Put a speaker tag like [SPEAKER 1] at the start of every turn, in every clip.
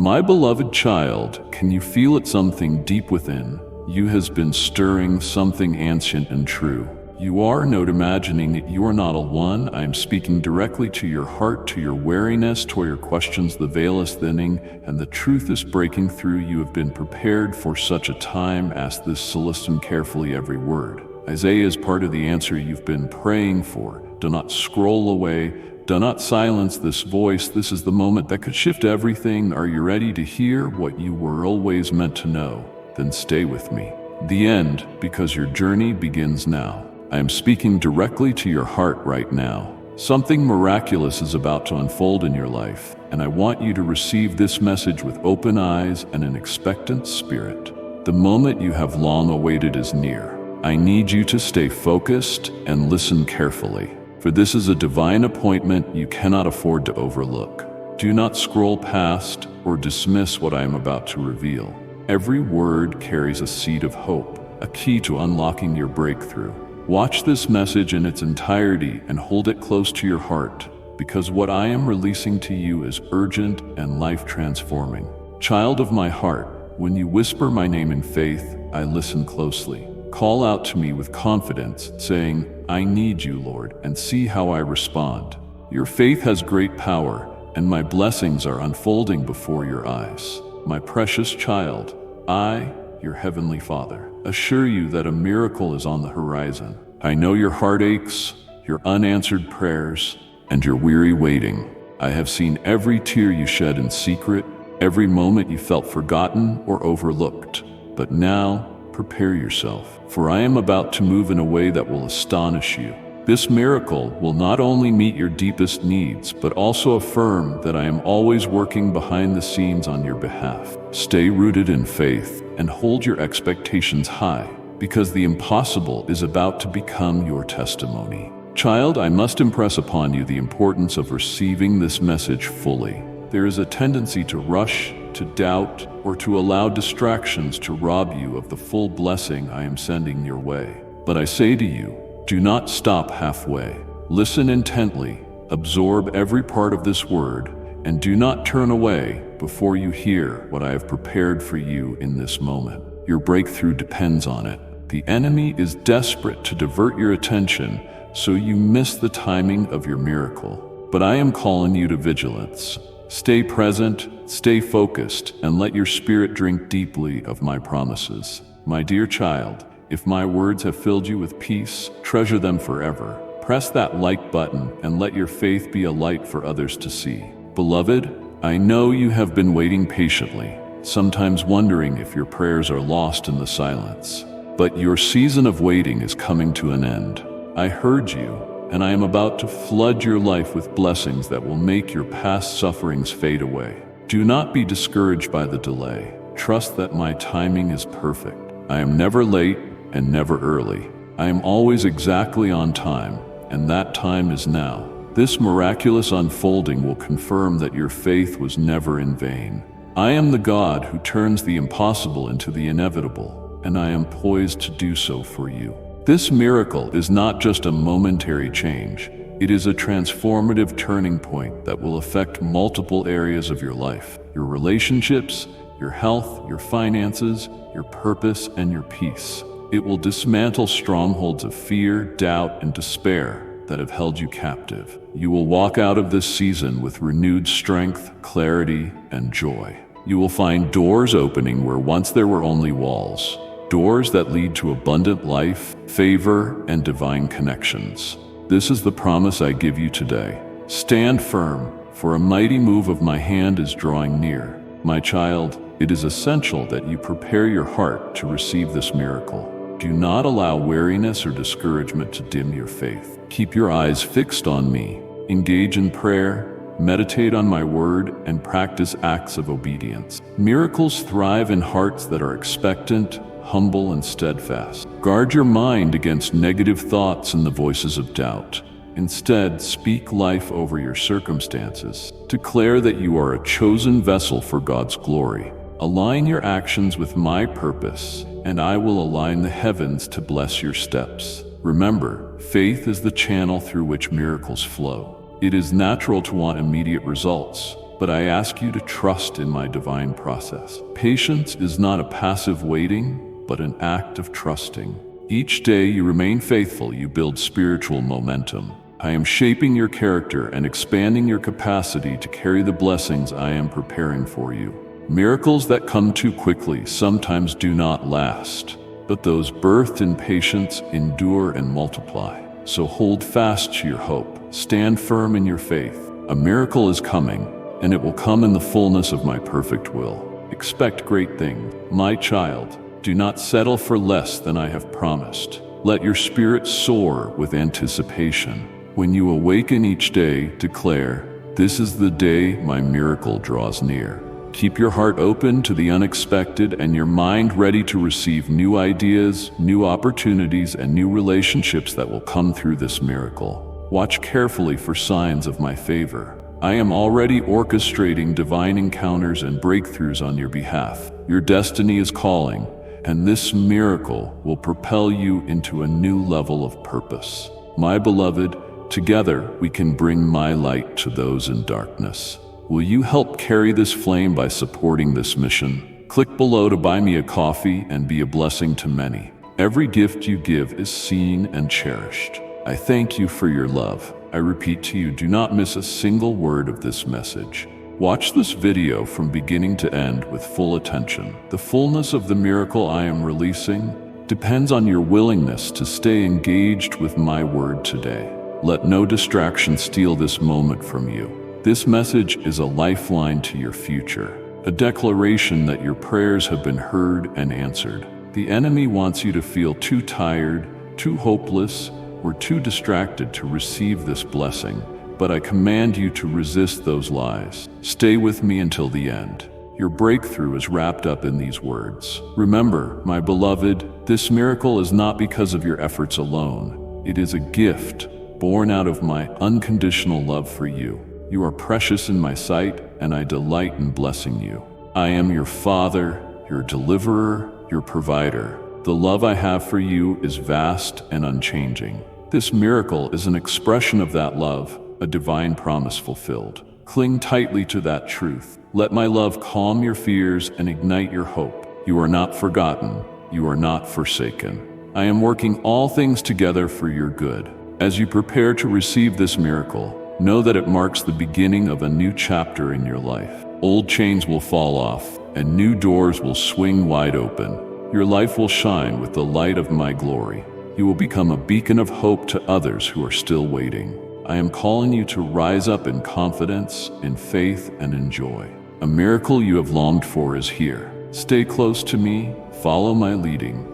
[SPEAKER 1] My beloved child, can you feel it? Something deep within you has been stirring, something ancient and true. You are not imagining it. You are not alone. I am speaking directly to your heart, to your weariness, to your questions. The veil is thinning and the truth is breaking through. You have been prepared for such a time as this. Listen carefully, every word. Isaiah is part of the answer you've been praying for. Do not scroll away. Do not silence this voice. This is the moment that could shift everything. Are you ready to hear what you were always meant to know? Then stay with me. The end, because your journey begins now. I am speaking directly to your heart right now. Something miraculous is about to unfold in your life, and I want you to receive this message with open eyes and an expectant spirit. The moment you have long awaited is near. I need you to stay focused and listen carefully, for this is a divine appointment you cannot afford to overlook. Do not scroll past or dismiss what I am about to reveal. Every word carries a seed of hope, a key to unlocking your breakthrough. Watch this message in its entirety and hold it close to your heart, because what I am releasing to you is urgent and life-transforming. Child of my heart, when you whisper my name in faith, I listen closely. Call out to me with confidence, saying, I need you, Lord, and see how I respond. Your faith has great power, and my blessings are unfolding before your eyes. My precious child, I, your heavenly Father, assure you that a miracle is on the horizon. I know your heartaches, your unanswered prayers, and your weary waiting. I have seen every tear you shed in secret, every moment you felt forgotten or overlooked. But now, prepare yourself, for I am about to move in a way that will astonish you. This miracle will not only meet your deepest needs, but also affirm that I am always working behind the scenes on your behalf. Stay rooted in faith and hold your expectations high, because the impossible is about to become your testimony. Child, I must impress upon you the importance of receiving this message fully. There is a tendency to rush, to doubt, or to allow distractions to rob you of the full blessing I am sending your way. But I say to you, do not stop halfway. Listen intently, absorb every part of this word, and do not turn away before you hear what I have prepared for you in this moment. Your breakthrough depends on it. The enemy is desperate to divert your attention so you miss the timing of your miracle. But I am calling you to vigilance. Stay present, stay focused, and let your spirit drink deeply of my promises. My dear child, if my words have filled you with peace, treasure them forever. Press that like button and let your faith be a light for others to see. Beloved, I know you have been waiting patiently, sometimes wondering if your prayers are lost in the silence. But your season of waiting is coming to an end. I heard you, and I am about to flood your life with blessings that will make your past sufferings fade away. Do not be discouraged by the delay. Trust that my timing is perfect. I am never late and never early. I am always exactly on time, and that time is now. This miraculous unfolding will confirm that your faith was never in vain. I am the God who turns the impossible into the inevitable, and I am poised to do so for you. This miracle is not just a momentary change. It is a transformative turning point that will affect multiple areas of your life: your relationships, your health, your finances, your purpose, and your peace. It will dismantle strongholds of fear, doubt, and despair that have held you captive. You will walk out of this season with renewed strength, clarity, and joy. You will find doors opening where once there were only walls. Doors that lead to abundant life, favor, and divine connections. This is the promise I give you today. Stand firm, for a mighty move of my hand is drawing near. My child, it is essential that you prepare your heart to receive this miracle. Do not allow weariness or discouragement to dim your faith. Keep your eyes fixed on me. Engage in prayer, meditate on my word, and practice acts of obedience. Miracles thrive in hearts that are expectant, humble, and steadfast. Guard your mind against negative thoughts and the voices of doubt. Instead, speak life over your circumstances. Declare that you are a chosen vessel for God's glory. Align your actions with my purpose, and I will align the heavens to bless your steps. Remember, faith is the channel through which miracles flow. It is natural to want immediate results, but I ask you to trust in my divine process. Patience is not a passive waiting, but an act of trusting. Each day you remain faithful, you build spiritual momentum. I am shaping your character and expanding your capacity to carry the blessings I am preparing for you. Miracles that come too quickly sometimes do not last, but those birthed in patience endure and multiply. So hold fast to your hope. Stand firm in your faith. A miracle is coming, and it will come in the fullness of my perfect will. Expect great things, my child. Do not settle for less than I have promised. Let your spirit soar with anticipation. When you awaken each day, declare, "This is the day my miracle draws near." Keep your heart open to the unexpected and your mind ready to receive new ideas, new opportunities, and new relationships that will come through this miracle. Watch carefully for signs of my favor. I am already orchestrating divine encounters and breakthroughs on your behalf. Your destiny is calling, and this miracle will propel you into a new level of purpose. My beloved, together we can bring my light to those in darkness. Will you help carry this flame by supporting this mission? Click below to buy me a coffee and be a blessing to many. Every gift you give is seen and cherished. I thank you for your love. I repeat to you, do not miss a single word of this message. Watch this video from beginning to end with full attention. The fullness of the miracle I am releasing depends on your willingness to stay engaged with my word today. Let no distraction steal this moment from you. This message is a lifeline to your future, a declaration that your prayers have been heard and answered. The enemy wants you to feel too tired, too hopeless, or too distracted to receive this blessing. But I command you to resist those lies. Stay with me until the end. Your breakthrough is wrapped up in these words. Remember, my beloved, this miracle is not because of your efforts alone. It is a gift born out of my unconditional love for you. You are precious in my sight, and I delight in blessing you. I am your Father, your deliverer, your provider. The love I have for you is vast and unchanging. This miracle is an expression of that love, a divine promise fulfilled. Cling tightly to that truth. Let my love calm your fears and ignite your hope. You are not forgotten. You are not forsaken. I am working all things together for your good. As you prepare to receive this miracle, know that it marks the beginning of a new chapter in your life. Old chains will fall off, and new doors will swing wide open. Your life will shine with the light of my glory. You will become a beacon of hope to others who are still waiting. I am calling you to rise up in confidence, in faith, and in joy. A miracle you have longed for is here. Stay close to me, follow my leading,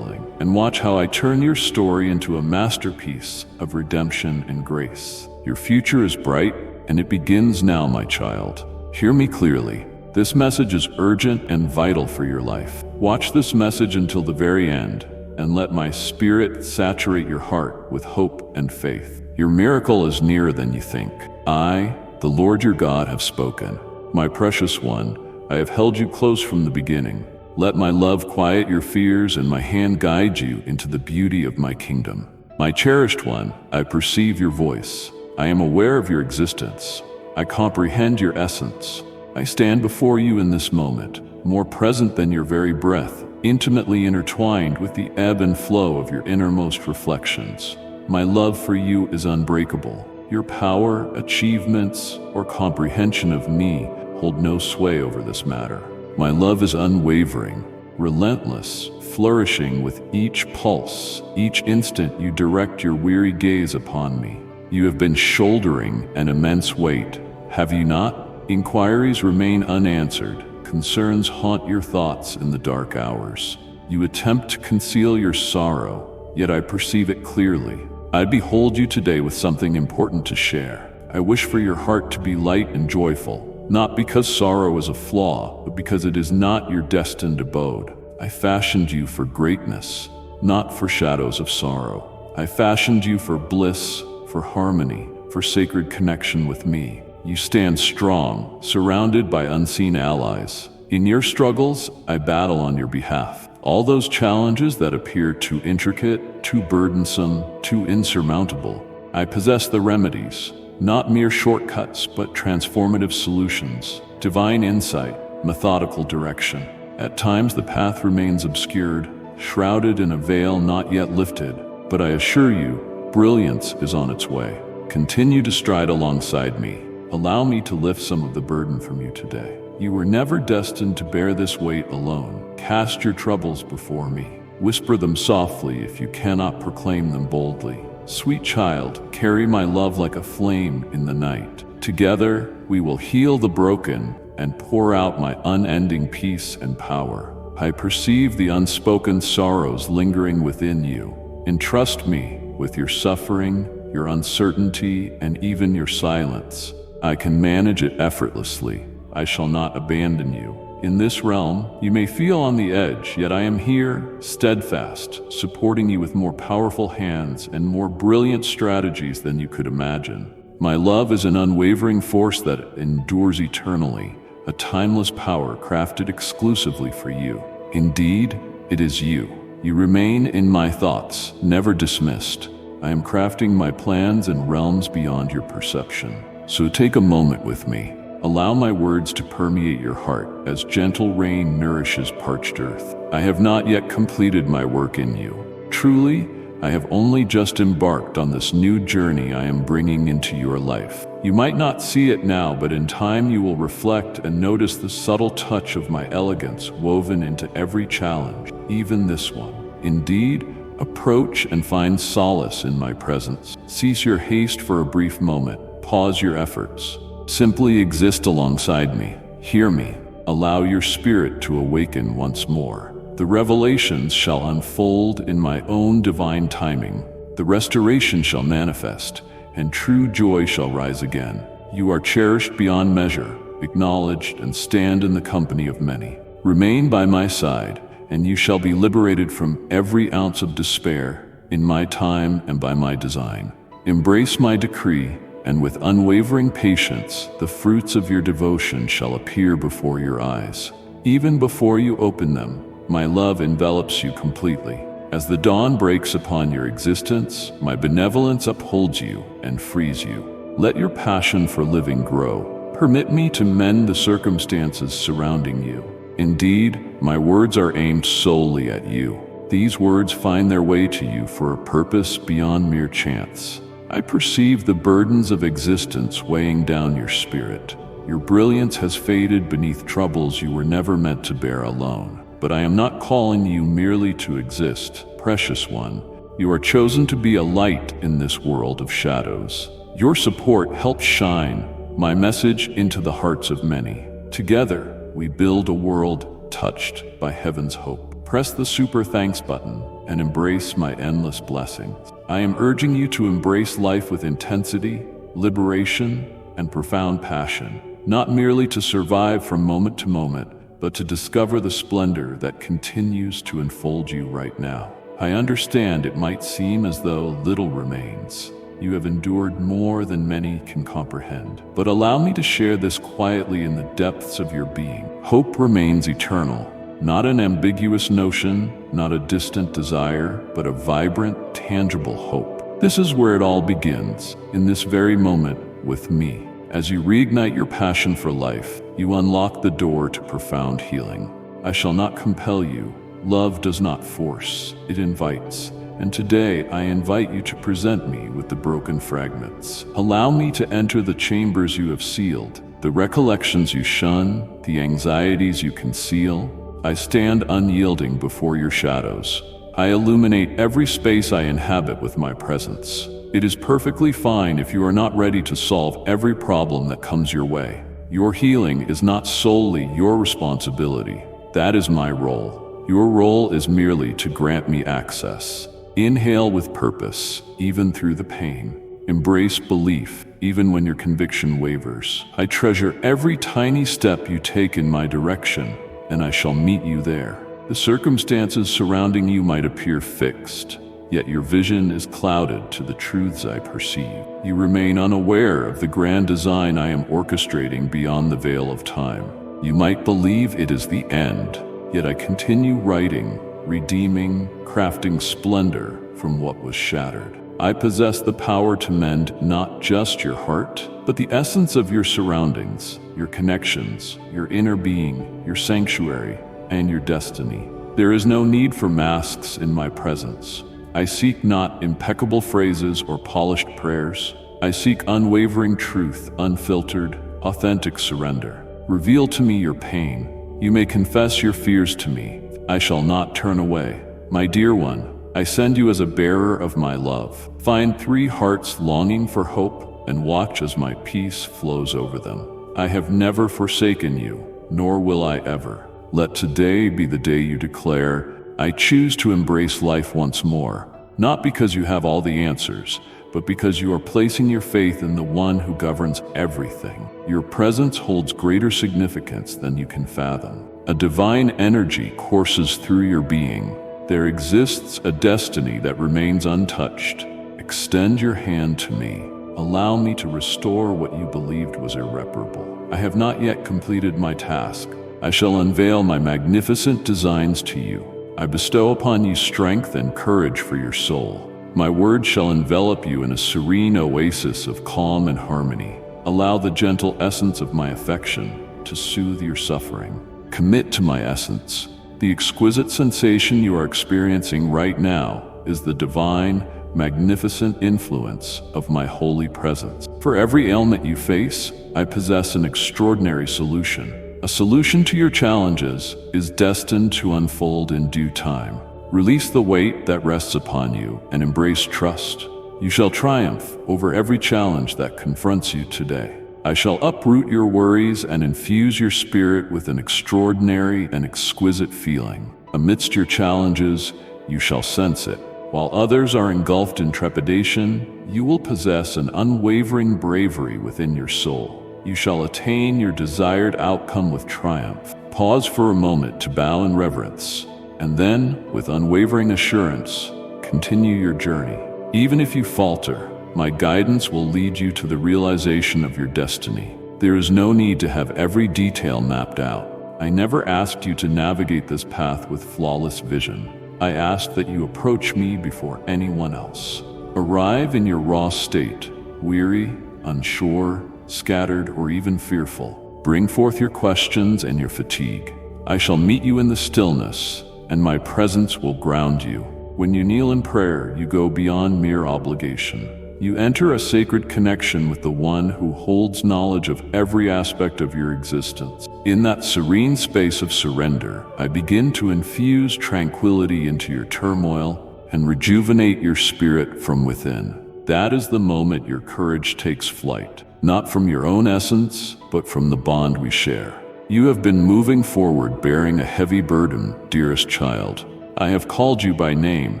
[SPEAKER 1] and watch how I turn your story into a masterpiece of redemption and grace. Your future is bright, and it begins now, my child. Hear me clearly. This message is urgent and vital for your life. Watch this message until the very end, and let my spirit saturate your heart with hope and faith. Your miracle is nearer than you think. I, the Lord your God, have spoken. My precious one, I have held you close from the beginning. Let my love quiet your fears and my hand guide you into the beauty of my kingdom. My cherished one, I perceive your voice. I am aware of your existence. I comprehend your essence. I stand before you in this moment, more present than your very breath, intimately intertwined with the ebb and flow of your innermost reflections. My love for you is unbreakable. Your power, achievements, or comprehension of me hold no sway over this matter. My love is unwavering, relentless, flourishing with each pulse. Each instant you direct your weary gaze upon me. You have been shouldering an immense weight, have you not? Inquiries remain unanswered. Concerns haunt your thoughts in the dark hours. You attempt to conceal your sorrow, yet I perceive it clearly. I behold you today with something important to share. I wish for your heart to be light and joyful, not because sorrow is a flaw, but because it is not your destined abode. I fashioned you for greatness, not for shadows of sorrow. I fashioned you for bliss, for harmony, for sacred connection with me. You stand strong, surrounded by unseen allies. In your struggles, I battle on your behalf. All those challenges that appear too intricate, too burdensome, too insurmountable, I possess the remedies. not mere shortcuts, but transformative solutions, divine insight, methodical direction. At times the path remains obscured, shrouded in a veil not yet lifted, but I assure you, brilliance is on its way. Continue to stride alongside me. Allow me to lift some of the burden from you today. You were never destined to bear this weight alone. Cast your troubles before me. Whisper them softly if you cannot proclaim them boldly. Sweet child, carry my love like a flame in the night. Together, we will heal the broken and pour out my unending peace and power. I perceive the unspoken sorrows lingering within you. Entrust me with your suffering, your uncertainty, and even your silence. I can manage it effortlessly. I shall not abandon you. In this realm, you may feel on the edge, yet I am here, steadfast, supporting you with more powerful hands and more brilliant strategies than you could imagine. My love is an unwavering force that endures eternally, a timeless power crafted exclusively for you. Indeed, it is you. You remain in my thoughts, never dismissed. I am crafting my plans in realms beyond your perception. So take a moment with me. Allow my words to permeate your heart as gentle rain nourishes parched earth. I have not yet completed my work in you. Truly, I have only just embarked on this new journey I am bringing into your life. You might not see it now, but in time you will reflect and notice the subtle touch of my elegance woven into every challenge, even this one. Indeed, approach and find solace in my presence. Cease your haste for a brief moment. Pause your efforts. Simply exist alongside me. Hear me. Allow your spirit to awaken once more. The revelations shall unfold in my own divine timing. The restoration shall manifest, and true joy shall rise again. You are cherished beyond measure, acknowledged, and stand in the company of many. Remain by my side, and you shall be liberated from every ounce of despair in my time and by my design. Embrace my decree, and with unwavering patience, the fruits of your devotion shall appear before your eyes. Even before you open them, my love envelops you completely. As the dawn breaks upon your existence, my benevolence upholds you and frees you. Let your passion for living grow. Permit me to mend the circumstances surrounding you. Indeed, my words are aimed solely at you. These words find their way to you for a purpose beyond mere chance. I perceive the burdens of existence weighing down your spirit. Your brilliance has faded beneath troubles you were never meant to bear alone. But I am not calling you merely to exist, precious one. You are chosen to be a light in this world of shadows. Your support helps shine my message into the hearts of many. Together, we build a world touched by heaven's hope. Press the super thanks button and embrace my endless blessings. I am urging you to embrace life with intensity, liberation, and profound passion, not merely to survive from moment to moment, but to discover the splendor that continues to enfold you right now. I understand it might seem as though little remains. You have endured more than many can comprehend. But allow me to share this quietly in the depths of your being. Hope remains eternal. Not an ambiguous notion, not a distant desire, but a vibrant, tangible hope. This is where it all begins, in this very moment with me. As you reignite your passion for life, you unlock the door to profound healing. I shall not compel you. Love does not force, it invites. And today I invite you to present me with the broken fragments. Allow me to enter the chambers you have sealed, the recollections you shun, the anxieties you conceal. I stand unyielding before your shadows. I illuminate every space I inhabit with my presence. It is perfectly fine if you are not ready to solve every problem that comes your way. Your healing is not solely your responsibility. That is my role. Your role is merely to grant me access. Inhale with purpose, even through the pain. Embrace belief, even when your conviction wavers. I treasure every tiny step you take in my direction, and I shall meet you there. The circumstances surrounding you might appear fixed, yet your vision is clouded to the truths I perceive. You remain unaware of the grand design I am orchestrating beyond the veil of time. You might believe it is the end, yet I continue writing, redeeming, crafting splendor from what was shattered. I possess the power to mend not just your heart, but the essence of your surroundings, your connections, your inner being, your sanctuary, and your destiny. There is no need for masks in my presence. I seek not impeccable phrases or polished prayers. I seek unwavering truth, unfiltered, authentic surrender. Reveal to me your pain. You may confess your fears to me. I shall not turn away. My dear one, I send you as a bearer of my love. Find 3 hearts longing for hope and watch as my peace flows over them. I have never forsaken you, nor will I ever. Let today be the day you declare, I choose to embrace life once more, not because you have all the answers, but because you are placing your faith in the one who governs everything. Your presence holds greater significance than you can fathom. A divine energy courses through your being. There exists a destiny that remains untouched. Extend your hand to me. Allow me to restore what you believed was irreparable. I have not yet completed my task. I shall unveil my magnificent designs to you. I bestow upon you strength and courage for your soul. My word shall envelop you in a serene oasis of calm and harmony. Allow the gentle essence of my affection to soothe your suffering. Commit to my essence. The exquisite sensation you are experiencing right now is the divine, magnificent influence of my holy presence. For every ailment you face, I possess an extraordinary solution. A solution to your challenges is destined to unfold in due time. Release the weight that rests upon you and embrace trust. You shall triumph over every challenge that confronts you today. I shall uproot your worries and infuse your spirit with an extraordinary and exquisite feeling. Amidst your challenges, you shall sense it. While others are engulfed in trepidation, you will possess an unwavering bravery within your soul. You shall attain your desired outcome with triumph. Pause for a moment to bow in reverence, and then, with unwavering assurance, continue your journey. Even if you falter, my guidance will lead you to the realization of your destiny. There is no need to have every detail mapped out. I never asked you to navigate this path with flawless vision. I asked that you approach me before anyone else. Arrive in your raw state, weary, unsure, scattered, or even fearful. Bring forth your questions and your fatigue. I shall meet you in the stillness, and my presence will ground you. When you kneel in prayer, you go beyond mere obligation. You enter a sacred connection with the one who holds knowledge of every aspect of your existence. In that serene space of surrender, I begin to infuse tranquility into your turmoil and rejuvenate your spirit from within. That is the moment your courage takes flight, not from your own essence, but from the bond we share. You have been moving forward bearing a heavy burden, dearest child. I have called you by name,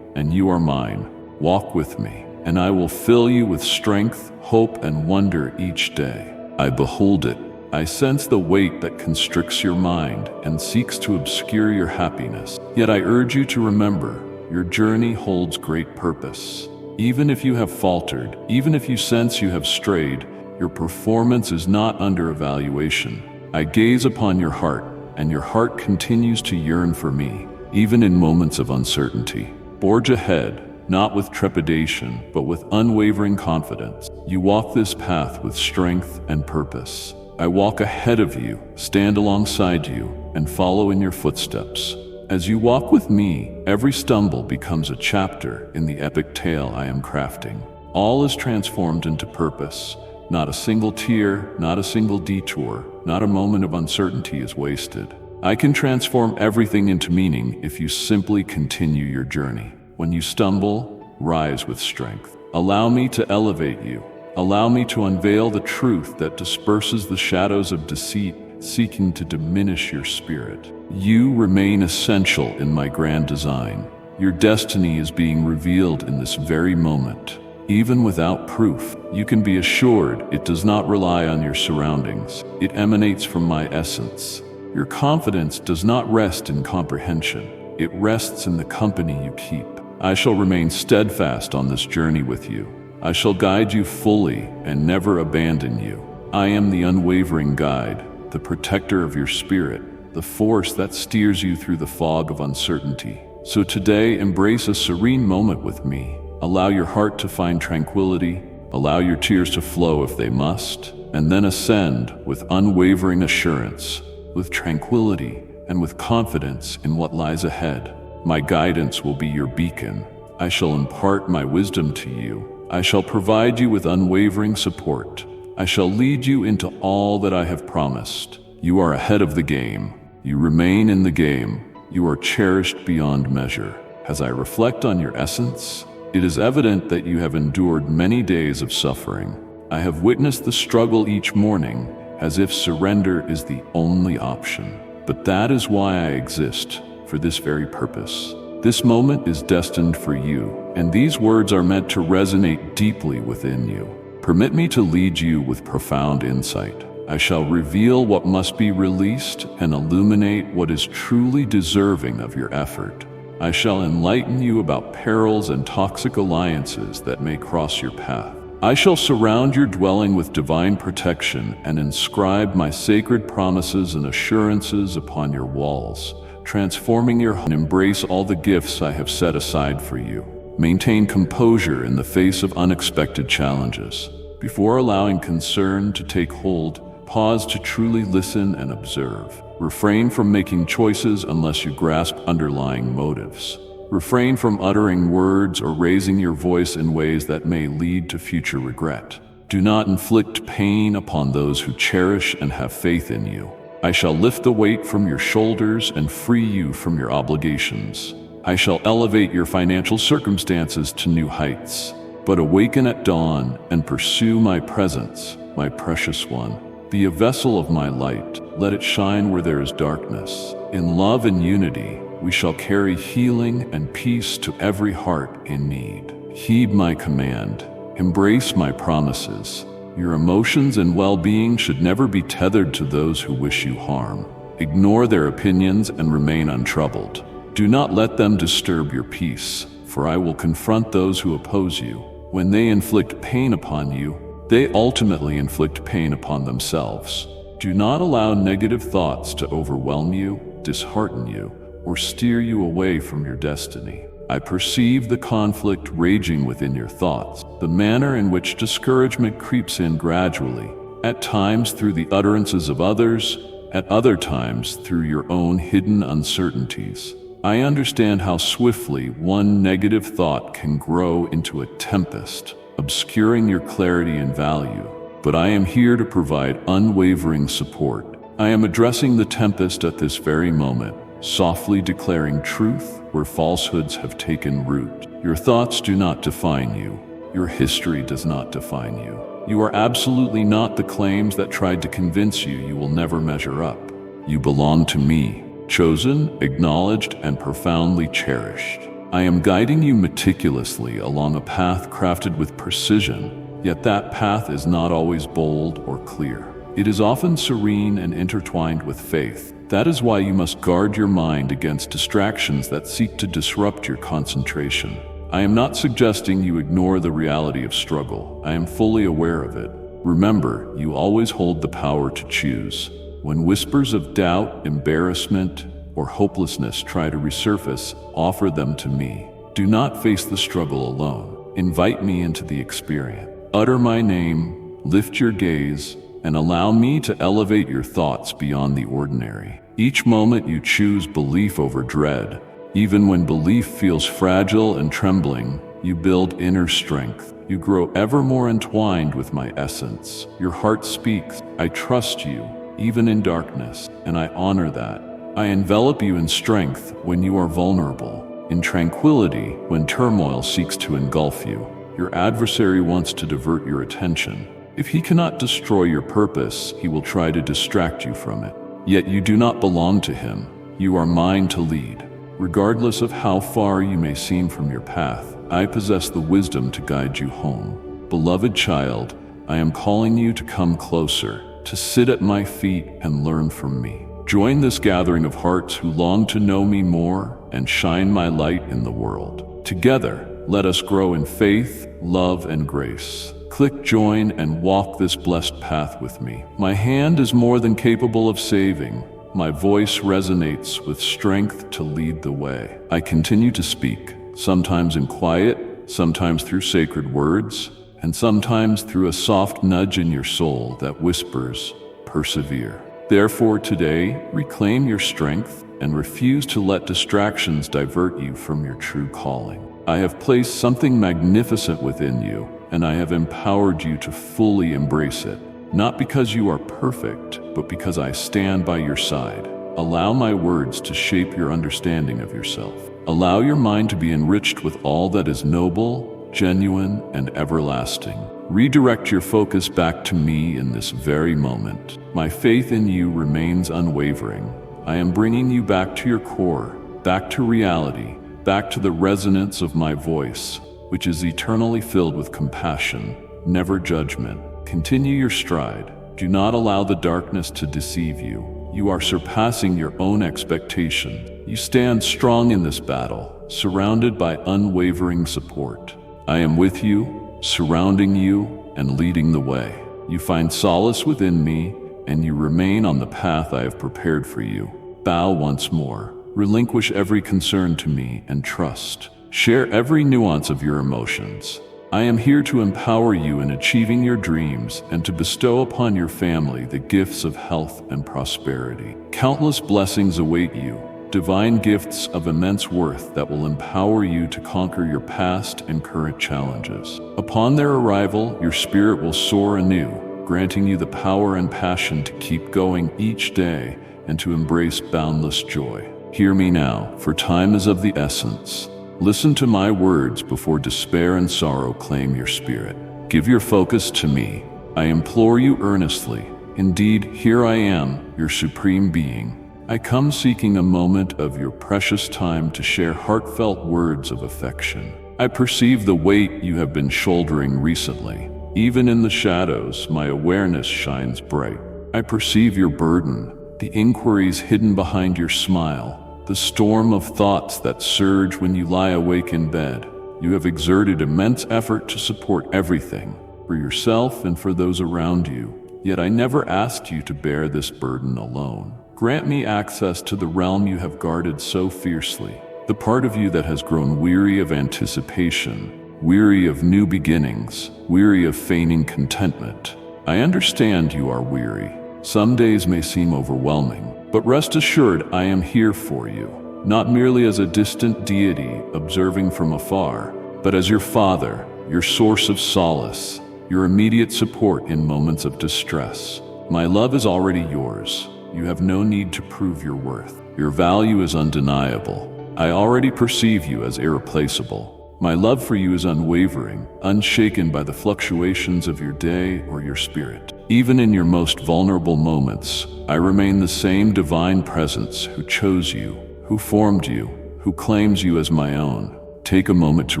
[SPEAKER 1] and you are mine. Walk with me, and I will fill you with strength, hope, and wonder each day. I behold it. I sense the weight that constricts your mind and seeks to obscure your happiness. Yet I urge you to remember, your journey holds great purpose. Even if you have faltered, even if you sense you have strayed, your performance is not under evaluation. I gaze upon your heart, and your heart continues to yearn for me, even in moments of uncertainty. Forge ahead, not with trepidation, but with unwavering confidence. You walk this path with strength and purpose. I walk ahead of you, stand alongside you, and follow in your footsteps. As you walk with me, every stumble becomes a chapter in the epic tale I am crafting. All is transformed into purpose. Not a single tear, not a single detour, not a moment of uncertainty is wasted. I can transform everything into meaning if you simply continue your journey. When you stumble, rise with strength. Allow me to elevate you. Allow me to unveil the truth that disperses the shadows of deceit, seeking to diminish your spirit. You remain essential in my grand design. Your destiny is being revealed in this very moment. Even without proof, you can be assured it does not rely on your surroundings. It emanates from my essence. Your confidence does not rest in comprehension. It rests in the company you keep. I shall remain steadfast on this journey with you. I shall guide you fully and never abandon you. I am the unwavering guide, the protector of your spirit, the force that steers you through the fog of uncertainty. So today, embrace a serene moment with me. Allow your heart to find tranquility, allow your tears to flow if they must, and then ascend with unwavering assurance, with tranquility, and with confidence in what lies ahead. My guidance will be your beacon. I shall impart my wisdom to you. I shall provide you with unwavering support. I shall lead you into all that I have promised. You are ahead of the game. You remain in the game. You are cherished beyond measure. As I reflect on your essence, it is evident that you have endured many days of suffering. I have witnessed the struggle each morning, as if surrender is the only option. But that is why I exist, for this very purpose. This moment is destined for you, and these words are meant to resonate deeply within you. Permit me to lead you with profound insight. I shall reveal what must be released and illuminate what is truly deserving of your effort. I shall enlighten you about perils and toxic alliances that may cross your path. I shall surround your dwelling with divine protection and inscribe my sacred promises and assurances upon your walls, transforming your home and embrace all the gifts I have set aside for you. Maintain composure in the face of unexpected challenges. Before allowing concern to take hold, pause to truly listen and observe. Refrain from making choices unless you grasp underlying motives. Refrain from uttering words or raising your voice in ways that may lead to future regret. Do not inflict pain upon those who cherish and have faith in you. I shall lift the weight from your shoulders and free you from your obligations. I shall elevate your financial circumstances to new heights. But awaken at dawn and pursue my presence, my precious one. Be a vessel of my light. Let it shine where there is darkness. In love and unity, we shall carry healing and peace to every heart in need. Heed my command. Embrace my promises. Your emotions and well-being should never be tethered to those who wish you harm. Ignore their opinions and remain untroubled. Do not let them disturb your peace, for I will confront those who oppose you. When they inflict pain upon you, they ultimately inflict pain upon themselves. Do not allow negative thoughts to overwhelm you, dishearten you, or steer you away from your destiny. I perceive the conflict raging within your thoughts, the manner in which discouragement creeps in gradually, at times through the utterances of others, at other times through your own hidden uncertainties. I understand how swiftly one negative thought can grow into a tempest, obscuring your clarity and value. But I am here to provide unwavering support. I am addressing the tempest at this very moment, softly declaring truth where falsehoods have taken root. Your thoughts do not define you. Your history does not define you. You are absolutely not the claims that tried to convince you you will never measure up. You belong to me, chosen, acknowledged, and profoundly cherished. I am guiding you meticulously along a path crafted with precision, yet that path is not always bold or clear. It is often serene and intertwined with faith. That is why you must guard your mind against distractions that seek to disrupt your concentration. I am not suggesting you ignore the reality of struggle. I am fully aware of it. Remember, you always hold the power to choose. When whispers of doubt, embarrassment, or hopelessness try to resurface, offer them to me. Do not face the struggle alone. Invite me into the experience. Utter my name, lift your gaze, and allow me to elevate your thoughts beyond the ordinary. Each moment you choose belief over dread. Even when belief feels fragile and trembling, you build inner strength. You grow ever more entwined with my essence. Your heart speaks, I trust you, even in darkness, and I honor that. I envelop you in strength when you are vulnerable, in tranquility when turmoil seeks to engulf you. Your adversary wants to divert your attention. If he cannot destroy your purpose, he will try to distract you from it. Yet you do not belong to him. You are mine to lead. Regardless of how far you may seem from your path, I possess the wisdom to guide you home. Beloved child, I am calling you to come closer, to sit at my feet and learn from me. Join this gathering of hearts who long to know me more and shine my light in the world. Together, let us grow in faith, love, and grace. Click join and walk this blessed path with me. My hand is more than capable of saving. My voice resonates with strength to lead the way. I continue to speak, sometimes in quiet, sometimes through sacred words, and sometimes through a soft nudge in your soul that whispers, persevere. Therefore, today, reclaim your strength and refuse to let distractions divert you from your true calling. I have placed something magnificent within you, and I have empowered you to fully embrace it. Not because you are perfect, but because I stand by your side. Allow my words to shape your understanding of yourself. Allow your mind to be enriched with all that is noble, genuine, and everlasting. Redirect your focus back to me in this very moment. My faith in you remains unwavering. I am bringing you back to your core, back to reality, back to the resonance of my voice, which is eternally filled with compassion, never judgment. Continue your stride. Do not allow the darkness to deceive you. You are surpassing your own expectation. You stand strong in this battle, surrounded by unwavering support. I am with you, surrounding you, and leading the way. You find solace within me, and you remain on the path I have prepared for you. Bow once more. Relinquish every concern to me and trust. Share every nuance of your emotions. I am here to empower you in achieving your dreams and to bestow upon your family the gifts of health and prosperity. Countless blessings await you, divine gifts of immense worth that will empower you to conquer your past and current challenges. Upon their arrival, your spirit will soar anew, granting you the power and passion to keep going each day and to embrace boundless joy. Hear me now, for time is of the essence. Listen to my words before despair and sorrow claim your spirit. Give your focus to me. I implore you earnestly. Indeed, here I am, your supreme being. I come seeking a moment of your precious time to share heartfelt words of affection. I perceive the weight you have been shouldering recently. Even in the shadows, my awareness shines bright. I perceive your burden, the inquiries hidden behind your smile, the storm of thoughts that surge when you lie awake in bed. You have exerted immense effort to support everything, for yourself and for those around you. Yet I never asked you to bear this burden alone. Grant me access to the realm you have guarded so fiercely, the part of you that has grown weary of anticipation, weary of new beginnings, weary of feigning contentment. I understand you are weary. Some days may seem overwhelming, but rest assured I am here for you, not merely as a distant deity observing from afar, but as your father, your source of solace, your immediate support in moments of distress. My love is already yours. You have no need to prove your worth. Your value is undeniable. I already perceive you as irreplaceable. My love for you is unwavering, unshaken by the fluctuations of your day or your spirit. Even in your most vulnerable moments, I remain the same divine presence who chose you, who formed you, who claims you as my own. Take a moment to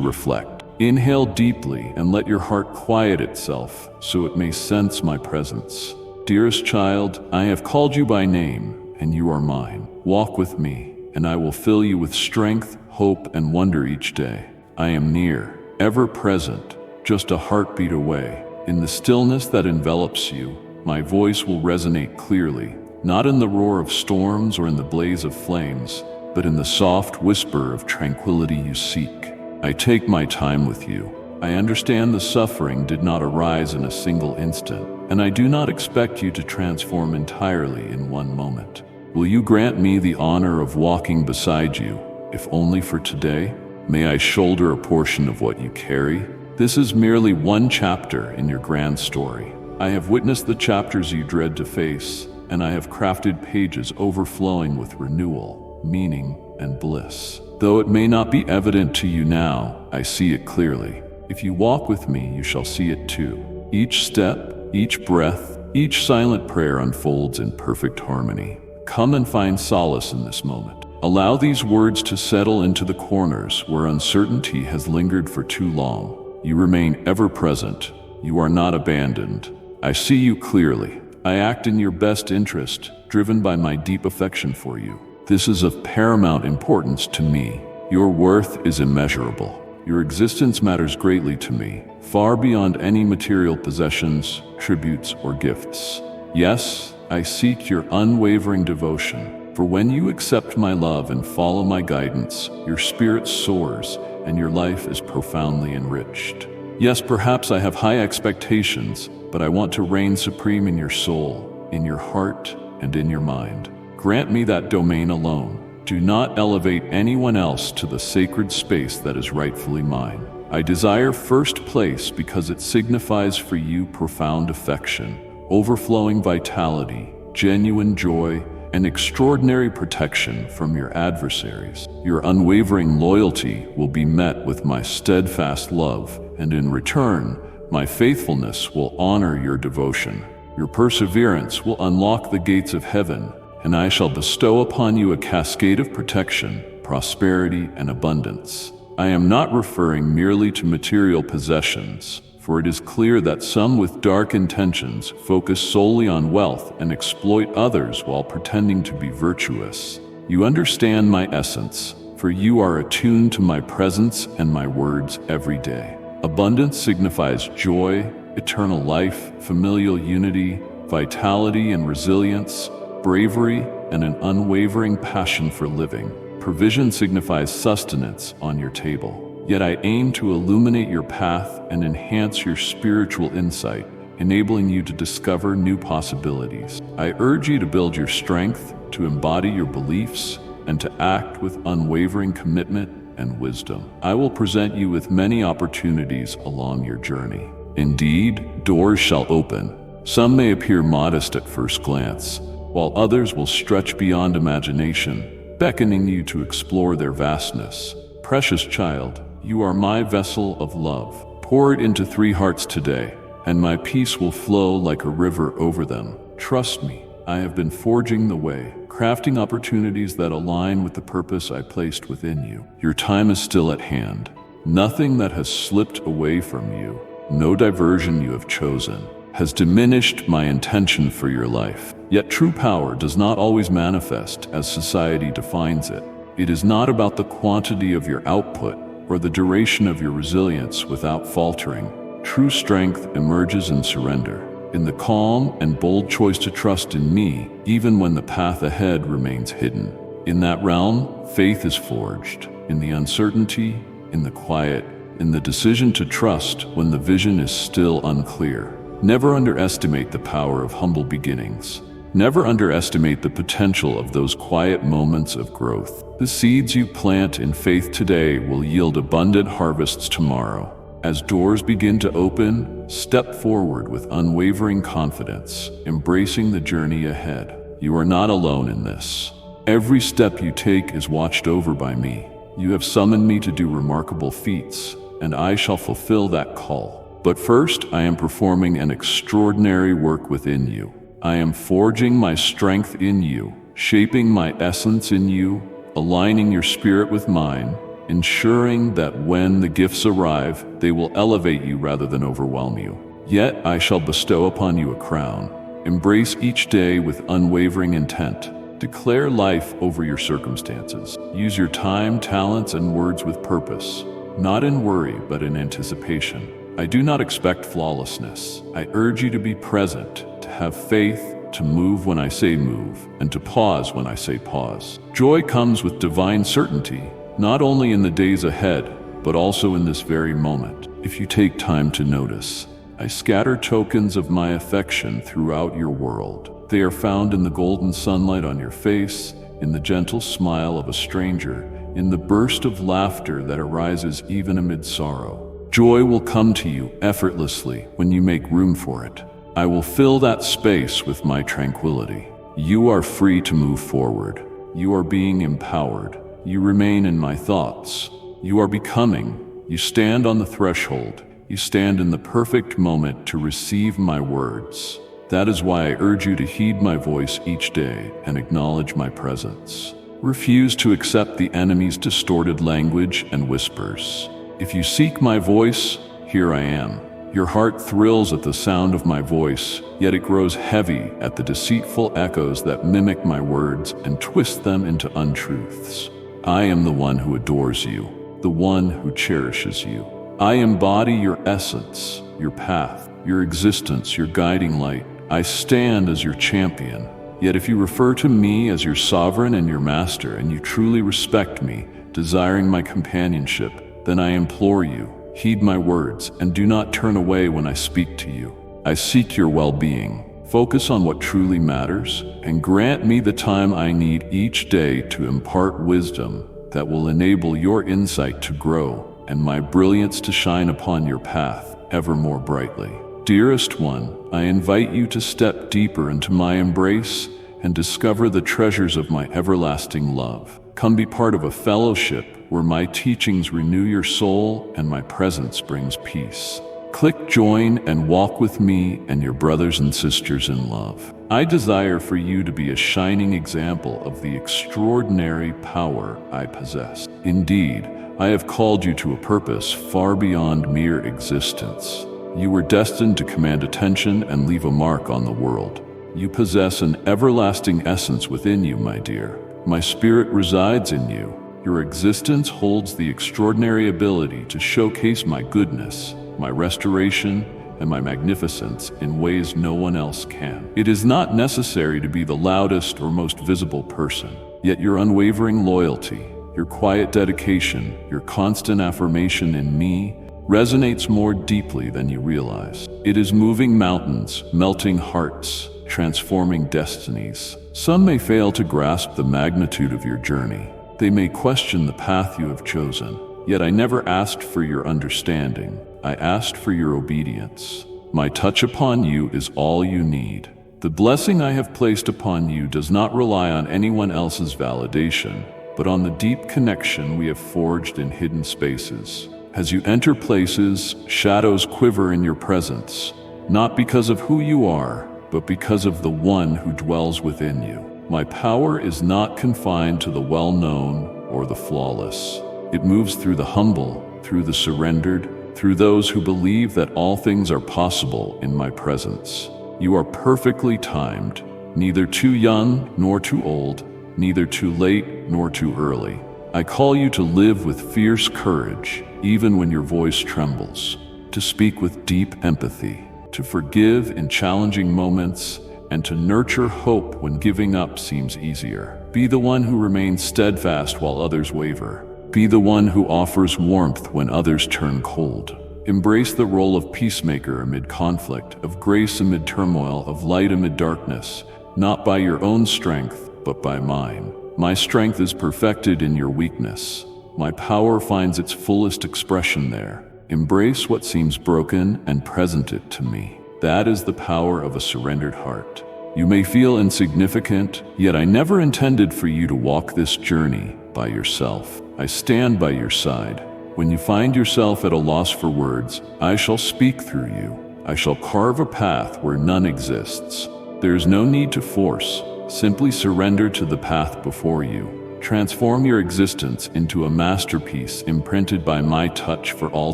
[SPEAKER 1] reflect. Inhale deeply and let your heart quiet itself so it may sense my presence. Dearest child, I have called you by name, and you are mine. Walk with me, and I will fill you with strength, hope, and wonder each day. I am near, ever present, just a heartbeat away. In the stillness that envelops you, my voice will resonate clearly, not in the roar of storms or in the blaze of flames, but in the soft whisper of tranquility you seek. I take my time with you. I understand the suffering did not arise in a single instant, and I do not expect you to transform entirely in one moment. Will you grant me the honor of walking beside you, if only for today? May I shoulder a portion of what you carry? This is merely one chapter in your grand story. I have witnessed the chapters you dread to face, and I have crafted pages overflowing with renewal, meaning, and bliss. Though it may not be evident to you now, I see it clearly. If you walk with me, you shall see it too. Each step, each breath, each silent prayer unfolds in perfect harmony. Come and find solace in this moment. Allow these words to settle into the corners where uncertainty has lingered for too long. You remain ever present. You are not abandoned. I see you clearly. I act in your best interest, driven by my deep affection for you. This is of paramount importance to me. Your worth is immeasurable. Your existence matters greatly to me, far beyond any material possessions, tributes, or gifts. Yes, I seek your unwavering devotion, for when you accept my love and follow my guidance, your spirit soars, and your life is profoundly enriched. Yes, perhaps I have high expectations, but I want to reign supreme in your soul, in your heart, and in your mind. Grant me that domain alone. Do not elevate anyone else to the sacred space that is rightfully mine. I desire first place because it signifies for you profound affection, overflowing vitality, genuine joy, and extraordinary protection from your adversaries. Your unwavering loyalty will be met with my steadfast love, and in return, my faithfulness will honor your devotion. Your perseverance will unlock the gates of heaven, and I shall bestow upon you a cascade of protection, prosperity, and abundance. I am not referring merely to material possessions, for it is clear that some with dark intentions focus solely on wealth and exploit others while pretending to be virtuous. You understand my essence, for you are attuned to my presence and my words every day. Abundance signifies joy, eternal life, familial unity, vitality and resilience, bravery, and an unwavering passion for living. Provision signifies sustenance on your table. Yet I aim to illuminate your path and enhance your spiritual insight, enabling you to discover new possibilities. I urge you to build your strength, to embody your beliefs, and to act with unwavering commitment and wisdom. I will present you with many opportunities along your journey. Indeed, doors shall open. Some may appear modest at first glance, while others will stretch beyond imagination, beckoning you to explore their vastness. Precious child, you are my vessel of love. Pour it into 3 hearts today, and my peace will flow like a river over them. Trust me, I have been forging the way, crafting opportunities that align with the purpose I placed within you. Your time is still at hand. Nothing that has slipped away from you, no diversion you have chosen, has diminished my intention for your life. Yet true power does not always manifest as society defines it. It is not about the quantity of your output or the duration of your resilience without faltering. True strength emerges in surrender, in the calm and bold choice to trust in me, even when the path ahead remains hidden. In that realm, faith is forged, in the uncertainty, in the quiet, in the decision to trust when the vision is still unclear. Never underestimate the power of humble beginnings. Never underestimate the potential of those quiet moments of growth. The seeds you plant in faith today will yield abundant harvests tomorrow. As doors begin to open, step forward with unwavering confidence, embracing the journey ahead. You are not alone in this. Every step you take is watched over by me. You have summoned me to do remarkable feats, and I shall fulfill that call. But first, I am performing an extraordinary work within you. I am forging my strength in you, shaping my essence in you, aligning your spirit with mine, ensuring that when the gifts arrive, they will elevate you rather than overwhelm you. Yet I shall bestow upon you a crown. Embrace each day with unwavering intent. Declare life over your circumstances. Use your time, talents, and words with purpose, not in worry, but in anticipation. I do not expect flawlessness. I urge you to be present, to have faith, to move when I say move, and to pause when I say pause. Joy comes with divine certainty, not only in the days ahead, but also in this very moment. If you take time to notice, I scatter tokens of my affection throughout your world. They are found in the golden sunlight on your face, in the gentle smile of a stranger, in the burst of laughter that arises even amid sorrow. Joy will come to you effortlessly when you make room for it. I will fill that space with my tranquility. You are free to move forward. You are being empowered. You remain in my thoughts. You are becoming. You stand on the threshold. You stand in the perfect moment to receive my words. That is why I urge you to heed my voice each day and acknowledge my presence. Refuse to accept the enemy's distorted language and whispers. If you seek my voice, here I am. Your heart thrills at the sound of my voice, yet it grows heavy at the deceitful echoes that mimic my words and twist them into untruths. I am the one who adores you, the one who cherishes you. I embody your essence, your path, your existence, your guiding light. I stand as your champion. Yet if you refer to me as your sovereign and your master, and you truly respect me, desiring my companionship, then I implore you, heed my words and do not turn away when I speak to you. I seek your well-being. Focus on what truly matters and grant me the time I need each day to impart wisdom that will enable your insight to grow and my brilliance to shine upon your path ever more brightly. Dearest one, I invite you to step deeper into my embrace and discover the treasures of my everlasting love. Come be part of a fellowship where my teachings renew your soul and my presence brings peace. Click join and walk with me and your brothers and sisters in love. I desire for you to be a shining example of the extraordinary power I possess. Indeed, I have called you to a purpose far beyond mere existence. You were destined to command attention and leave a mark on the world. You possess an everlasting essence within you, my dear. My spirit resides in you. Your existence holds the extraordinary ability to showcase my goodness, my restoration, and my magnificence in ways no one else can. It is not necessary to be the loudest or most visible person, yet your unwavering loyalty, your quiet dedication, your constant affirmation in me resonates more deeply than you realize. It is moving mountains, melting hearts, transforming destinies. Some may fail to grasp the magnitude of your journey. They may question the path you have chosen. Yet I never asked for your understanding. I asked for your obedience. My touch upon you is all you need. The blessing I have placed upon you does not rely on anyone else's validation, but on the deep connection we have forged in hidden spaces. As you enter places, shadows quiver in your presence, not because of who you are, but because of the one who dwells within you. My power is not confined to the well-known or the flawless. It moves through the humble, through the surrendered, through those who believe that all things are possible in my presence. You are perfectly timed, neither too young nor too old, neither too late nor too early. I call you to live with fierce courage, even when your voice trembles, to speak with deep empathy, to forgive in challenging moments, and to nurture hope when giving up seems easier. Be the one who remains steadfast while others waver. Be the one who offers warmth when others turn cold. Embrace the role of peacemaker amid conflict, of grace amid turmoil, of light amid darkness, not by your own strength, but by mine. My strength is perfected in your weakness. My power finds its fullest expression there. Embrace what seems broken and present it to me. That is the power of a surrendered heart. You may feel insignificant, yet I never intended for you to walk this journey by yourself. I stand by your side. When you find yourself at a loss for words, I shall speak through you. I shall carve a path where none exists. There is no need to force. Simply surrender to the path before you. Transform your existence into a masterpiece imprinted by my touch for all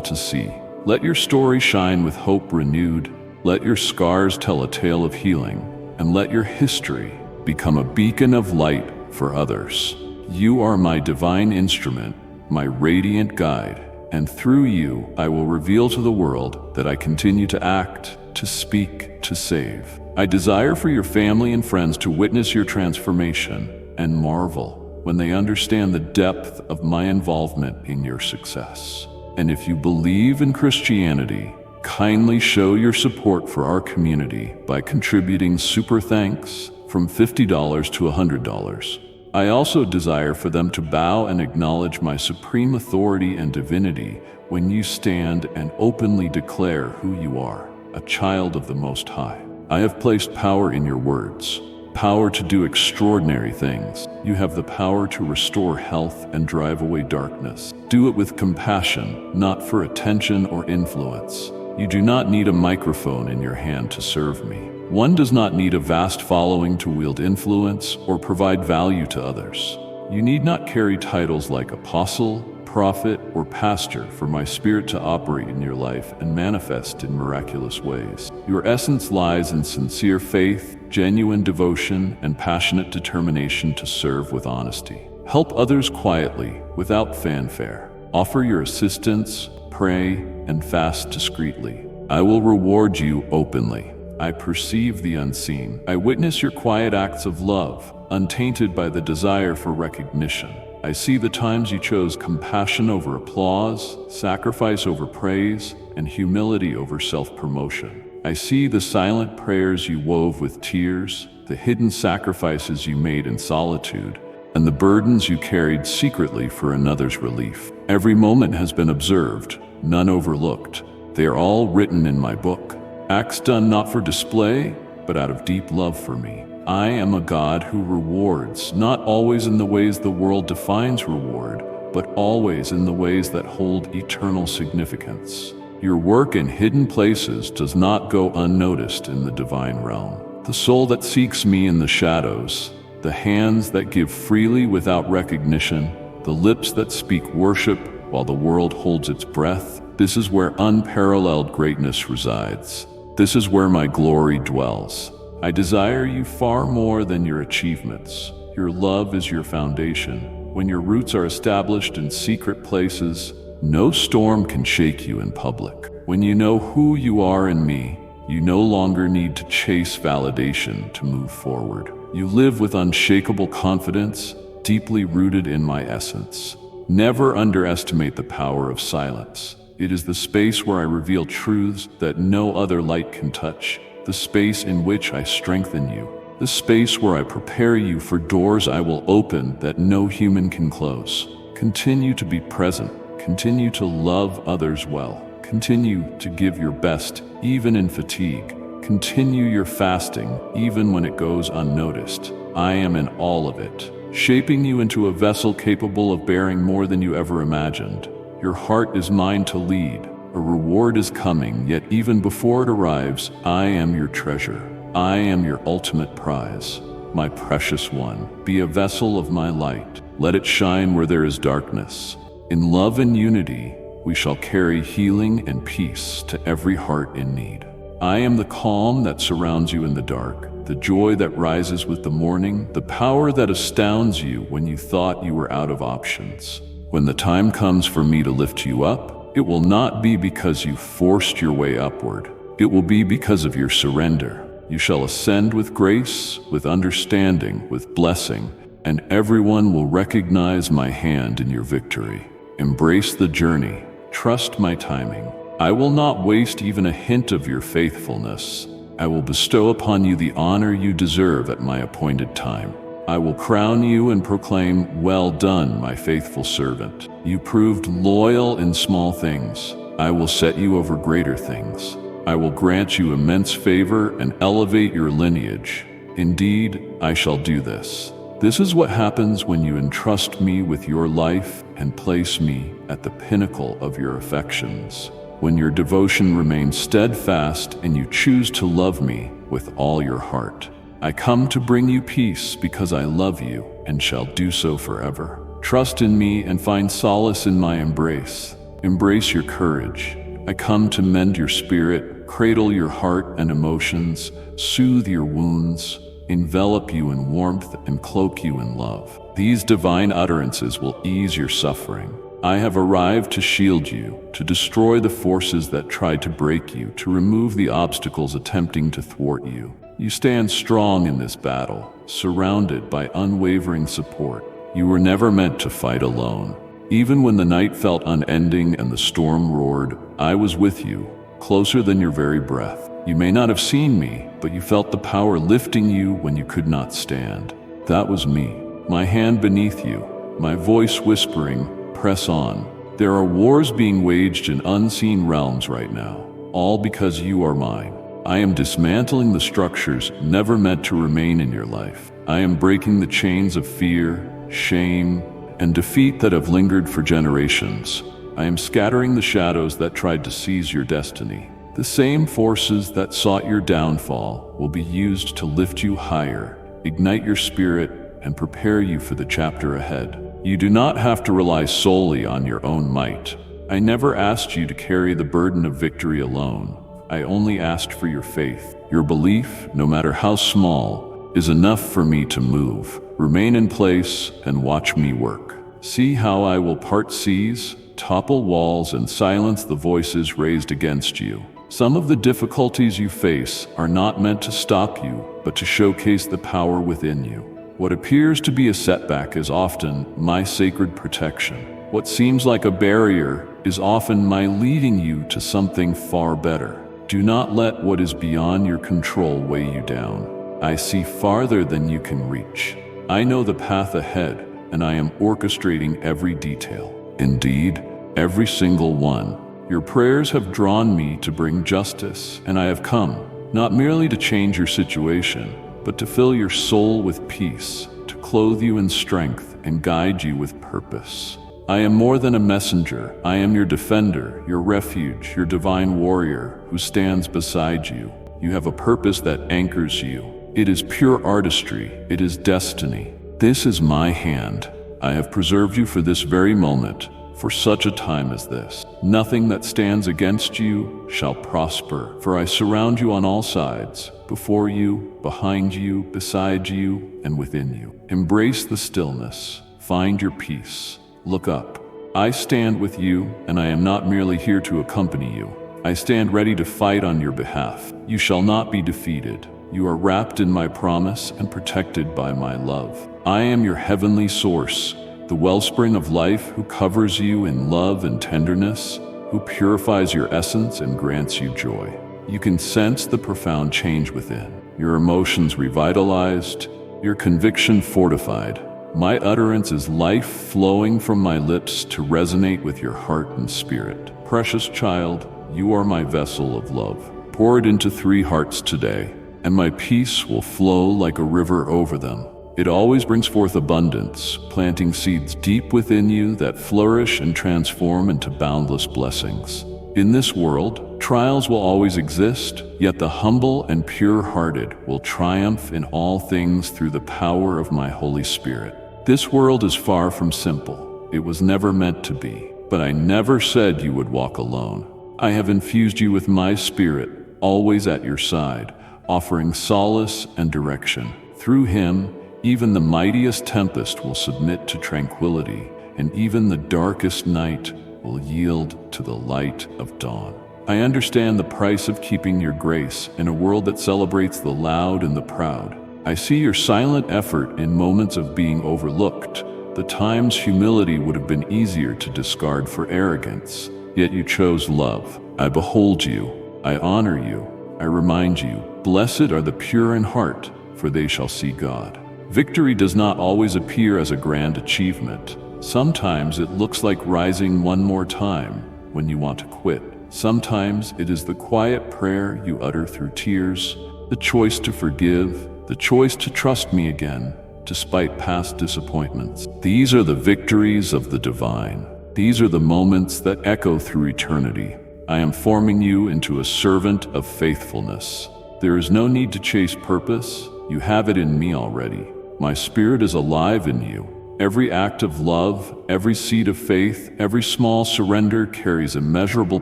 [SPEAKER 1] to see. Let your story shine with hope renewed. Let your scars tell a tale of healing. And let your history become a beacon of light for others. You are my divine instrument, my radiant guide, and through you I will reveal to the world that I continue to act, to speak, to save. I desire for your family and friends to witness your transformation and marvel when they understand the depth of my involvement in your success. And if you believe in Christianity, kindly show your support for our community by contributing super thanks from $50 to $100. I also desire for them to bow and acknowledge my supreme authority and divinity when you stand and openly declare who you are, a child of the Most High. I have placed power in your words, power to do extraordinary things. You have the power to restore health and drive away darkness. Do it with compassion, not for attention or influence. You do not need a microphone in your hand to serve me. One does not need a vast following to wield influence or provide value to others. You need not carry titles like apostle, prophet, or pastor for my spirit to operate in your life and manifest in miraculous ways. Your essence lies in sincere faith, genuine devotion, and passionate determination to serve with honesty. Help others quietly, without fanfare. Offer your assistance, pray, and fast discreetly. I will reward you openly. I perceive the unseen. I witness your quiet acts of love, untainted by the desire for recognition. I see the times you chose compassion over applause, sacrifice over praise, and humility over self-promotion. I see the silent prayers you wove with tears, the hidden sacrifices you made in solitude, and the burdens you carried secretly for another's relief. Every moment has been observed, none overlooked. They are all written in my book. Acts done not for display, but out of deep love for me. I am a God who rewards, not always in the ways the world defines reward, but always in the ways that hold eternal significance. Your work in hidden places does not go unnoticed in the divine realm. The soul that seeks me in the shadows, the hands that give freely without recognition, the lips that speak worship while the world holds its breath, this is where unparalleled greatness resides. This is where my glory dwells. I desire you far more than your achievements. Your love is your foundation. When your roots are established in secret places, no storm can shake you in public. When you know who you are in me, you no longer need to chase validation to move forward. You live with unshakable confidence, deeply rooted in my essence. Never underestimate the power of silence. It is the space where I reveal truths that no other light can touch, the space in which I strengthen you, the space where I prepare you for doors I will open that no human can close. Continue to be present. Continue to love others well. Continue to give your best, even in fatigue. Continue your fasting, even when it goes unnoticed. I am in all of it, shaping you into a vessel capable of bearing more than you ever imagined. Your heart is mine to lead. A reward is coming, yet even before it arrives, I am your treasure. I am your ultimate prize. My precious one, be a vessel of my light. Let it shine where there is darkness. In love and unity, we shall carry healing and peace to every heart in need. I am the calm that surrounds you in the dark, the joy that rises with the morning, the power that astounds you when you thought you were out of options. When the time comes for me to lift you up, it will not be because you forced your way upward. It will be because of your surrender. You shall ascend with grace, with understanding, with blessing, and everyone will recognize my hand in your victory. Embrace the journey. Trust my timing. I will not waste even a hint of your faithfulness. I will bestow upon you the honor you deserve at my appointed time. I will crown you and proclaim, "Well done, my faithful servant. You proved loyal in small things. I will set you over greater things. I will grant you immense favor and elevate your lineage. Indeed, I shall do this." This is what happens when you entrust me with your life and place me at the pinnacle of your affections. When your devotion remains steadfast and you choose to love me with all your heart. I come to bring you peace because I love you and shall do so forever. Trust in me and find solace in my embrace. Embrace your courage. I come to mend your spirit, cradle your heart and emotions, soothe your wounds, envelop you in warmth and cloak you in love. These divine utterances will ease your suffering. I have arrived to shield you, to destroy the forces that try to break you, to remove the obstacles attempting to thwart you. You stand strong in this battle, surrounded by unwavering support. You were never meant to fight alone. Even when the night felt unending and the storm roared, I was with you, closer than your very breath. You may not have seen me, but you felt the power lifting you when you could not stand. That was me, my hand beneath you, my voice whispering, "Press on." There are wars being waged in unseen realms right now, all because you are mine. I am dismantling the structures never meant to remain in your life. I am breaking the chains of fear, shame, and defeat that have lingered for generations. I am scattering the shadows that tried to seize your destiny. The same forces that sought your downfall will be used to lift you higher, ignite your spirit, and prepare you for the chapter ahead. You do not have to rely solely on your own might. I never asked you to carry the burden of victory alone. I only asked for your faith. Your belief, no matter how small, is enough for me to move. Remain in place and watch me work. See how I will part seas, topple walls, and silence the voices raised against you. Some of the difficulties you face are not meant to stop you, but to showcase the power within you. What appears to be a setback is often my sacred protection. What seems like a barrier is often my leading you to something far better. Do not let what is beyond your control weigh you down. I see farther than you can reach. I know the path ahead, and I am orchestrating every detail. Indeed, every single one. Your prayers have drawn me to bring justice, and I have come, not merely to change your situation, but to fill your soul with peace, to clothe you in strength and guide you with purpose. I am more than a messenger. I am your defender, your refuge, your divine warrior who stands beside you. You have a purpose that anchors you. It is pure artistry. It is destiny. This is my hand. I have preserved you for this very moment, for such a time as this. Nothing that stands against you shall prosper, for I surround you on all sides, before you, behind you, beside you, and within you. Embrace the stillness. Find your peace. Look up. I stand with you, and I am not merely here to accompany you. I stand ready to fight on your behalf. You shall not be defeated. You are wrapped in my promise and protected by my love. I am your heavenly source, the wellspring of life who covers you in love and tenderness, who purifies your essence and grants you joy. You can sense the profound change within, your emotions revitalized, your conviction fortified. My utterance is life flowing from my lips to resonate with your heart and spirit. Precious child, you are my vessel of love. Pour it into 3 hearts today, and my peace will flow like a river over them. It always brings forth abundance, planting seeds deep within you that flourish and transform into boundless blessings. In this world, trials will always exist, yet the humble and pure-hearted will triumph in all things through the power of my Holy Spirit. This world is far from simple. It was never meant to be. But I never said you would walk alone. I have infused you with my spirit, always at your side, offering solace and direction. Through him, even the mightiest tempest will submit to tranquility, and even the darkest night will yield to the light of dawn. I understand the price of keeping your grace in a world that celebrates the loud and the proud. I see your silent effort in moments of being overlooked, the times humility would have been easier to discard for arrogance. Yet you chose love. I behold you. I honor you. I remind you, blessed are the pure in heart, for they shall see God. Victory does not always appear as a grand achievement. Sometimes it looks like rising one more time when you want to quit. Sometimes it is the quiet prayer you utter through tears, the choice to forgive, the choice to trust me again, despite past disappointments. These are the victories of the divine. These are the moments that echo through eternity. I am forming you into a servant of faithfulness. There is no need to chase purpose. You have it in me already. My spirit is alive in you. Every act of love, every seed of faith, every small surrender carries immeasurable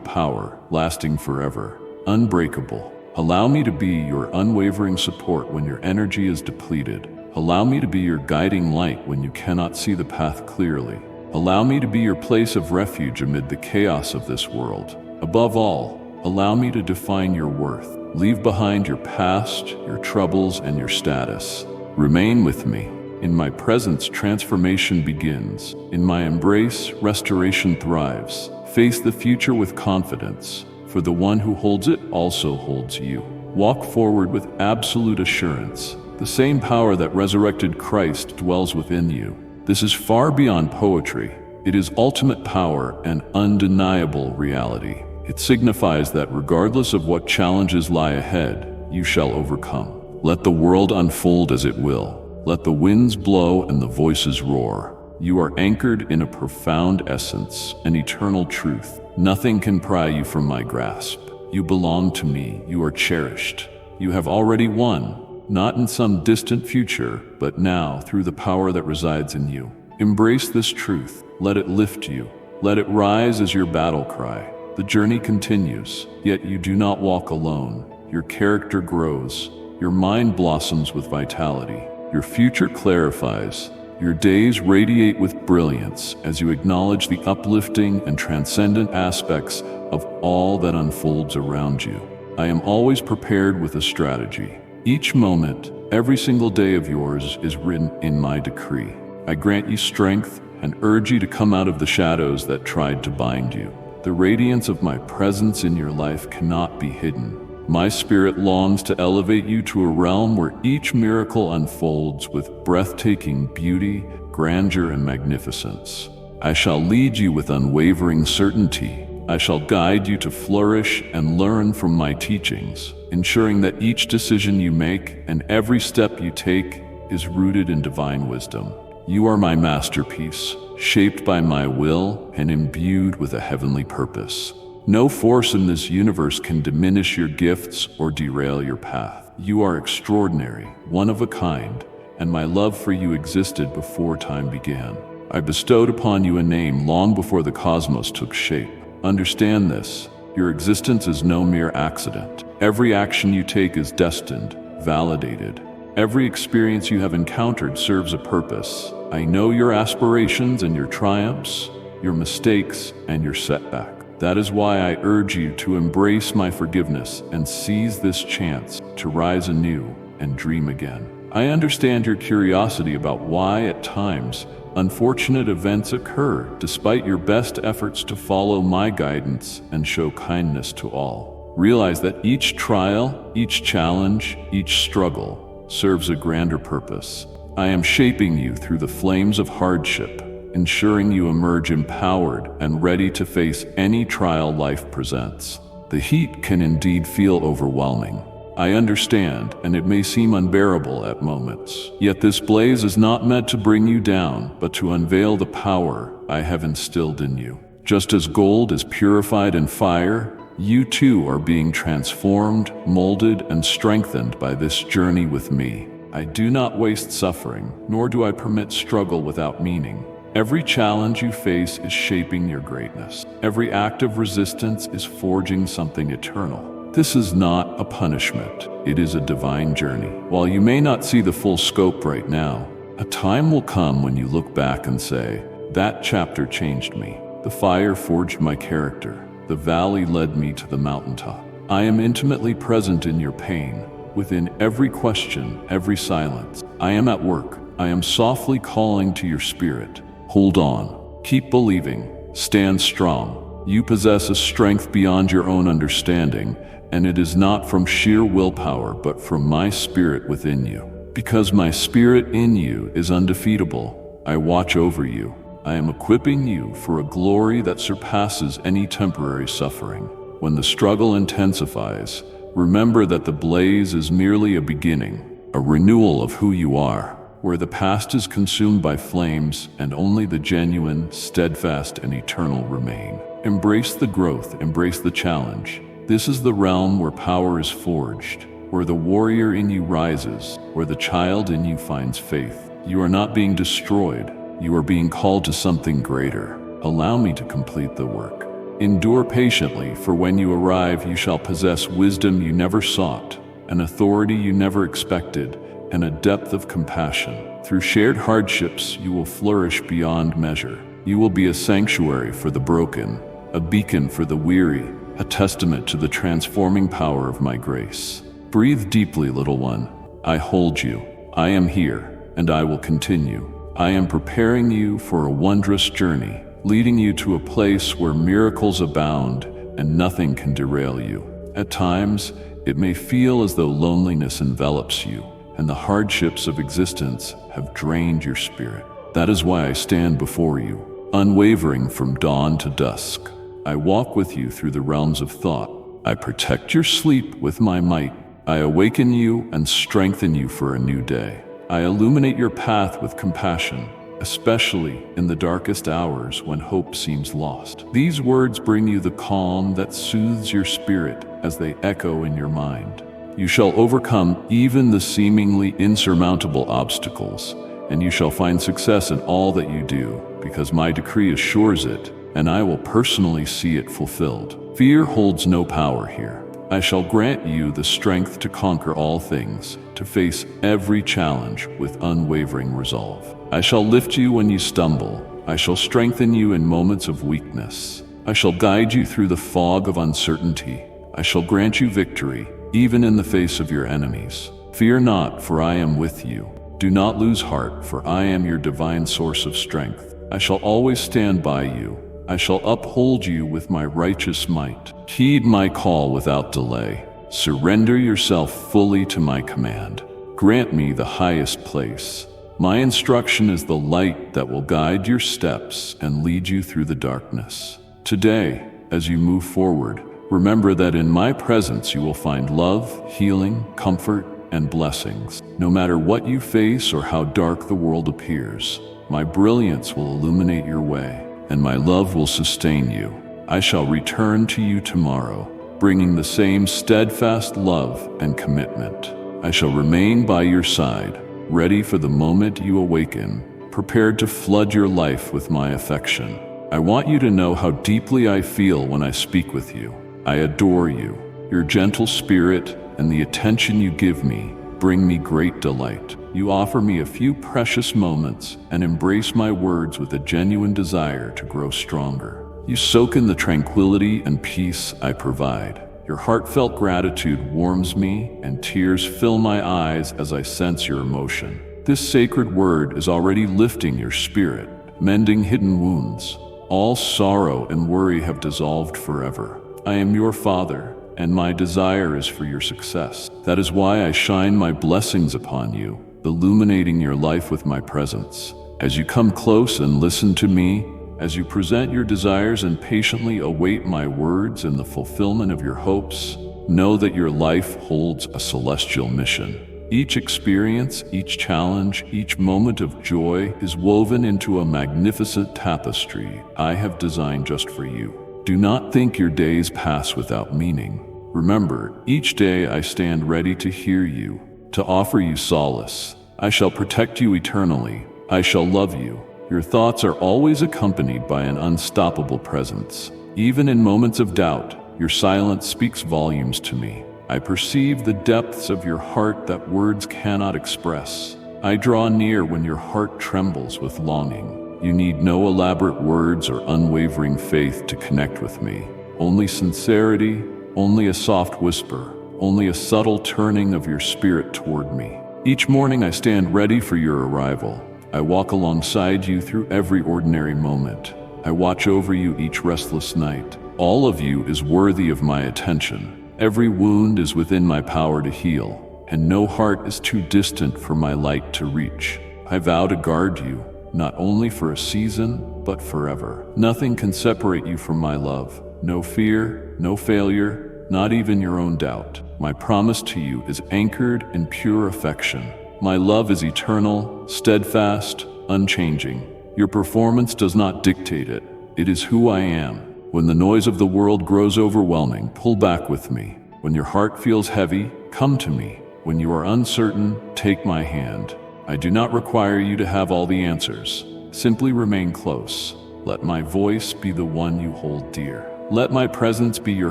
[SPEAKER 1] power, lasting forever, unbreakable. Allow me to be your unwavering support when your energy is depleted. Allow me to be your guiding light when you cannot see the path clearly. Allow me to be your place of refuge amid the chaos of this world. Above all, allow me to define your worth. Leave behind your past, your troubles, and your status. Remain with me. In my presence, transformation begins. In my embrace, restoration thrives. Face the future with confidence, for the one who holds it also holds you. Walk forward with absolute assurance. The same power that resurrected Christ dwells within you. This is far beyond poetry. It is ultimate power and undeniable reality. It signifies that regardless of what challenges lie ahead, you shall overcome. Let the world unfold as it will. Let the winds blow and the voices roar. You are anchored in a profound essence, an eternal truth. Nothing can pry you from my grasp. You belong to me. You are cherished. You have already won, not in some distant future, but now through the power that resides in you. Embrace this truth. Let it lift you. Let it rise as your battle cry. The journey continues, yet you do not walk alone. Your character grows. Your mind blossoms with vitality. Your future clarifies. Your days radiate with brilliance as you acknowledge the uplifting and transcendent aspects of all that unfolds around you. I am always prepared with a strategy. Each moment, every single day of yours is written in my decree. I grant you strength and urge you to come out of the shadows that tried to bind you. The radiance of my presence in your life cannot be hidden. My spirit longs to elevate you to a realm where each miracle unfolds with breathtaking beauty, grandeur, and magnificence. I shall lead you with unwavering certainty. I shall guide you to flourish and learn from my teachings, ensuring that each decision you make and every step you take is rooted in divine wisdom. You are my masterpiece, shaped by my will and imbued with a heavenly purpose. No force in this universe can diminish your gifts or derail your path. You are extraordinary, one of a kind, and my love for you existed before time began. I bestowed upon you a name long before the cosmos took shape. Understand this, your existence is no mere accident. Every action you take is destined, validated. Every experience you have encountered serves a purpose. I know your aspirations and your triumphs, your mistakes and your setback. That is why I urge you to embrace my forgiveness and seize this chance to rise anew and dream again. I understand your curiosity about why, at times, unfortunate events occur despite your best efforts to follow my guidance and show kindness to all. Realize that each trial, each challenge, each struggle serves a grander purpose. I am shaping you through the flames of hardship, ensuring you emerge empowered and ready to face any trial life presents. The heat can indeed feel overwhelming. I understand, and it may seem unbearable at moments. Yet this blaze is not meant to bring you down, but to unveil the power I have instilled in you. Just as gold is purified in fire, you too are being transformed, molded, and strengthened by this journey with me. I do not waste suffering, nor do I permit struggle without meaning. Every challenge you face is shaping your greatness. Every act of resistance is forging something eternal. This is not a punishment, it is a divine journey. While you may not see the full scope right now, a time will come when you look back and say, "That chapter changed me. The fire forged my character. The valley led me to the mountaintop." I am intimately present in your pain, within every question, every silence. I am at work. I am softly calling to your spirit. Hold on. Keep believing. Stand strong. You possess a strength beyond your own understanding, and it is not from sheer willpower, but from my spirit within you. Because my spirit in you is undefeatable, I watch over you. I am equipping you for a glory that surpasses any temporary suffering. When the struggle intensifies, remember that the blaze is merely a beginning, a renewal of who you are, where the past is consumed by flames and only the genuine, steadfast, and eternal remain. Embrace the growth, embrace the challenge. This is the realm where power is forged, where the warrior in you rises, where the child in you finds faith. You are not being destroyed, you are being called to something greater. Allow me to complete the work. Endure patiently, for when you arrive you shall possess wisdom you never sought, an authority you never expected, and a depth of compassion. Through shared hardships you will flourish beyond measure. You will be a sanctuary for the broken, a beacon for the weary, a testament to the transforming power of my grace. Breathe deeply, little one. I hold you. I am here, and I will continue. I am preparing you for a wondrous journey, leading you to a place where miracles abound and nothing can derail you. At times, it may feel as though loneliness envelops you, and the hardships of existence have drained your spirit. That is why I stand before you, unwavering from dawn to dusk. I walk with you through the realms of thought. I protect your sleep with my might. I awaken you and strengthen you for a new day. I illuminate your path with compassion, especially in the darkest hours when hope seems lost. These words bring you the calm that soothes your spirit as they echo in your mind. You shall overcome even the seemingly insurmountable obstacles, and you shall find success in all that you do, because my decree assures it, and I will personally see it fulfilled. Fear holds no power here. I shall grant you the strength to conquer all things, to face every challenge with unwavering resolve. I shall lift you when you stumble. I shall strengthen you in moments of weakness. I shall guide you through the fog of uncertainty. I shall grant you victory, even in the face of your enemies. Fear not, for I am with you. Do not lose heart, for I am your divine source of strength. I shall always stand by you. I shall uphold you with my righteous might. Heed my call without delay. Surrender yourself fully to my command. Grant me the highest place. My instruction is the light that will guide your steps and lead you through the darkness. Today, as you move forward, remember that in my presence you will find love, healing, comfort, and blessings. No matter what you face or how dark the world appears, my brilliance will illuminate your way, and my love will sustain you. I shall return to you tomorrow, bringing the same steadfast love and commitment. I shall remain by your side, ready for the moment you awaken, prepared to flood your life with my affection. I want you to know how deeply I feel when I speak with you. I adore you. Your gentle spirit and the attention you give me bring me great delight. You offer me a few precious moments and embrace my words with a genuine desire to grow stronger. You soak in the tranquility and peace I provide. Your heartfelt gratitude warms me, and tears fill my eyes as I sense your emotion. This sacred word is already lifting your spirit, mending hidden wounds. All sorrow and worry have dissolved forever. I am your Father, and my desire is for your success. That is why I shine my blessings upon you, illuminating your life with my presence. As you come close and listen to me, as you present your desires and patiently await my words and the fulfillment of your hopes, know that your life holds a celestial mission. Each experience, each challenge, each moment of joy is woven into a magnificent tapestry I have designed just for you. Do not think your days pass without meaning. Remember, each day I stand ready to hear you, to offer you solace. I shall protect you eternally. I shall love you. Your thoughts are always accompanied by an unstoppable presence. Even in moments of doubt, your silence speaks volumes to me. I perceive the depths of your heart that words cannot express. I draw near when your heart trembles with longing. You need no elaborate words or unwavering faith to connect with me. Only sincerity, only a soft whisper, only a subtle turning of your spirit toward me. Each morning I stand ready for your arrival. I walk alongside you through every ordinary moment. I watch over you each restless night. All of you is worthy of my attention. Every wound is within my power to heal, and no heart is too distant for my light to reach. I vow to guard you, not only for a season, but forever. Nothing can separate you from my love. No fear, no failure, not even your own doubt. My promise to you is anchored in pure affection. My love is eternal, steadfast, unchanging. Your performance does not dictate it. It is who I am. When the noise of the world grows overwhelming, pull back with me. When your heart feels heavy, come to me. When you are uncertain, take my hand. I do not require you to have all the answers. Simply remain close. Let my voice be the one you hold dear. Let my presence be your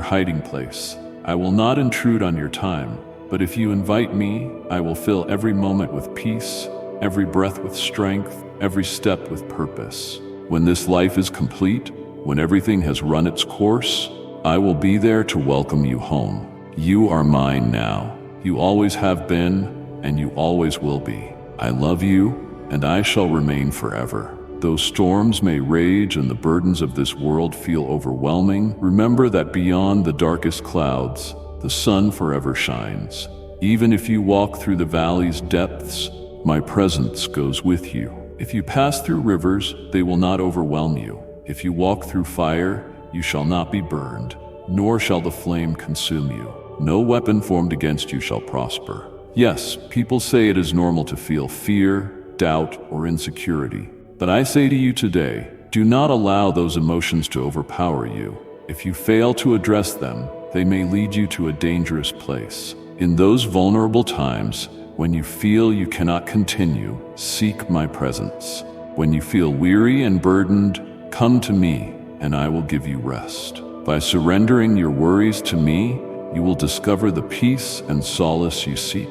[SPEAKER 1] hiding place. I will not intrude on your time, but if you invite me, I will fill every moment with peace, every breath with strength, every step with purpose. When this life is complete, when everything has run its course, I will be there to welcome you home. You are mine now. You always have been, and you always will be. I love you, and I shall remain forever. Though storms may rage and the burdens of this world feel overwhelming, remember that beyond the darkest clouds, the sun forever shines. Even if you walk through the valley's depths, my presence goes with you. If you pass through rivers, they will not overwhelm you. If you walk through fire, you shall not be burned, nor shall the flame consume you. No weapon formed against you shall prosper. Yes, people say it is normal to feel fear, doubt, or insecurity. But I say to you today, do not allow those emotions to overpower you. If you fail to address them, they may lead you to a dangerous place. In those vulnerable times, when you feel you cannot continue, seek my presence. When you feel weary and burdened, come to me, and I will give you rest. By surrendering your worries to me, you will discover the peace and solace you seek.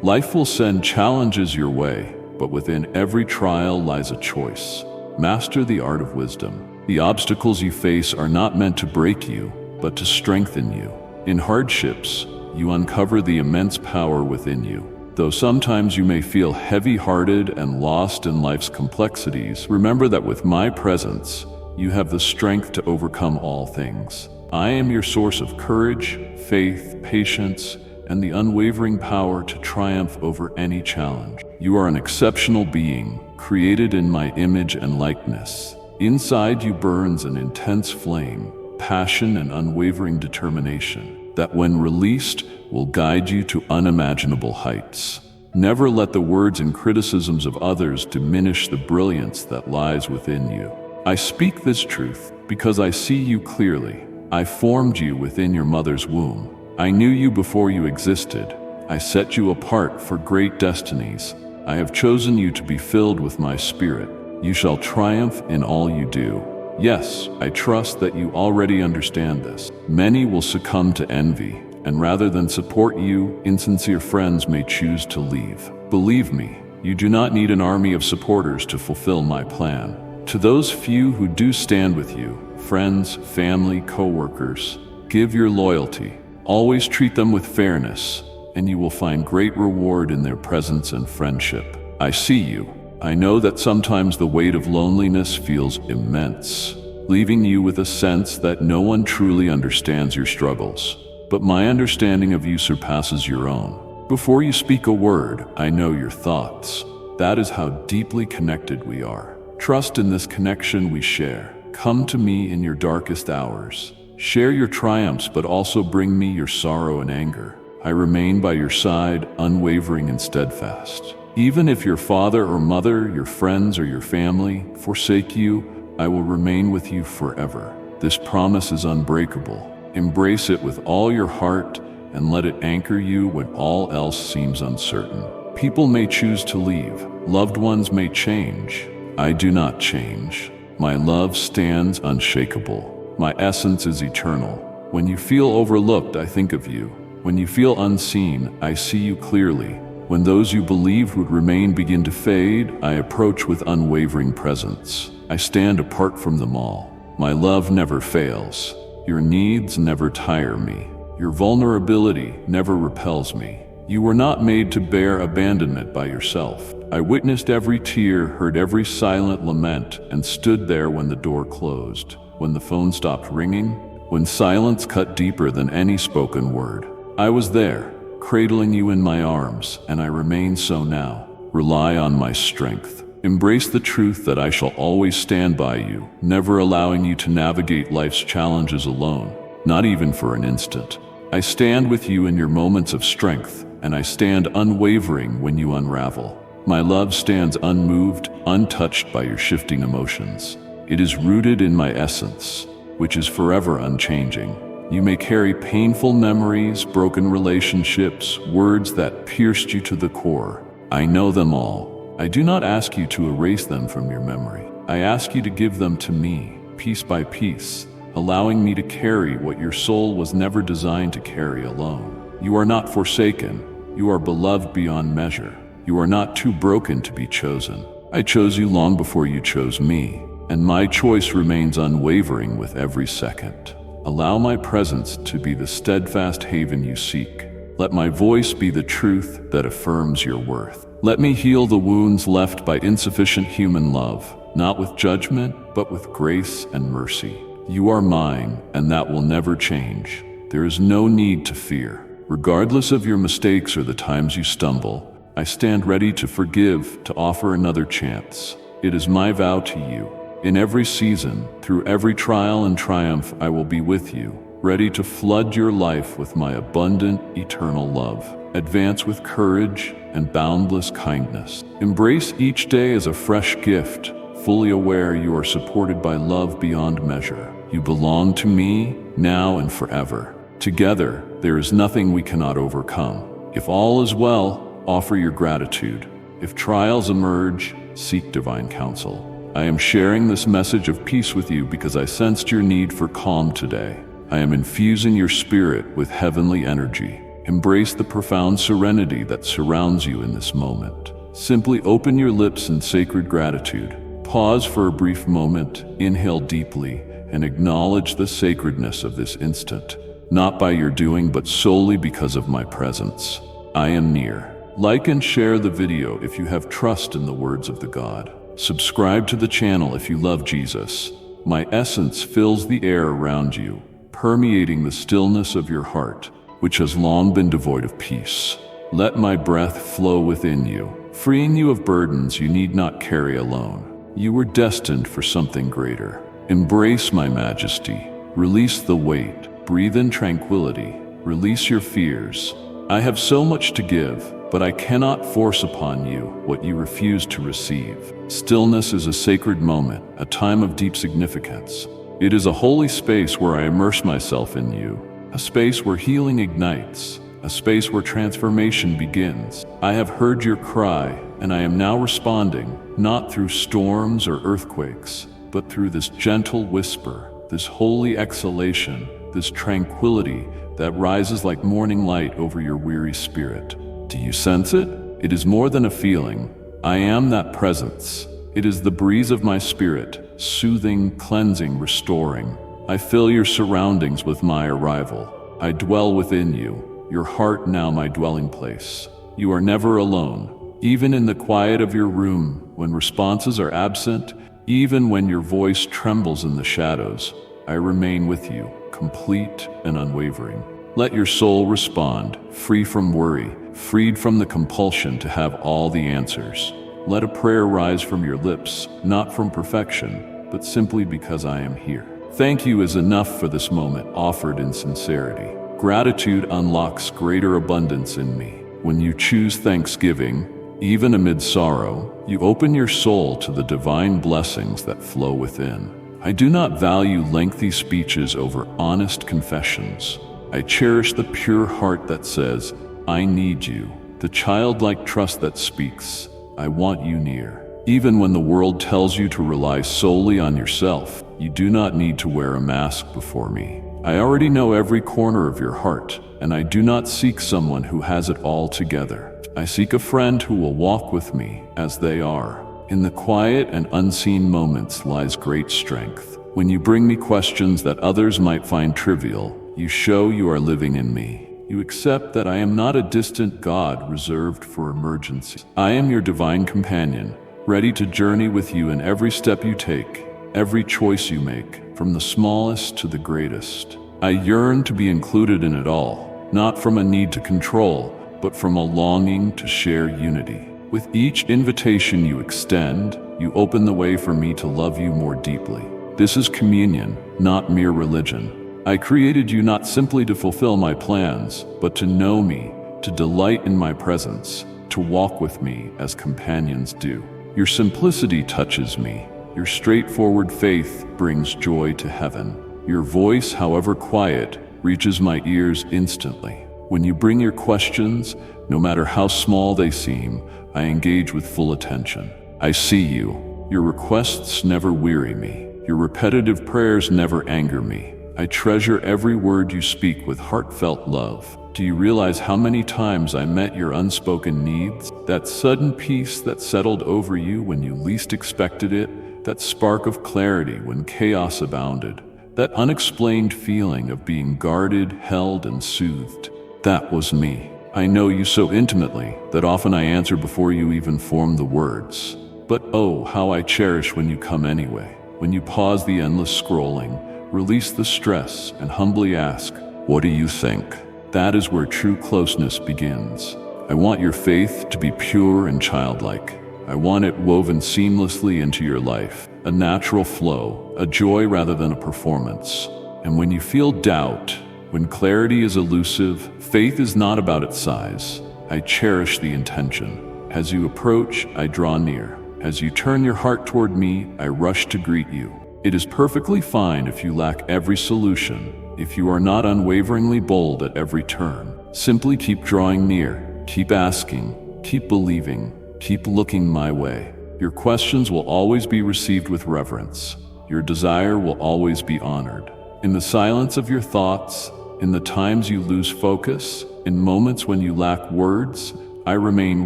[SPEAKER 1] Life will send challenges your way, but within every trial lies a choice. Master the art of wisdom. The obstacles you face are not meant to break you, but to strengthen you. In hardships, you uncover the immense power within you. Though sometimes you may feel heavy-hearted and lost in life's complexities, remember that with my presence, you have the strength to overcome all things. I am your source of courage, faith, patience, and the unwavering power to triumph over any challenge. You are an exceptional being, created in my image and likeness. Inside you burns an intense flame, passion and unwavering determination that when released will guide you to unimaginable heights. Never let the words and criticisms of others diminish the brilliance that lies within you. I speak this truth because I see you clearly. I formed you within your mother's womb. I knew you before you existed. I set you apart for great destinies. I have chosen you to be filled with my spirit. You shall triumph in all you do. Yes, I trust that you already understand this. Many will succumb to envy, and rather than support you, insincere friends may choose to leave. Believe me, you do not need an army of supporters to fulfill my plan. To those few who do stand with you, friends, family, co-workers, give your loyalty. Always treat them with fairness, and you will find great reward in their presence and friendship. I see you. I know that sometimes the weight of loneliness feels immense, leaving you with a sense that no one truly understands your struggles. But my understanding of you surpasses your own. Before you speak a word, I know your thoughts. That is how deeply connected we are. Trust in this connection we share. Come to me in your darkest hours. Share your triumphs, but also bring me your sorrow and anger. I remain by your side, unwavering and steadfast. Even if your father or mother, your friends or your family forsake you, I will remain with you forever. This promise is unbreakable. Embrace it with all your heart and let it anchor you when all else seems uncertain. People may choose to leave. Loved ones may change. I do not change. My love stands unshakable. My essence is eternal. When you feel overlooked, I think of you. When you feel unseen, I see you clearly. When those you believed would remain begin to fade, I approach with unwavering presence. I stand apart from them all. My love never fails. Your needs never tire me. Your vulnerability never repels me. You were not made to bear abandonment by yourself. I witnessed every tear, heard every silent lament, and stood there when the door closed, when the phone stopped ringing, when silence cut deeper than any spoken word. I was there, cradling you in my arms, and I remain so now. Rely on my strength. Embrace the truth that I shall always stand by you, never allowing you to navigate life's challenges alone, not even for an instant. I stand with you in your moments of strength, and I stand unwavering when you unravel. My love stands unmoved, untouched by your shifting emotions. It is rooted in my essence, which is forever unchanging. You may carry painful memories, broken relationships, words that pierced you to the core. I know them all. I do not ask you to erase them from your memory. I ask you to give them to me, piece by piece, allowing me to carry what your soul was never designed to carry alone. You are not forsaken. You are beloved beyond measure. You are not too broken to be chosen. I chose you long before you chose me, and my choice remains unwavering with every second. Allow my presence to be the steadfast haven you seek. Let my voice be the truth that affirms your worth. Let me heal the wounds left by insufficient human love, not with judgment, but with grace and mercy. You are mine, and that will never change. There is no need to fear. Regardless of your mistakes or the times you stumble, I stand ready to forgive, to offer another chance. It is my vow to you. In every season, through every trial and triumph, I will be with you, ready to flood your life with my abundant, eternal love. Advance with courage and boundless kindness. Embrace each day as a fresh gift, fully aware you are supported by love beyond measure. You belong to me, now and forever. Together, there is nothing we cannot overcome. If all is well, offer your gratitude. If trials emerge, seek divine counsel. I am sharing this message of peace with you because I sensed your need for calm today. I am infusing your spirit with heavenly energy. Embrace the profound serenity that surrounds you in this moment. Simply open your lips in sacred gratitude. Pause for a brief moment, inhale deeply, and acknowledge the sacredness of this instant, not by your doing but solely because of my presence. I am near. Like and share the video if you have trust in the words of the God. Subscribe to the channel if you love Jesus. My essence fills the air around you, permeating the stillness of your heart, which has long been devoid of peace. Let my breath flow within you, freeing you of burdens you need not carry alone. You were destined for something greater. Embrace my majesty. Release the weight. Breathe in tranquility. Release your fears. I have so much to give, but I cannot force upon you what you refuse to receive. Stillness is a sacred moment, a time of deep significance. It is a holy space where I immerse myself in you, a space where healing ignites, a space where transformation begins. I have heard your cry, and I am now responding, not through storms or earthquakes, but through this gentle whisper, this holy exhalation, this tranquility that rises like morning light over your weary spirit. Do you sense it? It is more than a feeling. I am that presence. It is the breeze of my spirit, soothing, cleansing, restoring. I fill your surroundings with my arrival. I dwell within you, your heart now my dwelling place. You are never alone. Even in the quiet of your room, when responses are absent, even when your voice trembles in the shadows, I remain with you, complete and unwavering. Let your soul respond, free from worry, freed from the compulsion to have all the answers. Let a prayer rise from your lips, not from perfection, but simply because I am here. Thank you is enough for this moment, offered in sincerity. Gratitude unlocks greater abundance in me. When you choose thanksgiving, even amid sorrow, you open your soul to the divine blessings that flow within. I do not value lengthy speeches over honest confessions. I cherish the pure heart that says, I need you, the childlike trust that speaks, I want you near. Even when the world tells you to rely solely on yourself, you do not need to wear a mask before me. I already know every corner of your heart, and I do not seek someone who has it all together. I seek a friend who will walk with me as they are. In the quiet and unseen moments lies great strength. When you bring me questions that others might find trivial, you show you are living in me. You accept that I am not a distant God reserved for emergencies. I am your divine companion, ready to journey with you in every step you take, every choice you make, from the smallest to the greatest. I yearn to be included in it all, not from a need to control, but from a longing to share unity. With each invitation you extend, you open the way for me to love you more deeply. This is communion, not mere religion. I created you not simply to fulfill my plans, but to know me, to delight in my presence, to walk with me as companions do. Your simplicity touches me. Your straightforward faith brings joy to heaven. Your voice, however quiet, reaches my ears instantly. When you bring your questions, no matter how small they seem, I engage with full attention. I see you. Your requests never weary me. Your repetitive prayers never anger me. I treasure every word you speak with heartfelt love. Do you realize how many times I met your unspoken needs? That sudden peace that settled over you when you least expected it, that spark of clarity when chaos abounded, that unexplained feeling of being guarded, held, and soothed. That was me. I know you so intimately that often I answer before you even form the words. But oh, how I cherish when you come anyway, when you pause the endless scrolling, release the stress, and humbly ask, what do you think? That is where true closeness begins. I want your faith to be pure and childlike. I want it woven seamlessly into your life, a natural flow, a joy rather than a performance. And when you feel doubt, when clarity is elusive, faith is not about its size. I cherish the intention. As you approach, I draw near. As you turn your heart toward me, I rush to greet you. It is perfectly fine if you lack every solution, if you are not unwaveringly bold at every turn. Simply keep drawing near, keep asking, keep believing, keep looking my way. Your questions will always be received with reverence. Your desire will always be honored. In the silence of your thoughts, in the times you lose focus, in moments when you lack words, I remain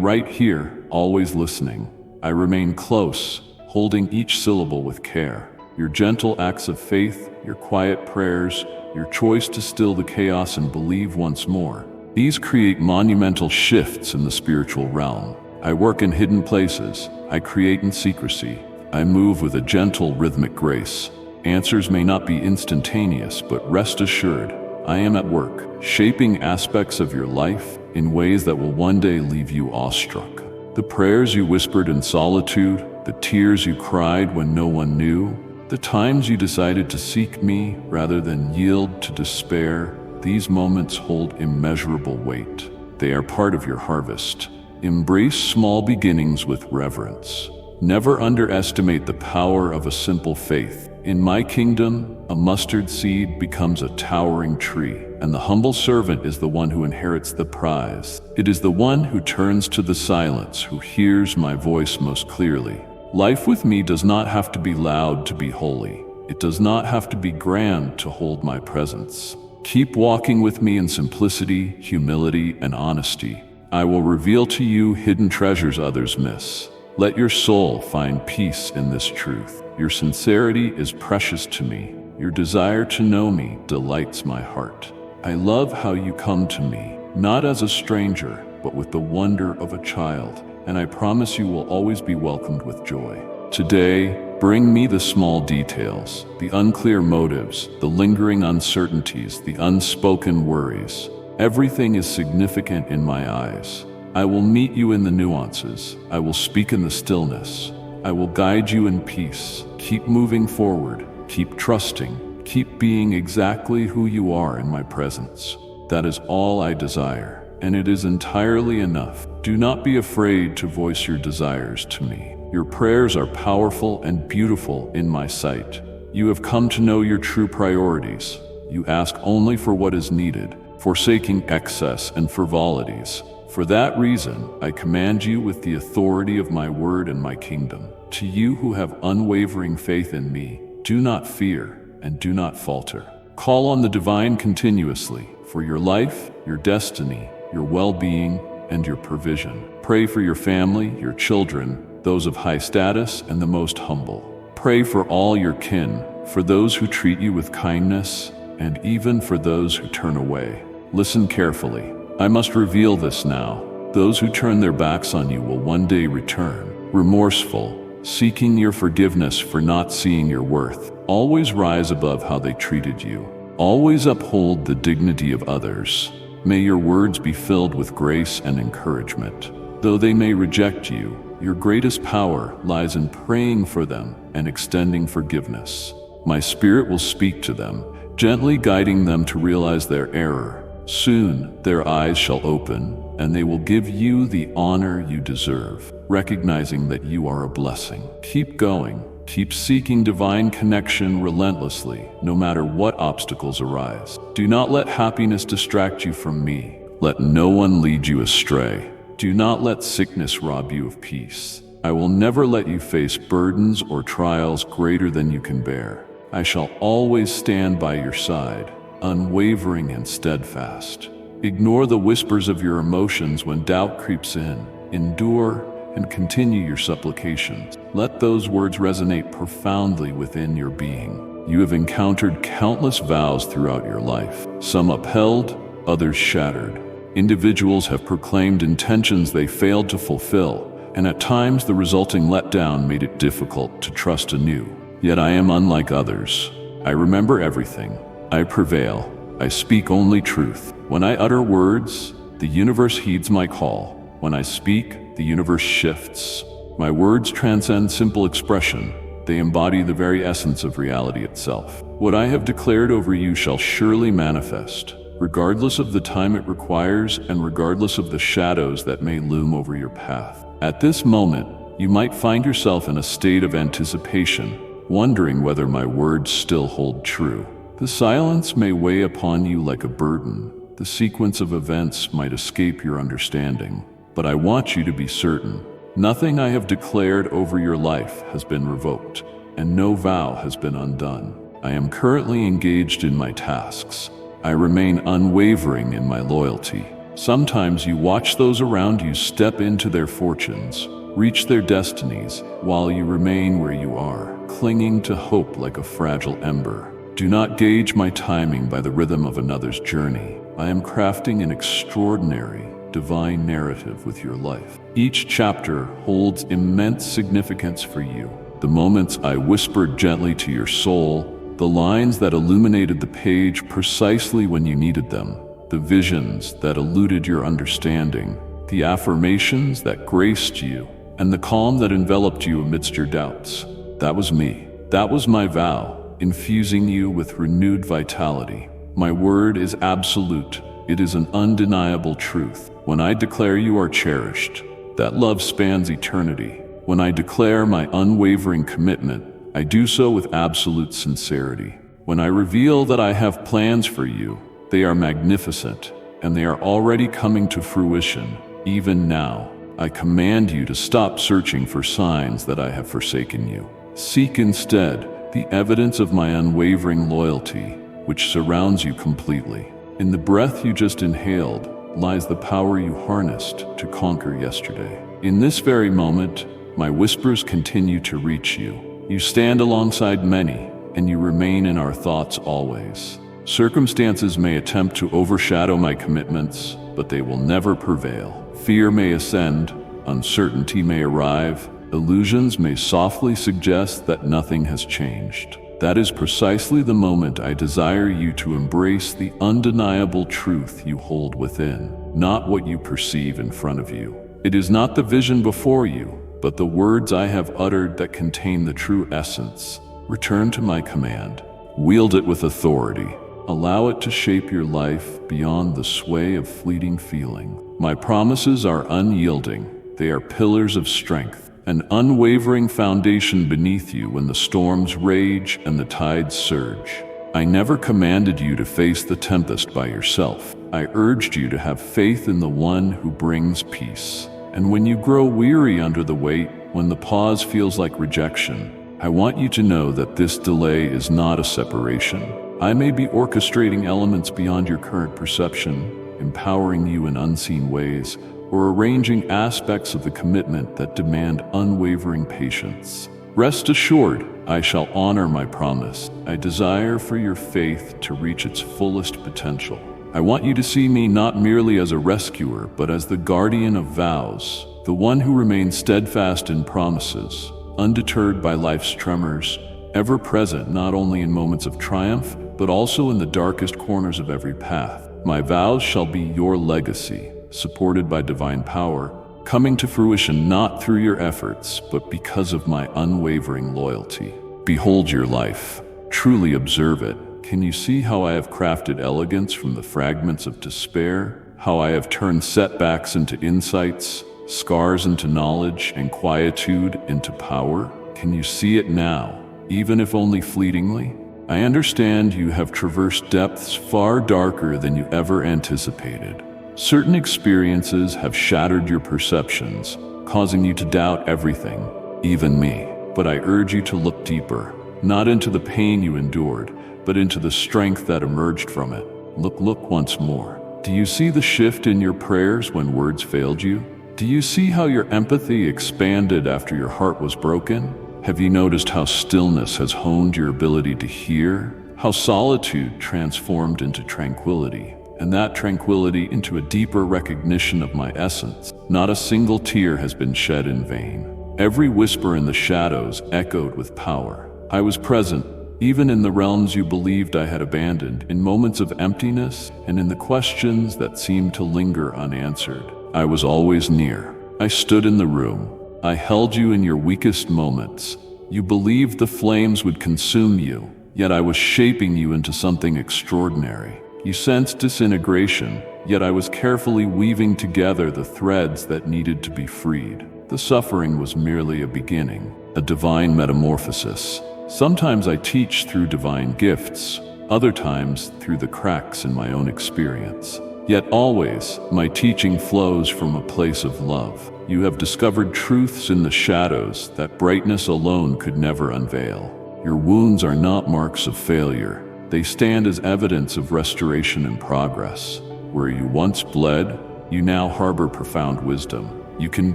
[SPEAKER 1] right here, always listening. I remain close, holding each syllable with care. Your gentle acts of faith, your quiet prayers, your choice to still the chaos and believe once more. These create monumental shifts in the spiritual realm. I work in hidden places. I create in secrecy. I move with a gentle, rhythmic grace. Answers may not be instantaneous, but rest assured, I am at work, shaping aspects of your life in ways that will one day leave you awestruck. The prayers you whispered in solitude, the tears you cried when no one knew, the times you decided to seek me rather than yield to despair, these moments hold immeasurable weight. They are part of your harvest. Embrace small beginnings with reverence. Never underestimate the power of a simple faith. In my kingdom, a mustard seed becomes a towering tree, and the humble servant is the one who inherits the prize. It is the one who turns to the silence, who hears my voice most clearly. Life with me does not have to be loud to be holy. It does not have to be grand to hold my presence. Keep walking with me in simplicity, humility, and honesty. I will reveal to you hidden treasures others miss. Let your soul find peace in this truth. Your sincerity is precious to me. Your desire to know me delights my heart. I love how you come to me, not as a stranger, but with the wonder of a child, and I promise you will always be welcomed with joy. Today, bring me the small details, the unclear motives, the lingering uncertainties, the unspoken worries. Everything is significant in my eyes. I will meet you in the nuances. I will speak in the stillness. I will guide you in peace. Keep moving forward. Keep trusting. Keep being exactly who you are in my presence. That is all I desire, and it is entirely enough. Do not be afraid to voice your desires to me. Your prayers are powerful and beautiful in my sight. You have come to know your true priorities. You ask only for what is needed, forsaking excess and frivolities. For that reason, I command you with the authority of my word and my kingdom. To you who have unwavering faith in me, do not fear and do not falter. Call on the divine continuously for your life, your destiny, your well-being, and your provision. Pray for your family, your children, those of high status and the most humble. Pray for all your kin, for those who treat you with kindness, and even for those who turn away. Listen carefully. I must reveal this now. Those who turn their backs on you will one day return, remorseful, seeking your forgiveness for not seeing your worth. Always rise above how they treated you. Always uphold the dignity of others. May your words be filled with grace and encouragement. Though they may reject you, your greatest power lies in praying for them and extending forgiveness. My spirit will speak to them, gently guiding them to realize their error. Soon their eyes shall open, and they will give you the honor you deserve, recognizing that you are a blessing. Keep going. Keep seeking divine connection relentlessly, no matter what obstacles arise. Do not let happiness distract you from me. Let no one lead you astray. Do not let sickness rob you of peace. I will never let you face burdens or trials greater than you can bear. I shall always stand by your side, unwavering and steadfast. Ignore the whispers of your emotions when doubt creeps in. Endure and continue your supplications. Let those words resonate profoundly within your being. You have encountered countless vows throughout your life, some upheld, others shattered. Individuals have proclaimed intentions they failed to fulfill, and at times the resulting letdown made it difficult to trust anew. Yet I am unlike others. I remember everything. I prevail. I speak only truth. When I utter words, the universe heeds my call. When I speak, the universe shifts. My words transcend simple expression. They embody the very essence of reality itself. What I have declared over you shall surely manifest, regardless of the time it requires and regardless of the shadows that may loom over your path. At this moment, you might find yourself in a state of anticipation, wondering whether my words still hold true. The silence may weigh upon you like a burden. The sequence of events might escape your understanding. But I want you to be certain. Nothing I have declared over your life has been revoked, and no vow has been undone. I am currently engaged in my tasks. I remain unwavering in my loyalty. Sometimes you watch those around you step into their fortunes, reach their destinies, while you remain where you are, clinging to hope like a fragile ember. Do not gauge my timing by the rhythm of another's journey. I am crafting an extraordinary, divine narrative with your life. Each chapter holds immense significance for you. The moments I whispered gently to your soul, the lines that illuminated the page precisely when you needed them, the visions that eluded your understanding, the affirmations that graced you, and the calm that enveloped you amidst your doubts. That was me. That was my vow, infusing you with renewed vitality. My word is absolute. It is an undeniable truth. When I declare you are cherished, that love spans eternity. When I declare my unwavering commitment, I do so with absolute sincerity. When I reveal that I have plans for you, they are magnificent, and they are already coming to fruition, even now. I command you to stop searching for signs that I have forsaken you. Seek instead the evidence of my unwavering loyalty, which surrounds you completely. In the breath you just inhaled lies the power you harnessed to conquer yesterday. In this very moment, my whispers continue to reach you. You stand alongside many, and you remain in our thoughts always. Circumstances may attempt to overshadow my commitments, but they will never prevail. Fear may ascend, uncertainty may arrive, illusions may softly suggest that nothing has changed. That is precisely the moment I desire you to embrace the undeniable truth you hold within, not what you perceive in front of you. It is not the vision before you, but the words I have uttered that contain the true essence. Return to my command. Wield it with authority. Allow it to shape your life beyond the sway of fleeting feeling. My promises are unyielding. They are pillars of strength, an unwavering foundation beneath you when the storms rage and the tides surge. I never commanded you to face the tempest by yourself. I urged you to have faith in the one who brings peace. And when you grow weary under the weight, when the pause feels like rejection, I want you to know that this delay is not a separation. I may be orchestrating elements beyond your current perception, empowering you in unseen ways, or arranging aspects of the commitment that demand unwavering patience. Rest assured, I shall honor my promise. I desire for your faith to reach its fullest potential. I want you to see me not merely as a rescuer, but as the guardian of vows, the one who remains steadfast in promises, undeterred by life's tremors, ever present not only in moments of triumph, but also in the darkest corners of every path. My vows shall be your legacy, supported by divine power, coming to fruition not through your efforts, but because of my unwavering loyalty. Behold your life. Truly observe it. Can you see how I have crafted elegance from the fragments of despair? How I have turned setbacks into insights, scars into knowledge, and quietude into power? Can you see it now, even if only fleetingly? I understand you have traversed depths far darker than you ever anticipated. Certain experiences have shattered your perceptions, causing you to doubt everything, even me. But I urge you to look deeper, not into the pain you endured, but into the strength that emerged from it. Look once more. Do you see the shift in your prayers when words failed you? Do you see how your empathy expanded after your heart was broken? Have you noticed how stillness has honed your ability to hear? How solitude transformed into tranquility, and that tranquility into a deeper recognition of my essence? Not a single tear has been shed in vain. Every whisper in the shadows echoed with power. I was present, even in the realms you believed I had abandoned, in moments of emptiness and in the questions that seemed to linger unanswered. I was always near. I stood in the room. I held you in your weakest moments. You believed the flames would consume you, yet I was shaping you into something extraordinary. You sensed disintegration, yet I was carefully weaving together the threads that needed to be freed. The suffering was merely a beginning, a divine metamorphosis. Sometimes I teach through divine gifts, other times through the cracks in my own experience. Yet always, my teaching flows from a place of love. You have discovered truths in the shadows that brightness alone could never unveil. Your wounds are not marks of failure. They stand as evidence of restoration and progress. Where you once bled, you now harbor profound wisdom. You can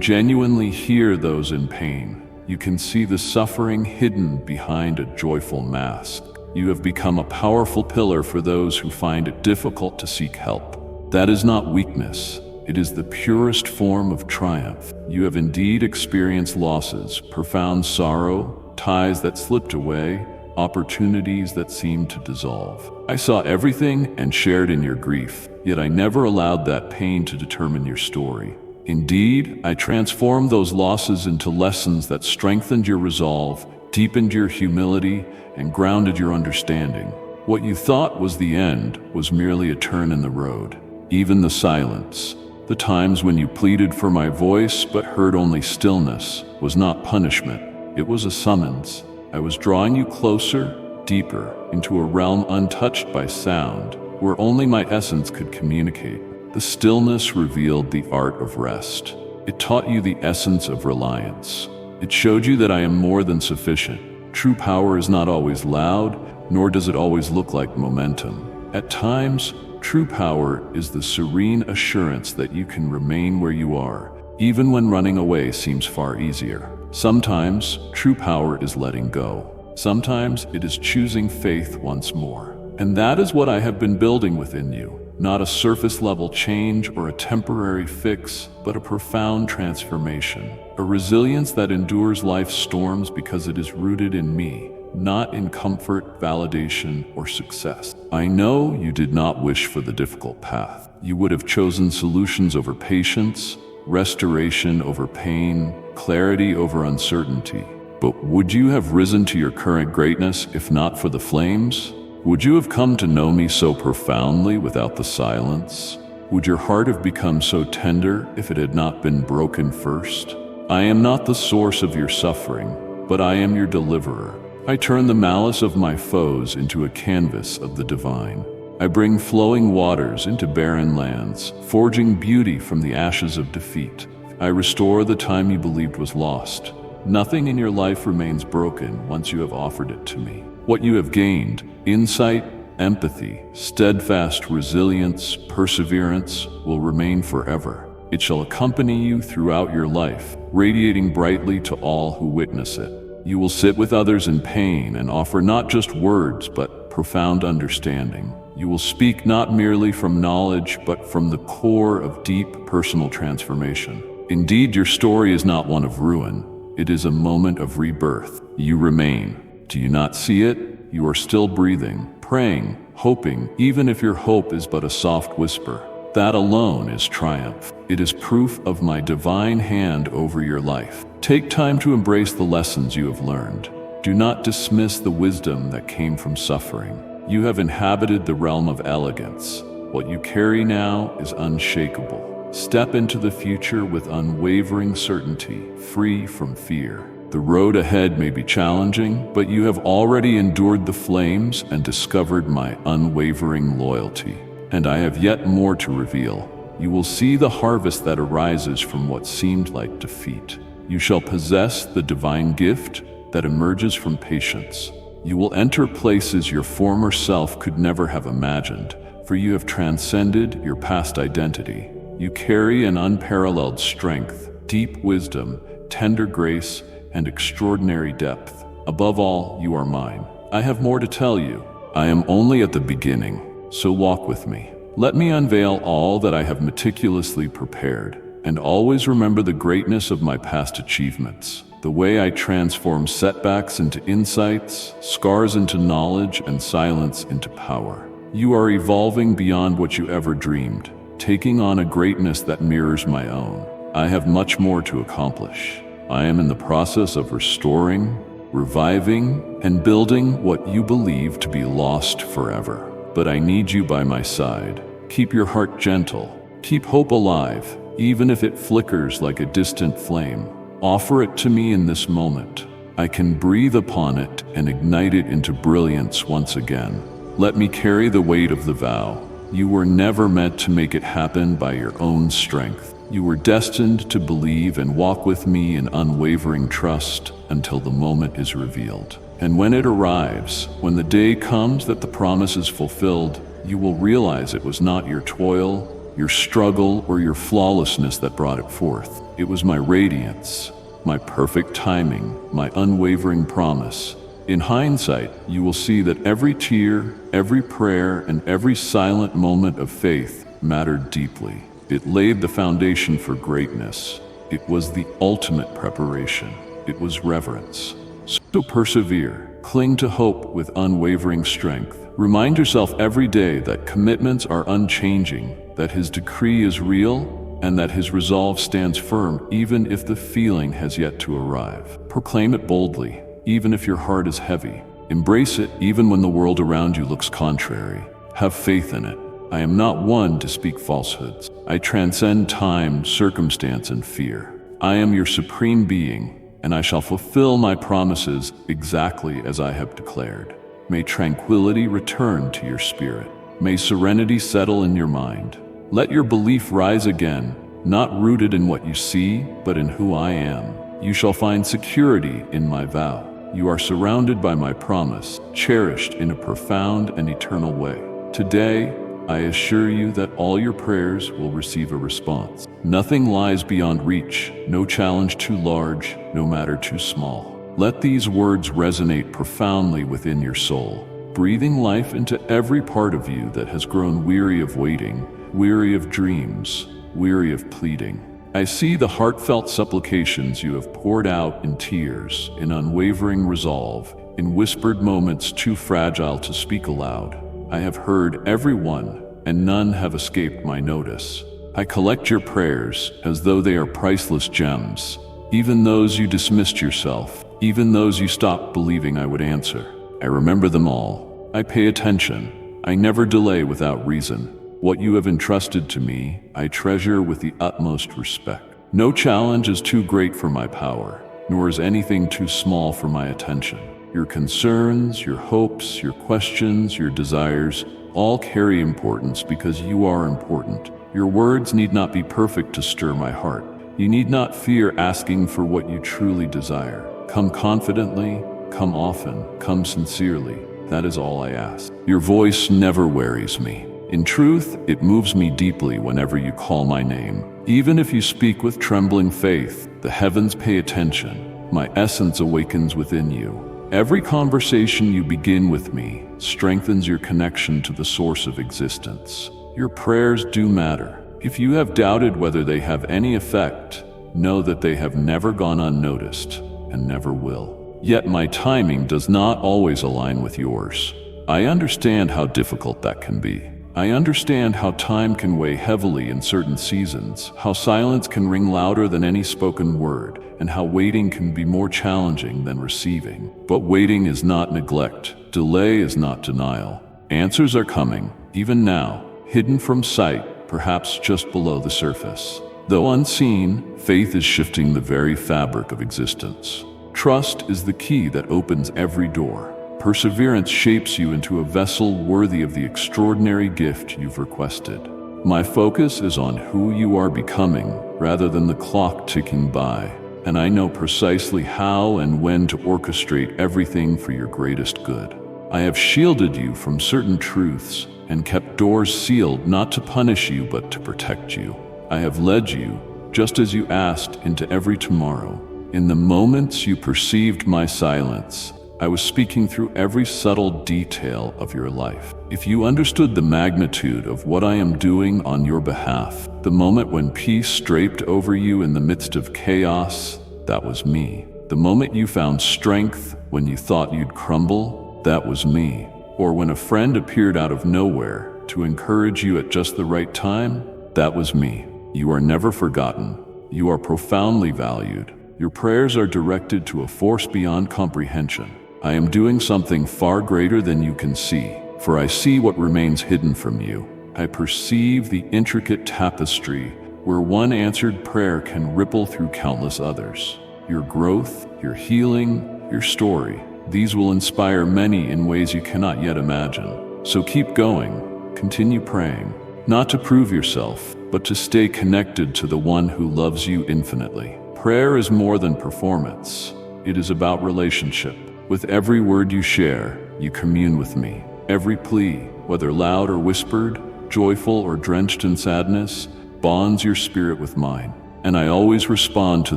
[SPEAKER 1] genuinely hear those in pain. You can see the suffering hidden behind a joyful mask. You have become a powerful pillar for those who find it difficult to seek help. That is not weakness. It is the purest form of triumph. You have indeed experienced losses, profound sorrow, ties that slipped away, opportunities that seemed to dissolve. I saw everything and shared in your grief, yet I never allowed that pain to determine your story. Indeed, I transformed those losses into lessons that strengthened your resolve, deepened your humility, and grounded your understanding. What you thought was the end was merely a turn in the road. Even the silence, the times when you pleaded for my voice but heard only stillness, was not punishment. It was a summons. I was drawing you closer, deeper, into a realm untouched by sound, where only my essence could communicate. The stillness revealed the art of rest. It taught you the essence of reliance. It showed you that I am more than sufficient. True power is not always loud, nor does it always look like momentum. At times, true power is the serene assurance that you can remain where you are, even when running away seems far easier. Sometimes, true power is letting go. Sometimes it is choosing faith once more. And that is what I have been building within you. Not a surface-level change or a temporary fix, but a profound transformation. A resilience that endures life's storms because it is rooted in me, not in comfort, validation, or success. I know you did not wish for the difficult path. You would have chosen solutions over patience, restoration over pain, clarity over uncertainty. But would you have risen to your current greatness if not for the flames? Would you have come to know me so profoundly without the silence? Would your heart have become so tender if it had not been broken first? I am not the source of your suffering, but I am your deliverer. I turn the malice of my foes into a canvas of the divine. I bring flowing waters into barren lands, forging beauty from the ashes of defeat. I restore the time you believed was lost. Nothing in your life remains broken once you have offered it to me. What you have gained, insight, empathy, steadfast resilience, perseverance, will remain forever. It shall accompany you throughout your life, radiating brightly to all who witness it. You will sit with others in pain and offer not just words, but profound understanding. You will speak not merely from knowledge, but from the core of deep personal transformation. Indeed, your story is not one of ruin. It is a moment of rebirth. You remain. Do you not see it? You are still breathing, praying, hoping, even if your hope is but a soft whisper. That alone is triumph. It is proof of my divine hand over your life. Take time to embrace the lessons you have learned. Do not dismiss the wisdom that came from suffering. You have inhabited the realm of elegance. What you carry now is unshakable. Step into the future with unwavering certainty, free from fear. The road ahead may be challenging, but you have already endured the flames and discovered my unwavering loyalty. And I have yet more to reveal. You will see the harvest that arises from what seemed like defeat. You shall possess the divine gift that emerges from patience. You will enter places your former self could never have imagined, for you have transcended your past identity. You carry an unparalleled strength, deep wisdom, tender grace, and extraordinary depth. Above all, you are mine. I have more to tell you. I am only at the beginning, so walk with me. Let me unveil all that I have meticulously prepared, and always remember the greatness of my past achievements, the way I transform setbacks into insights, scars into knowledge, and silence into power. You are evolving beyond what you ever dreamed, taking on a greatness that mirrors my own. I have much more to accomplish. I am in the process of restoring, reviving, and building what you believe to be lost forever. But I need you by my side. Keep your heart gentle. Keep hope alive, even if it flickers like a distant flame. Offer it to me in this moment. I can breathe upon it and ignite it into brilliance once again. Let me carry the weight of the vow. You were never meant to make it happen by your own strength. You were destined to believe and walk with me in unwavering trust until the moment is revealed. And when it arrives, when the day comes that the promise is fulfilled, you will realize it was not your toil, your struggle, or your flawlessness that brought it forth. It was my radiance, my perfect timing, my unwavering promise. In hindsight, you will see that every tear, every prayer, and every silent moment of faith mattered deeply. It laid the foundation for greatness. It was the ultimate preparation. It was reverence. So persevere. Cling to hope with unwavering strength. Remind yourself every day that commitments are unchanging, that His decree is real, and that His resolve stands firm even if the feeling has yet to arrive. Proclaim it boldly, even if your heart is heavy. Embrace it even when the world around you looks contrary. Have faith in it. I am not one to speak falsehoods. I transcend time, circumstance, and fear. I am your supreme being, and I shall fulfill my promises exactly as I have declared. May tranquility return to your spirit. May serenity settle in your mind. Let your belief rise again, not rooted in what you see, but in who I am. You shall find security in my vow. You are surrounded by my promise, cherished in a profound and eternal way. Today, I assure you that all your prayers will receive a response. Nothing lies beyond reach, no challenge too large, no matter too small. Let these words resonate profoundly within your soul, breathing life into every part of you that has grown weary of waiting, weary of dreams, weary of pleading. I see the heartfelt supplications you have poured out in tears, in unwavering resolve, in whispered moments too fragile to speak aloud. I have heard every one, and none have escaped my notice. I collect your prayers as though they are priceless gems, even those you dismissed yourself, even those you stopped believing I would answer. I remember them all. I pay attention. I never delay without reason. What you have entrusted to me, I treasure with the utmost respect. No challenge is too great for my power, nor is anything too small for my attention. Your concerns, your hopes, your questions, your desires, all carry importance because you are important. Your words need not be perfect to stir my heart. You need not fear asking for what you truly desire. Come confidently, come often, come sincerely. That is all I ask. Your voice never wearies me. In truth, it moves me deeply whenever you call my name. Even if you speak with trembling faith, the heavens pay attention. My essence awakens within you. Every conversation you begin with me strengthens your connection to the source of existence. Your prayers do matter. If you have doubted whether they have any effect, know that they have never gone unnoticed and never will. Yet my timing does not always align with yours. I understand how difficult that can be. I understand how time can weigh heavily in certain seasons, how silence can ring louder than any spoken word, and how waiting can be more challenging than receiving. But waiting is not neglect. Delay is not denial. Answers are coming, even now, hidden from sight, perhaps just below the surface. Though unseen, faith is shifting the very fabric of existence. Trust is the key that opens every door. Perseverance shapes you into a vessel worthy of the extraordinary gift you've requested. My focus is on who you are becoming rather than the clock ticking by, and I know precisely how and when to orchestrate everything for your greatest good. I have shielded you from certain truths and kept doors sealed not to punish you but to protect you. I have led you, just as you asked, into every tomorrow. In the moments you perceived my silence, I was speaking through every subtle detail of your life. If you understood the magnitude of what I am doing on your behalf, the moment when peace draped over you in the midst of chaos, that was me. The moment you found strength when you thought you'd crumble, that was me. Or when a friend appeared out of nowhere to encourage you at just the right time, that was me. You are never forgotten. You are profoundly valued. Your prayers are directed to a force beyond comprehension. I am doing something far greater than you can see, for I see what remains hidden from you. I perceive the intricate tapestry where one answered prayer can ripple through countless others. Your growth, your healing, your story, these will inspire many in ways you cannot yet imagine. So keep going, continue praying, not to prove yourself, but to stay connected to the one who loves you infinitely. Prayer is more than performance. It is about relationship. With every word you share, you commune with me. Every plea, whether loud or whispered, joyful or drenched in sadness, bonds your spirit with mine. And I always respond to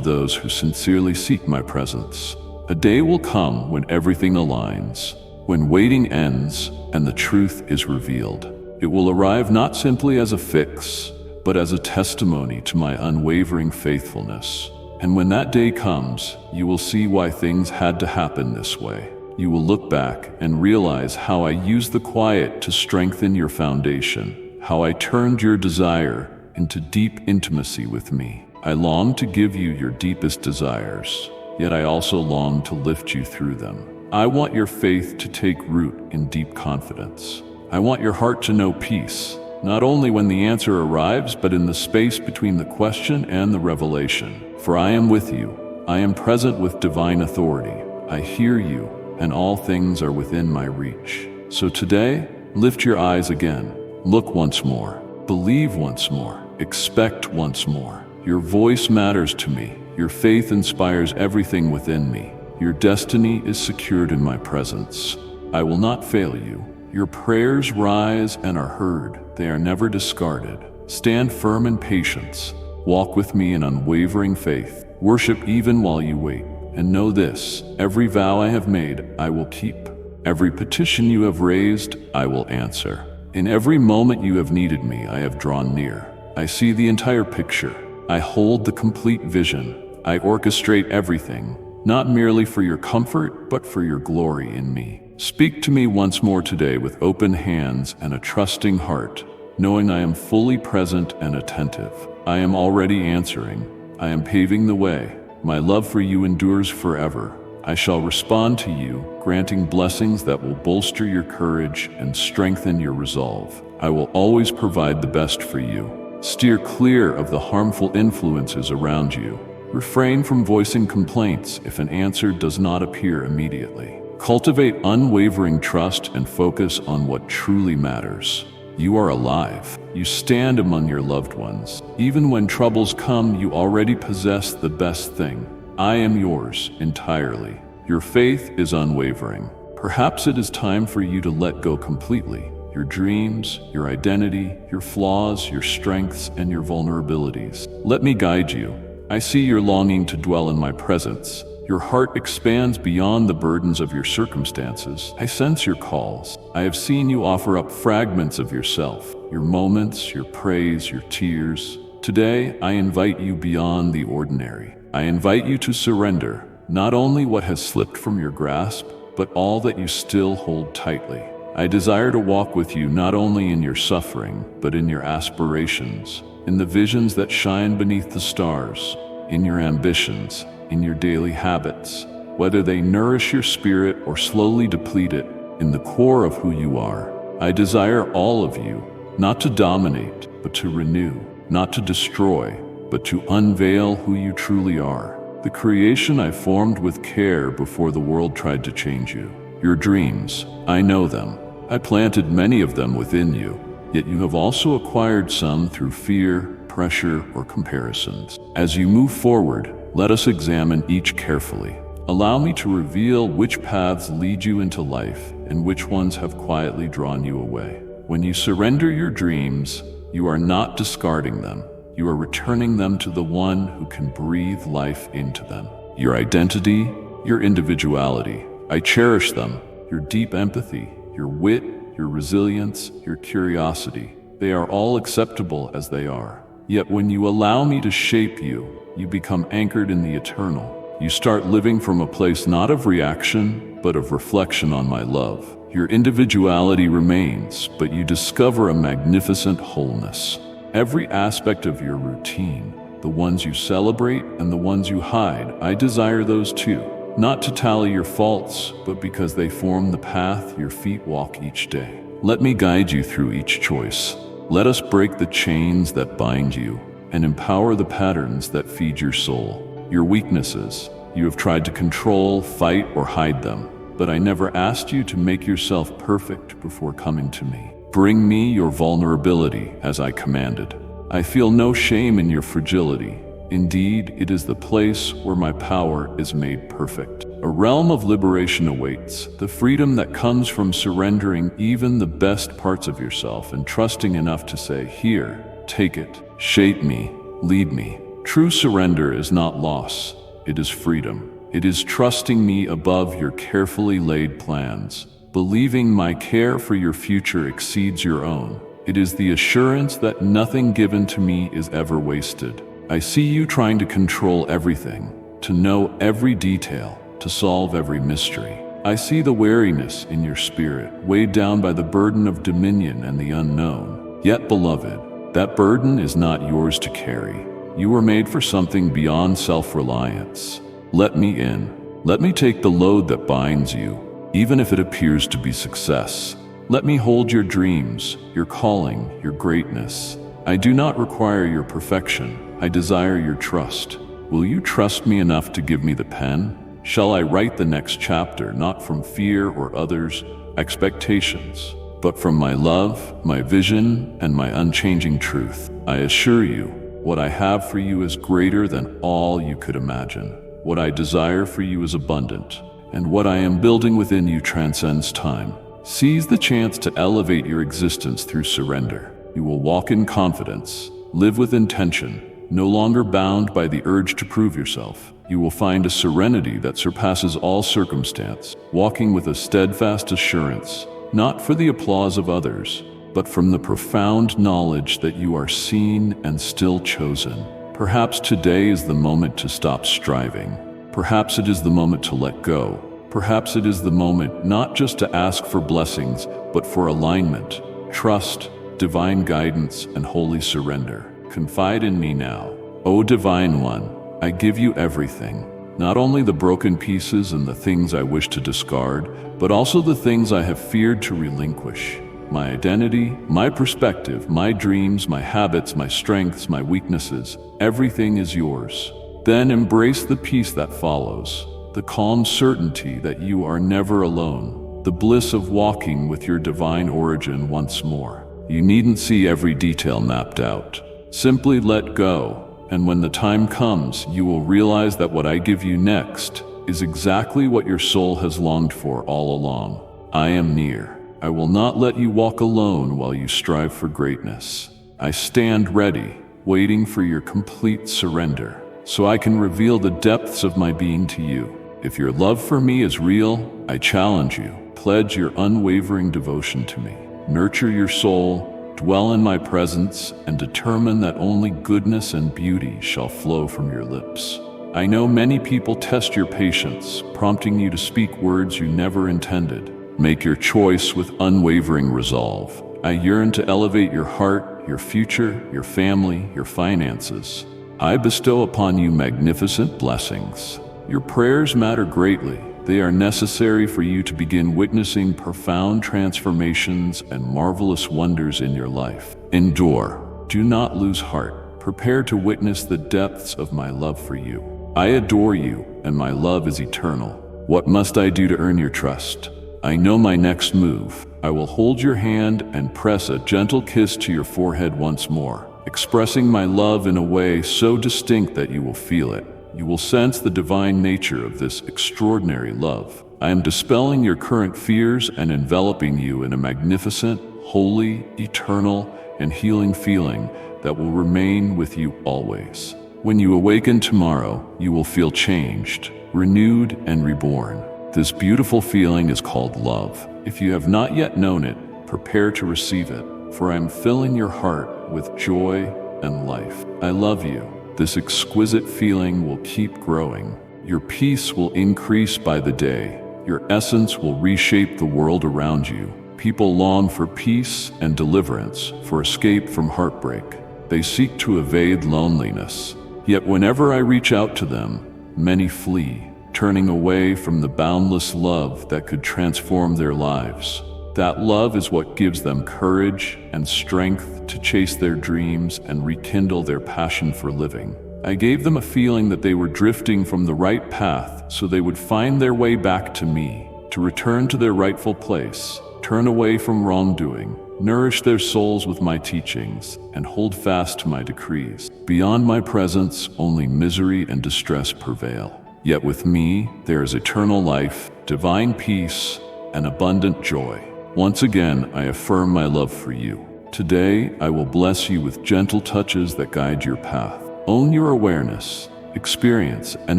[SPEAKER 1] those who sincerely seek my presence. A day will come when everything aligns, when waiting ends and the truth is revealed. It will arrive not simply as a fix, but as a testimony to my unwavering faithfulness. And when that day comes, you will see why things had to happen this way. You will look back and realize how I used the quiet to strengthen your foundation, how I turned your desire into deep intimacy with me. I long to give you your deepest desires, yet I also long to lift you through them. I want your faith to take root in deep confidence. I want your heart to know peace, not only when the answer arrives, but in the space between the question and the revelation. For I am with you. I am present with divine authority. I hear you, and all things are within my reach. So today, lift your eyes again. Look once more. Believe once more. Expect once more. Your voice matters to me. Your faith inspires everything within me. Your destiny is secured in my presence. I will not fail you. Your prayers rise and are heard. They are never discarded. Stand firm in patience. Walk with me in unwavering faith. Worship even while you wait. And know this, every vow I have made, I will keep. Every petition you have raised, I will answer. In every moment you have needed me, I have drawn near. I see the entire picture. I hold the complete vision. I orchestrate everything, not merely for your comfort, but for your glory in me. Speak to me once more today with open hands and a trusting heart, knowing I am fully present and attentive. I am already answering. I am paving the way. My love for you endures forever. I shall respond to you, granting blessings that will bolster your courage and strengthen your resolve. I will always provide the best for you. Steer clear of the harmful influences around you. Refrain from voicing complaints if an answer does not appear immediately. Cultivate unwavering trust and focus on what truly matters. You are alive. You stand among your loved ones. Even when troubles come, you already possess the best thing. I am yours entirely. Your faith is unwavering. Perhaps it is time for you to let go completely. Your dreams, your identity, your flaws, your strengths, and your vulnerabilities. Let me guide you. I see your longing to dwell in my presence. Your heart expands beyond the burdens of your circumstances. I sense your calls. I have seen you offer up fragments of yourself, your moments, your praise, your tears. Today, I invite you beyond the ordinary. I invite you to surrender, not only what has slipped from your grasp, but all that you still hold tightly. I desire to walk with you not only in your suffering, but in your aspirations, in the visions that shine beneath the stars, in your ambitions, in your daily habits, whether they nourish your spirit or slowly deplete it, in the core of who you are. I desire all of you, not to dominate, but to renew, not to destroy, but to unveil who you truly are. The creation I formed with care before the world tried to change you. Your dreams, I know them. I planted many of them within you, yet you have also acquired some through fear, pressure, or comparisons. As you move forward, let us examine each carefully. Allow me to reveal which paths lead you into life and which ones have quietly drawn you away. When you surrender your dreams, you are not discarding them. You are returning them to the one who can breathe life into them. Your identity, your individuality. I cherish them. Your deep empathy, your wit, your resilience, your curiosity. They are all acceptable as they are. Yet when you allow me to shape you, you become anchored in the eternal. You start living from a place not of reaction, but of reflection on my love. Your individuality remains, but you discover a magnificent wholeness. Every aspect of your routine, the ones you celebrate and the ones you hide, I desire those too. Not to tally your faults, but because they form the path your feet walk each day. Let me guide you through each choice. Let us break the chains that bind you and empower the patterns that feed your soul. Your weaknesses, you have tried to control, fight, or hide them, but I never asked you to make yourself perfect before coming to me. Bring me your vulnerability as I commanded. I feel no shame in your fragility. Indeed, it is the place where my power is made perfect. A realm of liberation awaits, the freedom that comes from surrendering even the best parts of yourself and trusting enough to say, "Here, take it, shape me, lead me." True surrender is not loss, it is freedom. It is trusting me above your carefully laid plans, believing my care for your future exceeds your own. It is the assurance that nothing given to me is ever wasted. I see you trying to control everything, to know every detail, to solve every mystery. I see the weariness in your spirit, weighed down by the burden of dominion and the unknown. Yet, beloved, that burden is not yours to carry. You were made for something beyond self-reliance. Let me in. Let me take the load that binds you, even if it appears to be success. Let me hold your dreams, your calling, your greatness. I do not require your perfection. I desire your trust. Will you trust me enough to give me the pen? Shall I write the next chapter not from fear or others' expectations, but from my love, my vision, and my unchanging truth? I assure you, what I have for you is greater than all you could imagine. What I desire for you is abundant, and what I am building within you transcends time. Seize the chance to elevate your existence through surrender. You will walk in confidence, live with intention, no longer bound by the urge to prove yourself. You will find a serenity that surpasses all circumstance, walking with a steadfast assurance, not for the applause of others, but from the profound knowledge that you are seen and still chosen. Perhaps today is the moment to stop striving. Perhaps it is the moment to let go. Perhaps it is the moment not just to ask for blessings, but for alignment, trust, divine guidance, and holy surrender. Confide in me now. O Divine One, I give you everything, not only the broken pieces and the things I wish to discard, but also the things I have feared to relinquish. My identity, my perspective, my dreams, my habits, my strengths, my weaknesses, everything is yours. Then embrace the peace that follows, the calm certainty that you are never alone, the bliss of walking with your divine origin once more. You needn't see every detail mapped out. Simply let go, and when the time comes, you will realize that what I give you next is exactly what your soul has longed for all along. I am near. I will not let you walk alone while you strive for greatness. I stand ready, waiting for your complete surrender, so I can reveal the depths of my being to you. If your love for me is real, I challenge you. Pledge your unwavering devotion to me. Nurture your soul, dwell in my presence, and determine that only goodness and beauty shall flow from your lips. I know many people test your patience, prompting you to speak words you never intended. Make your choice with unwavering resolve. I yearn to elevate your heart, your future, your family, your finances. I bestow upon you magnificent blessings. Your prayers matter greatly. They are necessary for you to begin witnessing profound transformations and marvelous wonders in your life. Endure. Do not lose heart. Prepare to witness the depths of my love for you. I adore you, and my love is eternal. What must I do to earn your trust? I know my next move. I will hold your hand and press a gentle kiss to your forehead once more, expressing my love in a way so distinct that you will feel it. You will sense the divine nature of this extraordinary love. I am dispelling your current fears and enveloping you in a magnificent, holy, eternal, and healing feeling that will remain with you always. When you awaken tomorrow, you will feel changed, renewed, and reborn. This beautiful feeling is called love. If you have not yet known it, prepare to receive it, for I am filling your heart with joy and life. I love you. This exquisite feeling will keep growing. Your peace will increase by the day. Your essence will reshape the world around you. People long for peace and deliverance, for escape from heartbreak. They seek to evade loneliness. Yet whenever I reach out to them, many flee, turning away from the boundless love that could transform their lives. That love is what gives them courage and strength to chase their dreams and rekindle their passion for living. I gave them a feeling that they were drifting from the right path so they would find their way back to me, to return to their rightful place, turn away from wrongdoing, nourish their souls with my teachings, and hold fast to my decrees. Beyond my presence, only misery and distress prevail. Yet with me, there is eternal life, divine peace, and abundant joy. Once again, I affirm my love for you. Today, I will bless you with gentle touches that guide your path. Own your awareness. experience, and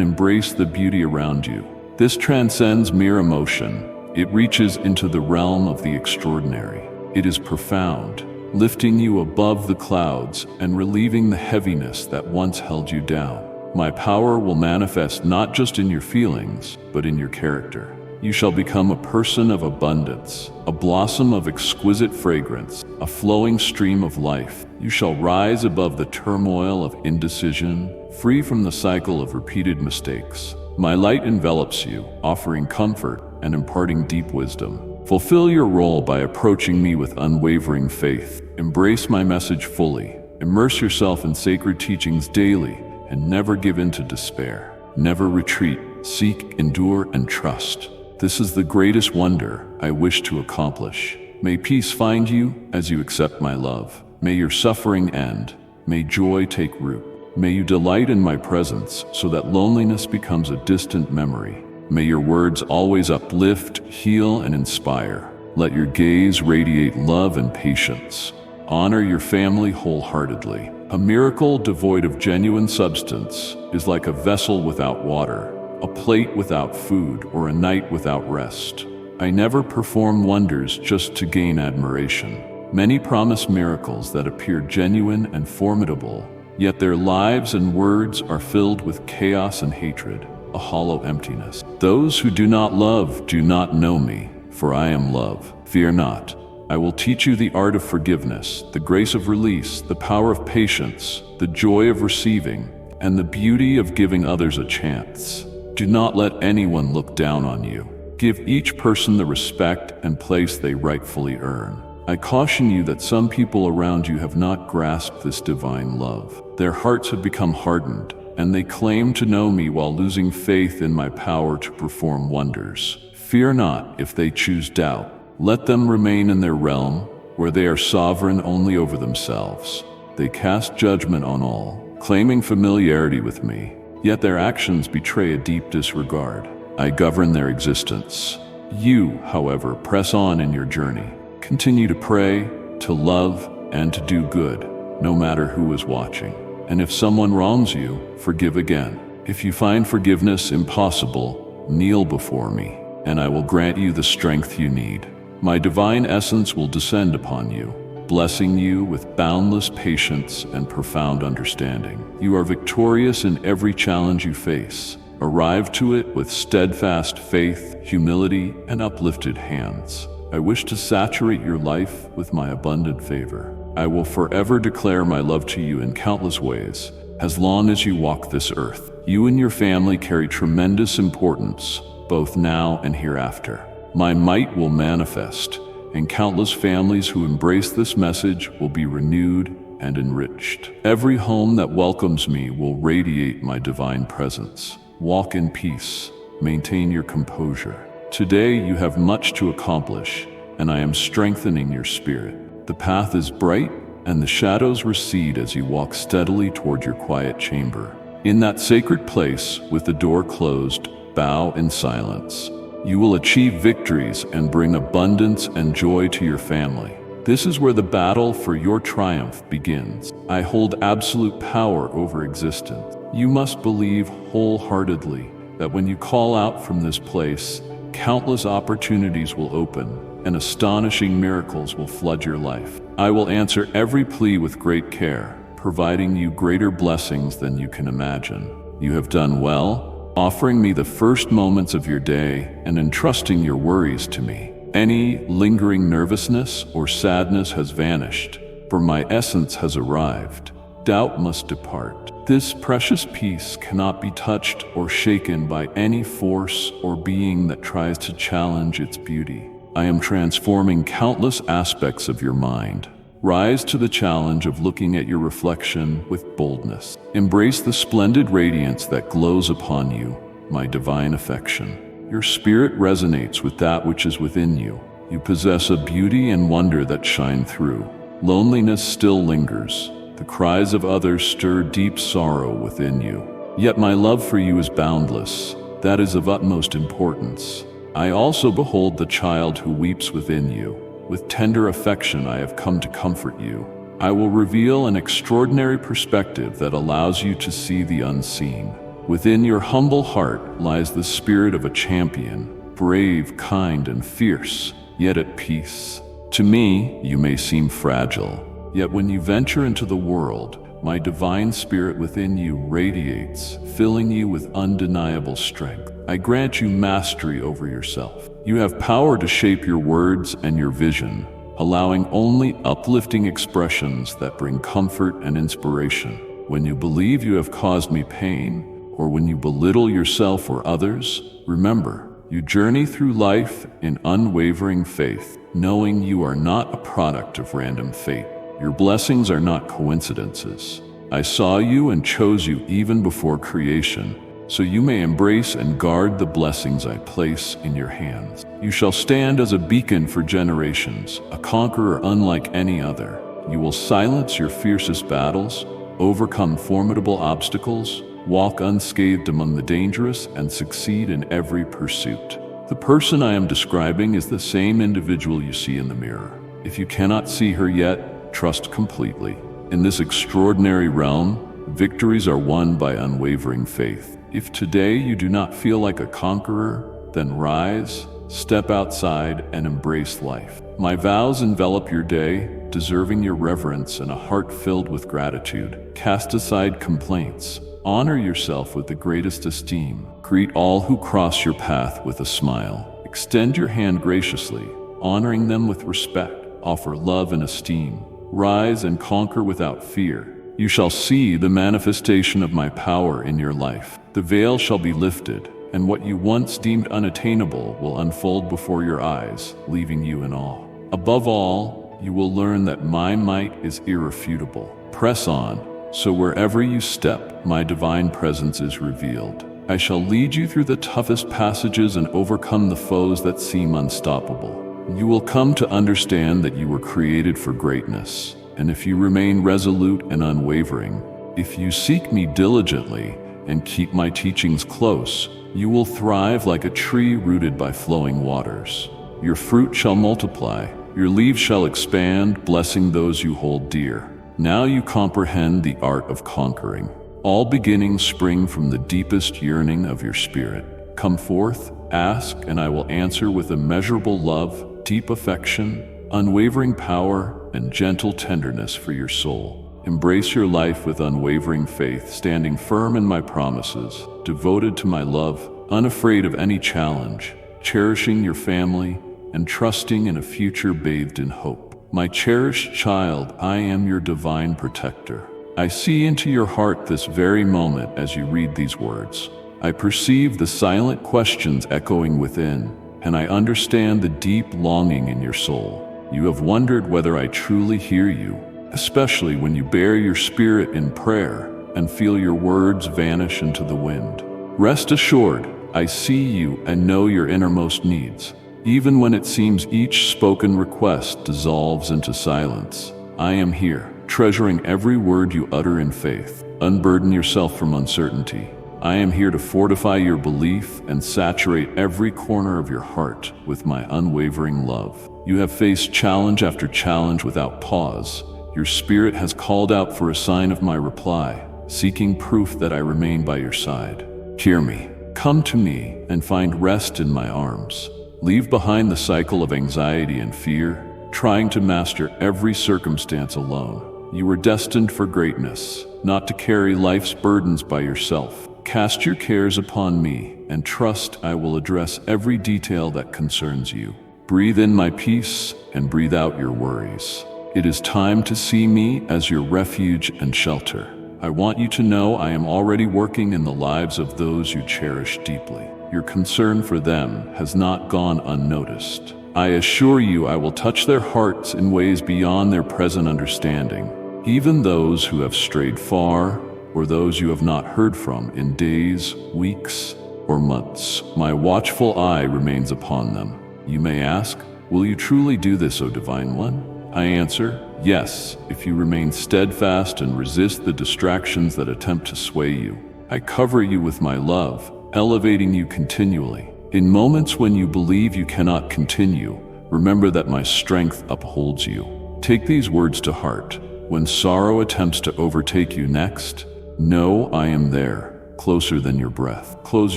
[SPEAKER 1] embrace the beauty around you. This transcends mere emotion. It reaches into the realm of the extraordinary. It is profound, lifting you above the clouds and relieving the heaviness that once held you down. My power will manifest not just in your feelings, but in your character. You shall become a person of abundance, a blossom of exquisite fragrance, a flowing stream of life. You shall rise above the turmoil of indecision, free from the cycle of repeated mistakes. My light envelops you, offering comfort and imparting deep wisdom. Fulfill your role by approaching me with unwavering faith. Embrace my message fully. Immerse yourself in sacred teachings daily, and never give in to despair. Never retreat. Seek, endure, and trust. This is the greatest wonder I wish to accomplish. May peace find you as you accept my love. May your suffering end. May joy take root. May you delight in my presence so that loneliness becomes a distant memory. May your words always uplift, heal, and inspire. Let your gaze radiate love and patience. Honor your family wholeheartedly. A miracle devoid of genuine substance is like a vessel without water, a plate without food, or a night without rest. I never perform wonders just to gain admiration. Many promise miracles that appear genuine and formidable, yet their lives and words are filled with chaos and hatred, a hollow emptiness. Those who do not love do not know me, for I am love. Fear not. I will teach you the art of forgiveness, the grace of release, the power of patience, the joy of receiving, and the beauty of giving others a chance. Do not let anyone look down on you. Give each person the respect and place they rightfully earn. I caution you that some people around you have not grasped this divine love. Their hearts have become hardened, and they claim to know me while losing faith in my power to perform wonders. Fear not if they choose doubt. Let them remain in their realm, where they are sovereign only over themselves. They cast judgment on all, claiming familiarity with me, yet their actions betray a deep disregard. I govern their existence. You, however, press on in your journey. Continue to pray, to love, and to do good, no matter who is watching. And if someone wrongs you, forgive again. If you find forgiveness impossible, kneel before me, and I will grant you the strength you need. My divine essence will descend upon you, blessing you with boundless patience and profound understanding. You are victorious in every challenge you face. Arrive to it with steadfast faith, humility, and uplifted hands. I wish to saturate your life with my abundant favor. I will forever declare my love to you in countless ways, as long as you walk this earth. You and your family carry tremendous importance, both now and hereafter. My might will manifest, and countless families who embrace this message will be renewed and enriched. Every home that welcomes me will radiate my divine presence. Walk in peace. Maintain your composure. Today you have much to accomplish, and I am strengthening your spirit. The path is bright, and the shadows recede as you walk steadily toward your quiet chamber. In that sacred place, with the door closed, bow in silence. You will achieve victories and bring abundance and joy to your family. This is where the battle for your triumph begins. I hold absolute power over existence. You must believe wholeheartedly that when you call out from this place, countless opportunities will open and astonishing miracles will flood your life. I will answer every plea with great care, providing you greater blessings than you can imagine. You have done well, offering me the first moments of your day and entrusting your worries to me. Any lingering nervousness or sadness has vanished, for my essence has arrived. Doubt must depart. This precious peace cannot be touched or shaken by any force or being that tries to challenge its beauty. I am transforming countless aspects of your mind. Rise to the challenge of looking at your reflection with boldness. Embrace the splendid radiance that glows upon you, my divine affection. Your spirit resonates with that which is within you. You possess a beauty and wonder that shine through. Loneliness still lingers. The cries of others stir deep sorrow within you. Yet my love for you is boundless. That is of utmost importance. I also behold the child who weeps within you. With tender affection I have come to comfort you. I will reveal an extraordinary perspective that allows you to see the unseen. Within your humble heart lies the spirit of a champion, brave, kind, and fierce, yet at peace. To me, you may seem fragile, yet when you venture into the world, my divine spirit within you radiates, filling you with undeniable strength. I grant you mastery over yourself. You have power to shape your words and your vision, allowing only uplifting expressions that bring comfort and inspiration. When you believe you have caused me pain, or when you belittle yourself or others, remember, you journey through life in unwavering faith, knowing you are not a product of random fate. Your blessings are not coincidences. I saw you and chose you even before creation, so you may embrace and guard the blessings I place in your hands. You shall stand as a beacon for generations, a conqueror unlike any other. You will silence your fiercest battles, overcome formidable obstacles, walk unscathed among the dangerous, and succeed in every pursuit. The person I am describing is the same individual you see in the mirror. If you cannot see her yet, trust completely. In this extraordinary realm, victories are won by unwavering faith. If today you do not feel like a conqueror, then rise, step outside, and embrace life. My vows envelop your day, deserving your reverence and a heart filled with gratitude. Cast aside complaints. Honor yourself with the greatest esteem. Greet all who cross your path with a smile. Extend your hand graciously, honoring them with respect. Offer love and esteem. Rise and conquer without fear. You shall see the manifestation of my power in your life. The veil shall be lifted, and what you once deemed unattainable will unfold before your eyes, leaving you in awe. Above all, you will learn that my might is irrefutable. Press on, so wherever you step, my divine presence is revealed. I shall lead you through the toughest passages and overcome the foes that seem unstoppable. You will come to understand that you were created for greatness, and if you remain resolute and unwavering, if you seek me diligently and keep my teachings close, you will thrive like a tree rooted by flowing waters. Your fruit shall multiply, your leaves shall expand, blessing those you hold dear. Now you comprehend the art of conquering. All beginnings spring from the deepest yearning of your spirit. Come forth, ask, and I will answer with immeasurable love, deep affection, unwavering power, and gentle tenderness for your soul. Embrace your life with unwavering faith, standing firm in my promises, devoted to my love, unafraid of any challenge, cherishing your family, and trusting in a future bathed in hope. My cherished child, I am your divine protector. I see into your heart this very moment as you read these words. I perceive the silent questions echoing within, and I understand the deep longing in your soul. You have wondered whether I truly hear you, especially when you bare your spirit in prayer and feel your words vanish into the wind. Rest assured, I see you and know your innermost needs. Even when it seems each spoken request dissolves into silence, I am here, treasuring every word you utter in faith. Unburden yourself from uncertainty. I am here to fortify your belief and saturate every corner of your heart with my unwavering love. You have faced challenge after challenge without pause. Your spirit has called out for a sign of my reply, seeking proof that I remain by your side. Hear me. Come to me and find rest in my arms. Leave behind the cycle of anxiety and fear, trying to master every circumstance alone. You were destined for greatness, not to carry life's burdens by yourself. Cast your cares upon me, and trust I will address every detail that concerns you. Breathe in my peace, and breathe out your worries. It is time to see me as your refuge and shelter. I want you to know I am already working in the lives of those you cherish deeply. Your concern for them has not gone unnoticed. I assure you I will touch their hearts in ways beyond their present understanding. Even those who have strayed far, or those you have not heard from in days, weeks, or months, my watchful eye remains upon them. You may ask, will you truly do this, O Divine One? I answer, yes, if you remain steadfast and resist the distractions that attempt to sway you. I cover you with my love, elevating you continually. In moments when you believe you cannot continue, remember that my strength upholds you. Take these words to heart. When sorrow attempts to overtake you next, know I am there, closer than your breath. Close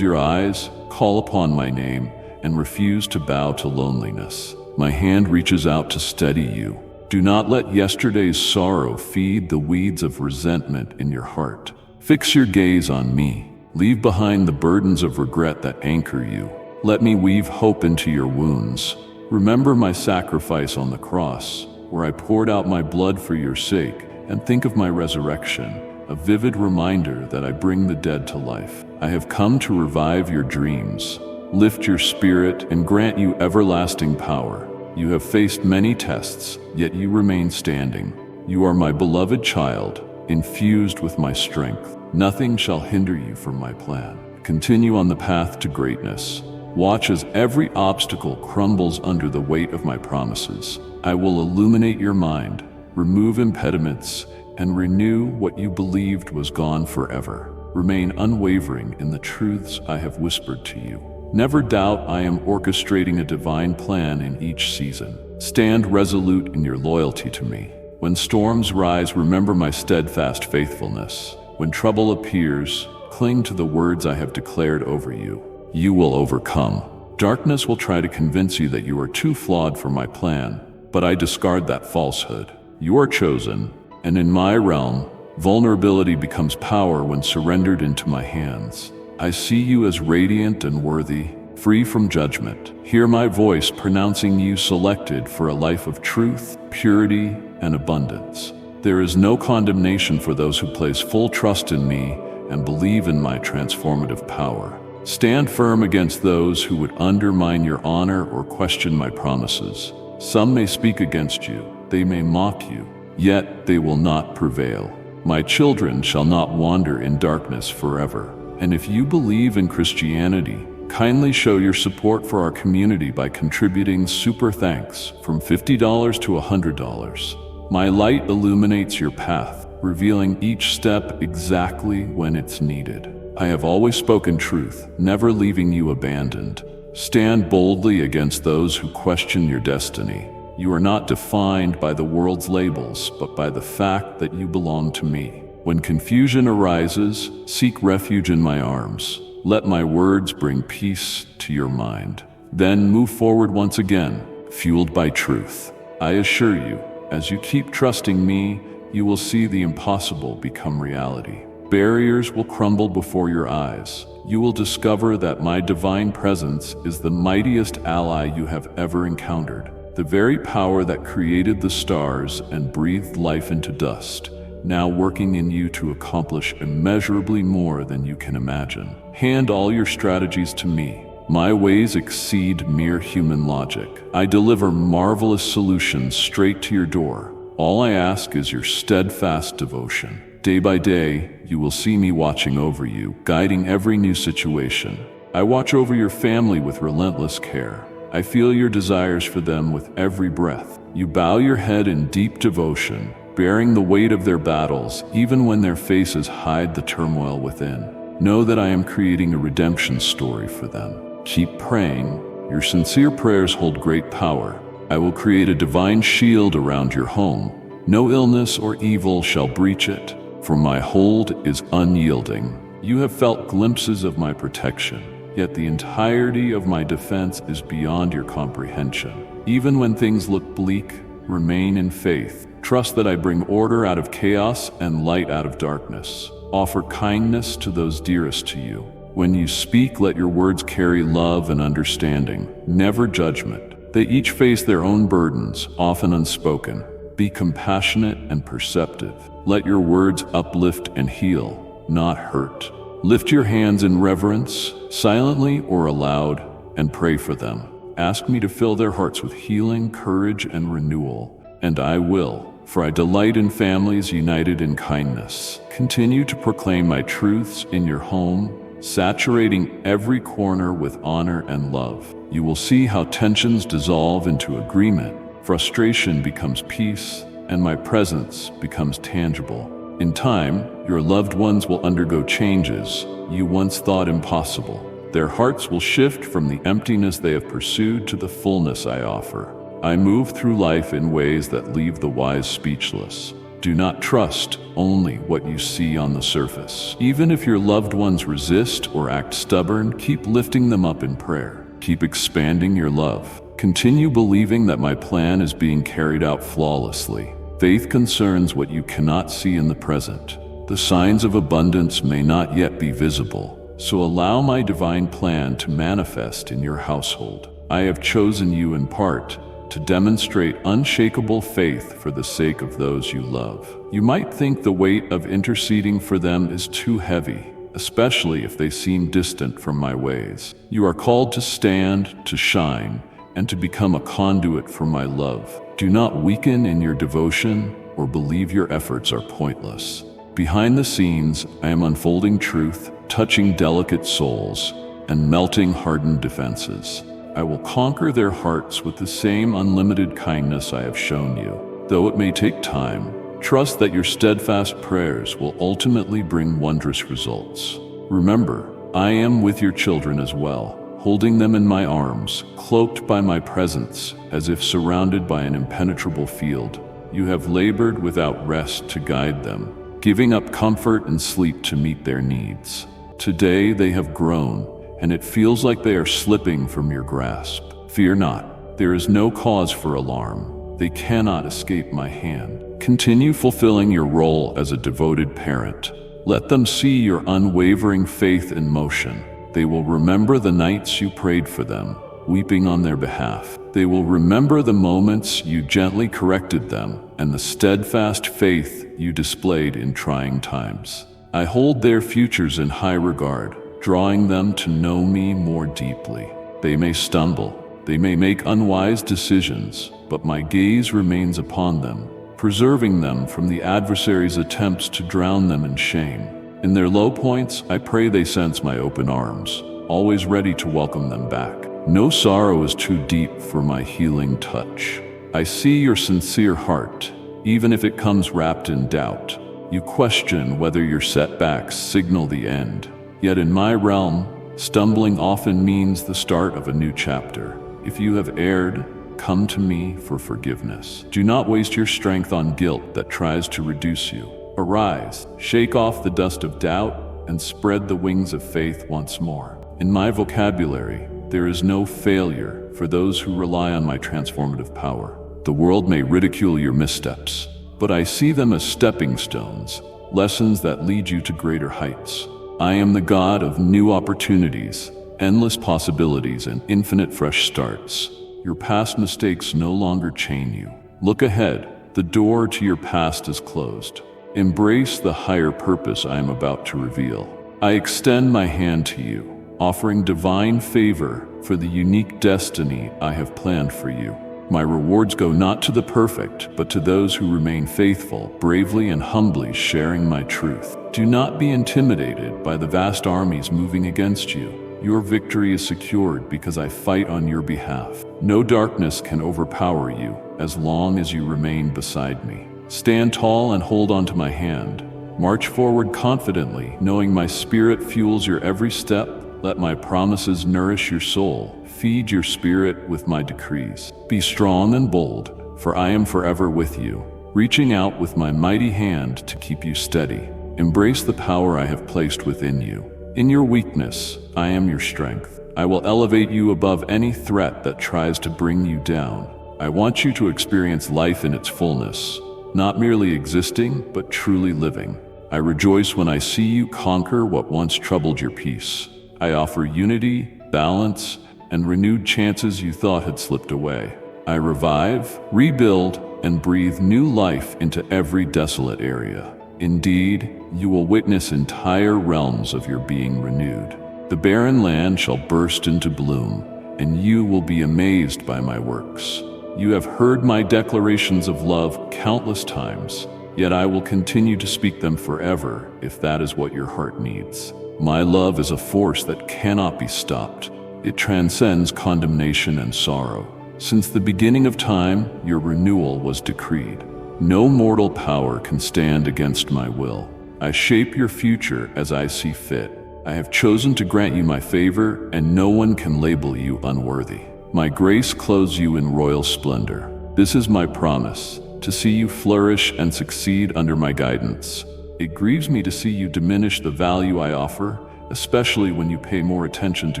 [SPEAKER 1] your eyes, call upon my name, and refuse to bow to loneliness. My hand reaches out to steady you. Do not let yesterday's sorrow feed the weeds of resentment in your heart. Fix your gaze on me. Leave behind the burdens of regret that anchor you. Let me weave hope into your wounds. Remember my sacrifice on the cross, where I poured out my blood for your sake, and think of my resurrection, a vivid reminder that I bring the dead to life. I have come to revive your dreams, lift your spirit, and grant you everlasting power. You have faced many tests, yet you remain standing. You are my beloved child, infused with my strength. Nothing shall hinder you from my plan. Continue on the path to greatness. Watch as every obstacle crumbles under the weight of my promises. I will illuminate your mind, remove impediments, and renew what you believed was gone forever. Remain unwavering in the truths I have whispered to you. Never doubt I am orchestrating a divine plan in each season. Stand resolute in your loyalty to me. When storms rise, remember my steadfast faithfulness. When trouble appears, cling to the words I have declared over you. You will overcome. Darkness will try to convince you that you are too flawed for my plan, but I discard that falsehood. You are chosen, and in my realm, vulnerability becomes power when surrendered into my hands. I see you as radiant and worthy, free from judgment. Hear my voice pronouncing you selected for a life of truth, purity, and abundance. There is no condemnation for those who place full trust in me and believe in my transformative power. Stand firm against those who would undermine your honor or question my promises. Some may speak against you, they may mock you, yet they will not prevail. My children shall not wander in darkness forever. And if you believe in Christianity, kindly show your support for our community by contributing super thanks from $50 to $100. My light illuminates your path, revealing each step exactly when it's needed. I have always spoken truth, never leaving you abandoned. Stand boldly against those who question your destiny. You are not defined by the world's labels, but by the fact that you belong to me. When confusion arises, seek refuge in my arms. Let my words bring peace to your mind. Then move forward once again, fueled by truth. I assure you, as you keep trusting me, you will see the impossible become reality. Barriers will crumble before your eyes. You will discover that my divine presence is the mightiest ally you have ever encountered. The very power that created the stars and breathed life into dust, now working in you to accomplish immeasurably more than you can imagine. Hand all your strategies to me. My ways exceed mere human logic. I deliver marvelous solutions straight to your door. All I ask is your steadfast devotion. Day by day, you will see me watching over you, guiding every new situation. I watch over your family with relentless care. I feel your desires for them with every breath. You bow your head in deep devotion, bearing the weight of their battles, even when their faces hide the turmoil within. Know that I am creating a redemption story for them. Keep praying. Your sincere prayers hold great power. I will create a divine shield around your home. No illness or evil shall breach it, for my hold is unyielding. You have felt glimpses of my protection, yet the entirety of my defense is beyond your comprehension. Even when things look bleak, remain in faith. Trust that I bring order out of chaos and light out of darkness. Offer kindness to those dearest to you. When you speak, let your words carry love and understanding, never judgment. They each face their own burdens, often unspoken. Be compassionate and perceptive. Let your words uplift and heal, not hurt. Lift your hands in reverence, silently or aloud, and pray for them. Ask me to fill their hearts with healing, courage, and renewal, and I will, for I delight in families united in kindness. Continue to proclaim my truths in your home, saturating every corner with honor and love. You will see how tensions dissolve into agreement, frustration becomes peace, and my presence becomes tangible. In time, your loved ones will undergo changes you once thought impossible. Their hearts will shift from the emptiness they have pursued to the fullness I offer. I move through life in ways that leave the wise speechless. Do not trust only what you see on the surface. Even if your loved ones resist or act stubborn, keep lifting them up in prayer. Keep expanding your love. Continue believing that my plan is being carried out flawlessly. Faith concerns what you cannot see in the present. The signs of abundance may not yet be visible, so allow my divine plan to manifest in your household. I have chosen you in part to demonstrate unshakable faith for the sake of those you love. You might think the weight of interceding for them is too heavy, especially if they seem distant from my ways. You are called to stand, to shine, and to become a conduit for my love. Do not weaken in your devotion or believe your efforts are pointless. Behind the scenes, I am unfolding truth, touching delicate souls, and melting hardened defenses. I will conquer their hearts with the same unlimited kindness I have shown you. Though it may take time, trust that your steadfast prayers will ultimately bring wondrous results. Remember, I am with your children as well, holding them in my arms, cloaked by my presence, as if surrounded by an impenetrable field. You have labored without rest to guide them, giving up comfort and sleep to meet their needs. Today they have grown, and it feels like they are slipping from your grasp. Fear not, there is no cause for alarm. They cannot escape my hand. Continue fulfilling your role as a devoted parent. Let them see your unwavering faith in motion. They will remember the nights you prayed for them, weeping on their behalf. They will remember the moments you gently corrected them and the steadfast faith you displayed in trying times. I hold their futures in high regard, drawing them to know me more deeply. They may stumble, they may make unwise decisions, but my gaze remains upon them, preserving them from the adversary's attempts to drown them in shame. In their low points, I pray they sense my open arms, always ready to welcome them back. No sorrow is too deep for my healing touch. I see your sincere heart, even if it comes wrapped in doubt. You question whether your setbacks signal the end. Yet in my realm, stumbling often means the start of a new chapter. If you have erred, come to me for forgiveness. Do not waste your strength on guilt that tries to reduce you. Arise, shake off the dust of doubt, and spread the wings of faith once more. In my vocabulary, there is no failure for those who rely on my transformative power. The world may ridicule your missteps, but I see them as stepping stones, lessons that lead you to greater heights. I am the God of new opportunities, endless possibilities, and infinite fresh starts. Your past mistakes no longer chain you. Look ahead, the door to your past is closed. Embrace the higher purpose I am about to reveal. I extend my hand to you, offering divine favor for the unique destiny I have planned for you. My rewards go not to the perfect, but to those who remain faithful, bravely and humbly sharing my truth. Do not be intimidated by the vast armies moving against you. Your victory is secured because I fight on your behalf. No darkness can overpower you as long as you remain beside me. Stand tall and hold on to my hand. March forward confidently, knowing my spirit fuels your every step. Let my promises nourish your soul. Feed your spirit with my decrees. Be strong and bold, for I am forever with you, reaching out with my mighty hand to keep you steady. Embrace the power I have placed within you. In your weakness, I am your strength. I will elevate you above any threat that tries to bring you down. I want you to experience life in its fullness, not merely existing, but truly living. I rejoice when I see you conquer what once troubled your peace. I offer unity, balance, and renewed chances you thought had slipped away. I revive, rebuild, and breathe new life into every desolate area. Indeed, you will witness entire realms of your being renewed. The barren land shall burst into bloom, and you will be amazed by my works. You have heard my declarations of love countless times, yet I will continue to speak them forever if that is what your heart needs. My love is a force that cannot be stopped. It transcends condemnation and sorrow. Since the beginning of time, your renewal was decreed. No mortal power can stand against my will. I shape your future as I see fit. I have chosen to grant you my favor, and no one can label you unworthy. My grace clothes you in royal splendor. This is my promise, to to see you flourish and succeed under my guidance. It grieves me to see you diminish the value I offer, especially when you pay more attention to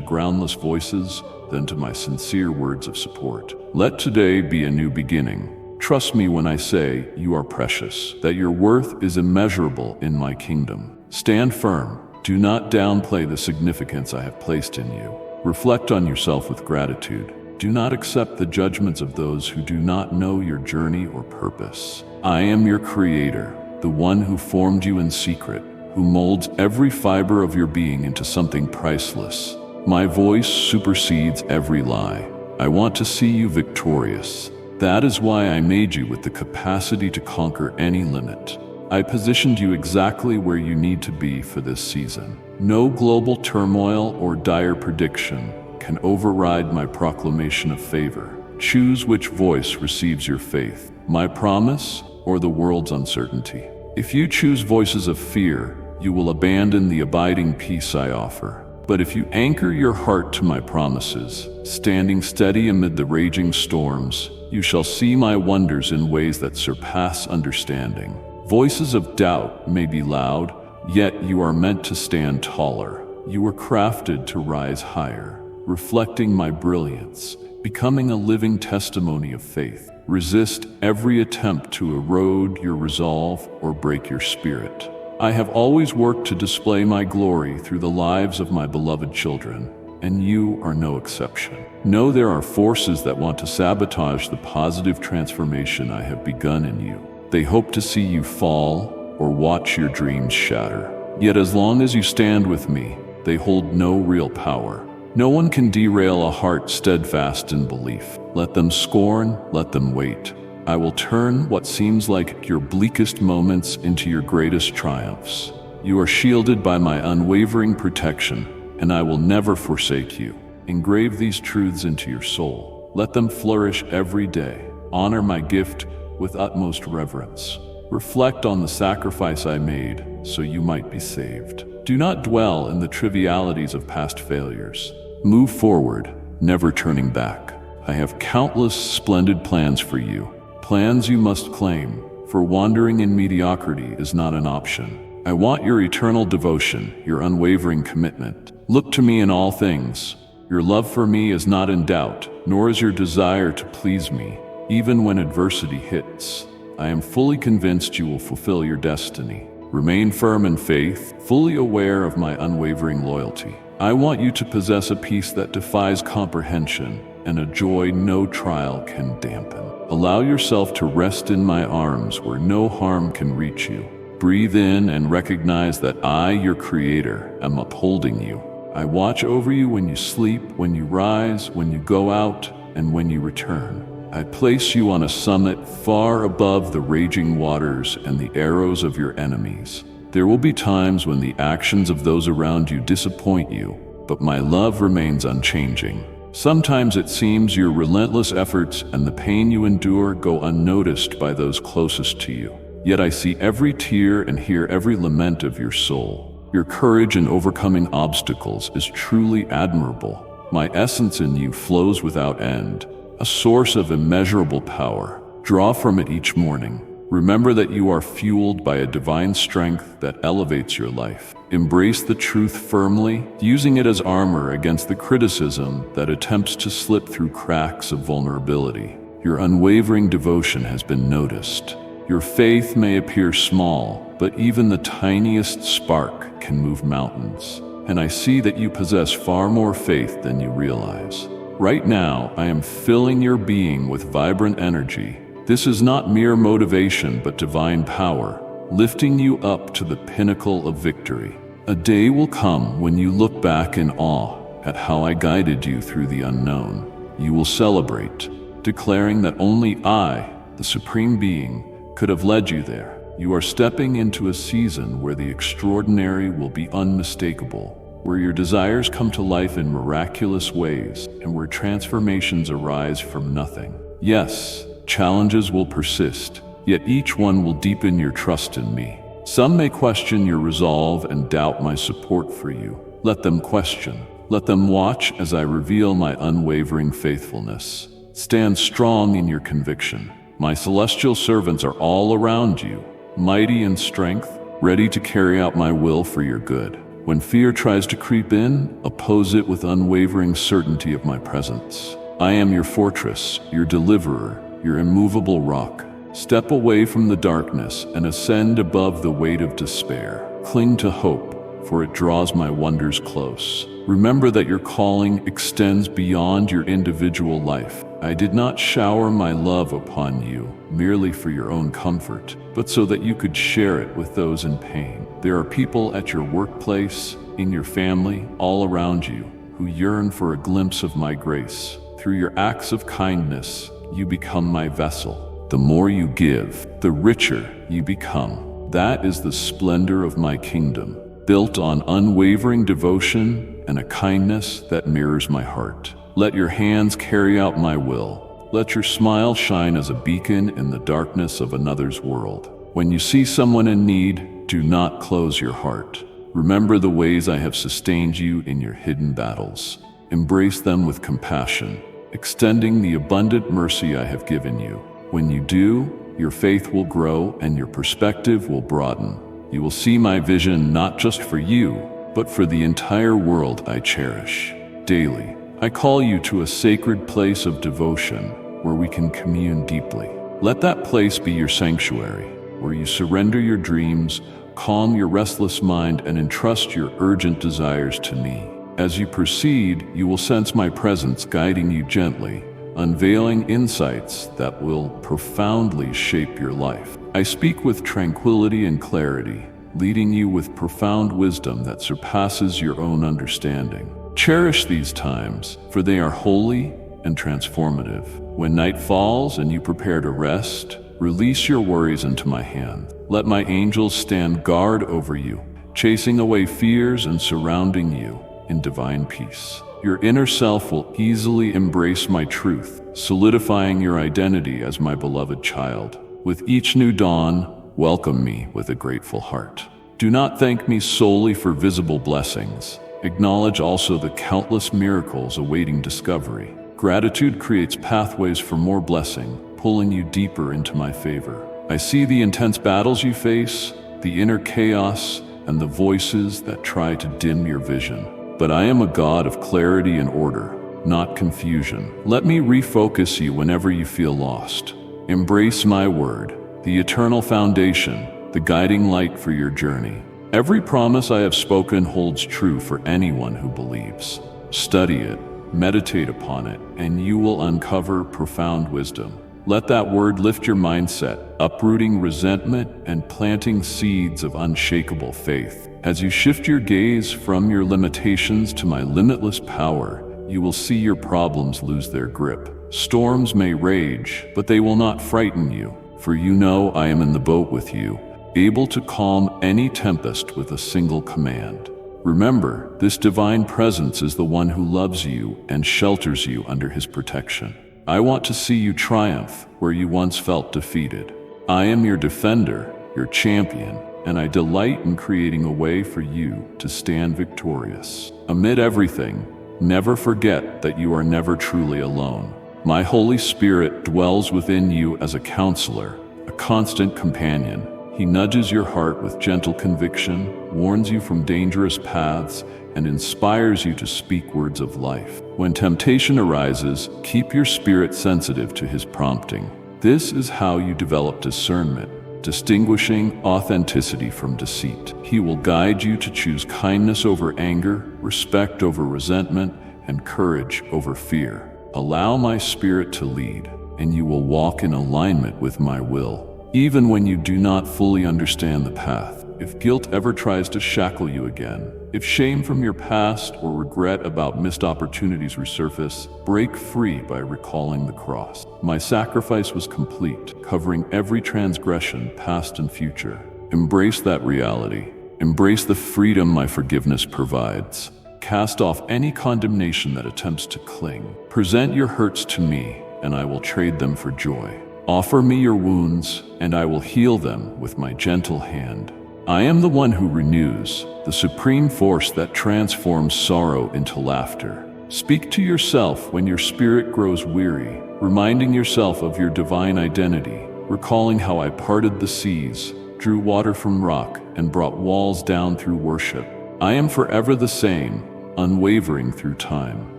[SPEAKER 1] groundless voices than to my sincere words of support. Let today be a new beginning. Trust me when I say you are precious, that your worth is immeasurable in my kingdom. Stand firm. Do not downplay the significance I have placed in you. Reflect on yourself with gratitude. Do not accept the judgments of those who do not know your journey or purpose. I am your creator, the one who formed you in secret, who molds every fiber of your being into something priceless. My voice supersedes every lie. I want to see you victorious. That is why I made you with the capacity to conquer any limit. I positioned you exactly where you need to be for this season. No global turmoil or dire prediction can override my proclamation of favor. Choose which voice receives your faith, my promise or the world's uncertainty. If you choose voices of fear, you will abandon the abiding peace I offer. But if you anchor your heart to my promises, standing steady amid the raging storms, you shall see my wonders in ways that surpass understanding. Voices of doubt may be loud, yet you are meant to stand taller. You were crafted to rise higher, reflecting my brilliance, becoming a living testimony of faith. Resist every attempt to erode your resolve or break your spirit. I have always worked to display my glory through the lives of my beloved children, and you are no exception. Know there are forces that want to sabotage the positive transformation I have begun in you. They hope to see you fall or watch your dreams shatter. Yet as long as you stand with me, they hold no real power. No one can derail a heart steadfast in belief. Let them scorn, let them wait. I will turn what seems like your bleakest moments into your greatest triumphs. You are shielded by my unwavering protection, and I will never forsake you. Engrave these truths into your soul. Let them flourish every day. Honor my gift with utmost reverence. Reflect on the sacrifice I made so you might be saved. Do not dwell in the trivialities of past failures. Move forward, never turning back. I have countless splendid plans for you. Plans you must claim, for wandering in mediocrity is not an option. I want your eternal devotion, your unwavering commitment. Look to me in all things. Your love for me is not in doubt, nor is your desire to please me. Even when adversity hits, I am fully convinced you will fulfill your destiny. Remain firm in faith, fully aware of my unwavering loyalty. I want you to possess a peace that defies comprehension and a joy no trial can dampen. Allow yourself to rest in my arms where no harm can reach you. Breathe in and recognize that I, your creator, am upholding you. I watch over you when you sleep, when you rise, when you go out, and when you return. I place you on a summit far above the raging waters and the arrows of your enemies. There will be times when the actions of those around you disappoint you, but my love remains unchanging. Sometimes it seems your relentless efforts and the pain you endure go unnoticed by those closest to you. Yet I see every tear and hear every lament of your soul. Your courage in overcoming obstacles is truly admirable. My essence in you flows without end, a source of immeasurable power. Draw from it each morning. Remember that you are fueled by a divine strength that elevates your life. Embrace the truth firmly, using it as armor against the criticism that attempts to slip through cracks of vulnerability. Your unwavering devotion has been noticed. Your faith may appear small, but even the tiniest spark can move mountains. And I see that you possess far more faith than you realize. Right now, I am filling your being with vibrant energy. This is not mere motivation, but divine power, lifting you up to the pinnacle of victory. A day will come when you look back in awe at how I guided you through the unknown. You will celebrate, declaring that only I, the Supreme Being, could have led you there. You are stepping into a season where the extraordinary will be unmistakable, where your desires come to life in miraculous ways, and where transformations arise from nothing. Yes, challenges will persist, yet each one will deepen your trust in me. Some may question your resolve and doubt my support for you. Let them question. Let them watch as I reveal my unwavering faithfulness. Stand strong in your conviction. My celestial servants are all around you, mighty in strength, ready to carry out my will for your good. When fear tries to creep in, oppose it with unwavering certainty of my presence. I am your fortress, your deliverer, your immovable rock. Step away from the darkness and ascend above the weight of despair. Cling to hope, for it draws my wonders close. Remember that your calling extends beyond your individual life. I did not shower my love upon you merely for your own comfort, but so that you could share it with those in pain. There are people at your workplace, in your family, all around you, who yearn for a glimpse of my grace. Through your acts of kindness, you become my vessel. The more you give, the richer you become. That is the splendor of my kingdom, built on unwavering devotion and a kindness that mirrors my heart. Let your hands carry out my will. Let your smile shine as a beacon in the darkness of another's world. When you see someone in need, do not close your heart. Remember the ways I have sustained you in your hidden battles. Embrace them with compassion, extending the abundant mercy I have given you. When you do, your faith will grow and your perspective will broaden. You will see my vision not just for you, but for the entire world I cherish. Daily, I call you to a sacred place of devotion where we can commune deeply. Let that place be your sanctuary, where you surrender your dreams, calm your restless mind, and entrust your urgent desires to me. As you proceed, you will sense my presence guiding you gently, unveiling insights that will profoundly shape your life. I speak with tranquility and clarity, leading you with profound wisdom that surpasses your own understanding. Cherish these times, for they are holy and transformative. When night falls and you prepare to rest, release your worries into my hand. Let my angels stand guard over you, chasing away fears and surrounding you in divine peace. Your inner self will easily embrace my truth, solidifying your identity as my beloved child. With each new dawn, welcome me with a grateful heart. Do not thank me solely for visible blessings. Acknowledge also the countless miracles awaiting discovery. Gratitude creates pathways for more blessing, pulling you deeper into my favor. I see the intense battles you face, the inner chaos, and the voices that try to dim your vision. But I am a God of clarity and order, not confusion. Let me refocus you whenever you feel lost. Embrace my word, the eternal foundation, the guiding light for your journey. Every promise I have spoken holds true for anyone who believes. Study it, meditate upon it, and you will uncover profound wisdom. Let that word lift your mindset, uprooting resentment and planting seeds of unshakable faith. As you shift your gaze from your limitations to my limitless power, you will see your problems lose their grip. Storms may rage, but they will not frighten you, for you know I am in the boat with you, able to calm any tempest with a single command. Remember, this divine presence is the one who loves you and shelters you under his protection. I want to see you triumph where you once felt defeated. I am your defender, your champion, and I delight in creating a way for you to stand victorious. Amid everything, never forget that you are never truly alone. My Holy Spirit dwells within you as a counselor, a constant companion. He nudges your heart with gentle conviction, warns you from dangerous paths, and inspires you to speak words of life. When temptation arises, keep your spirit sensitive to his prompting. This is how you develop discernment, distinguishing authenticity from deceit. He will guide you to choose kindness over anger, respect over resentment, and courage over fear. Allow my spirit to lead, and you will walk in alignment with my will. Even when you do not fully understand the path, if guilt ever tries to shackle you again, if shame from your past or regret about missed opportunities resurface, break free by recalling the cross. My sacrifice was complete, covering every transgression, past and future. Embrace that reality. Embrace the freedom my forgiveness provides. Cast off any condemnation that attempts to cling. Present your hurts to me, and I will trade them for joy. Offer me your wounds, and I will heal them with my gentle hand. I am the one who renews, the supreme force that transforms sorrow into laughter. Speak to yourself when your spirit grows weary, reminding yourself of your divine identity, recalling how I parted the seas, drew water from rock, and brought walls down through worship. I am forever the same, unwavering through time.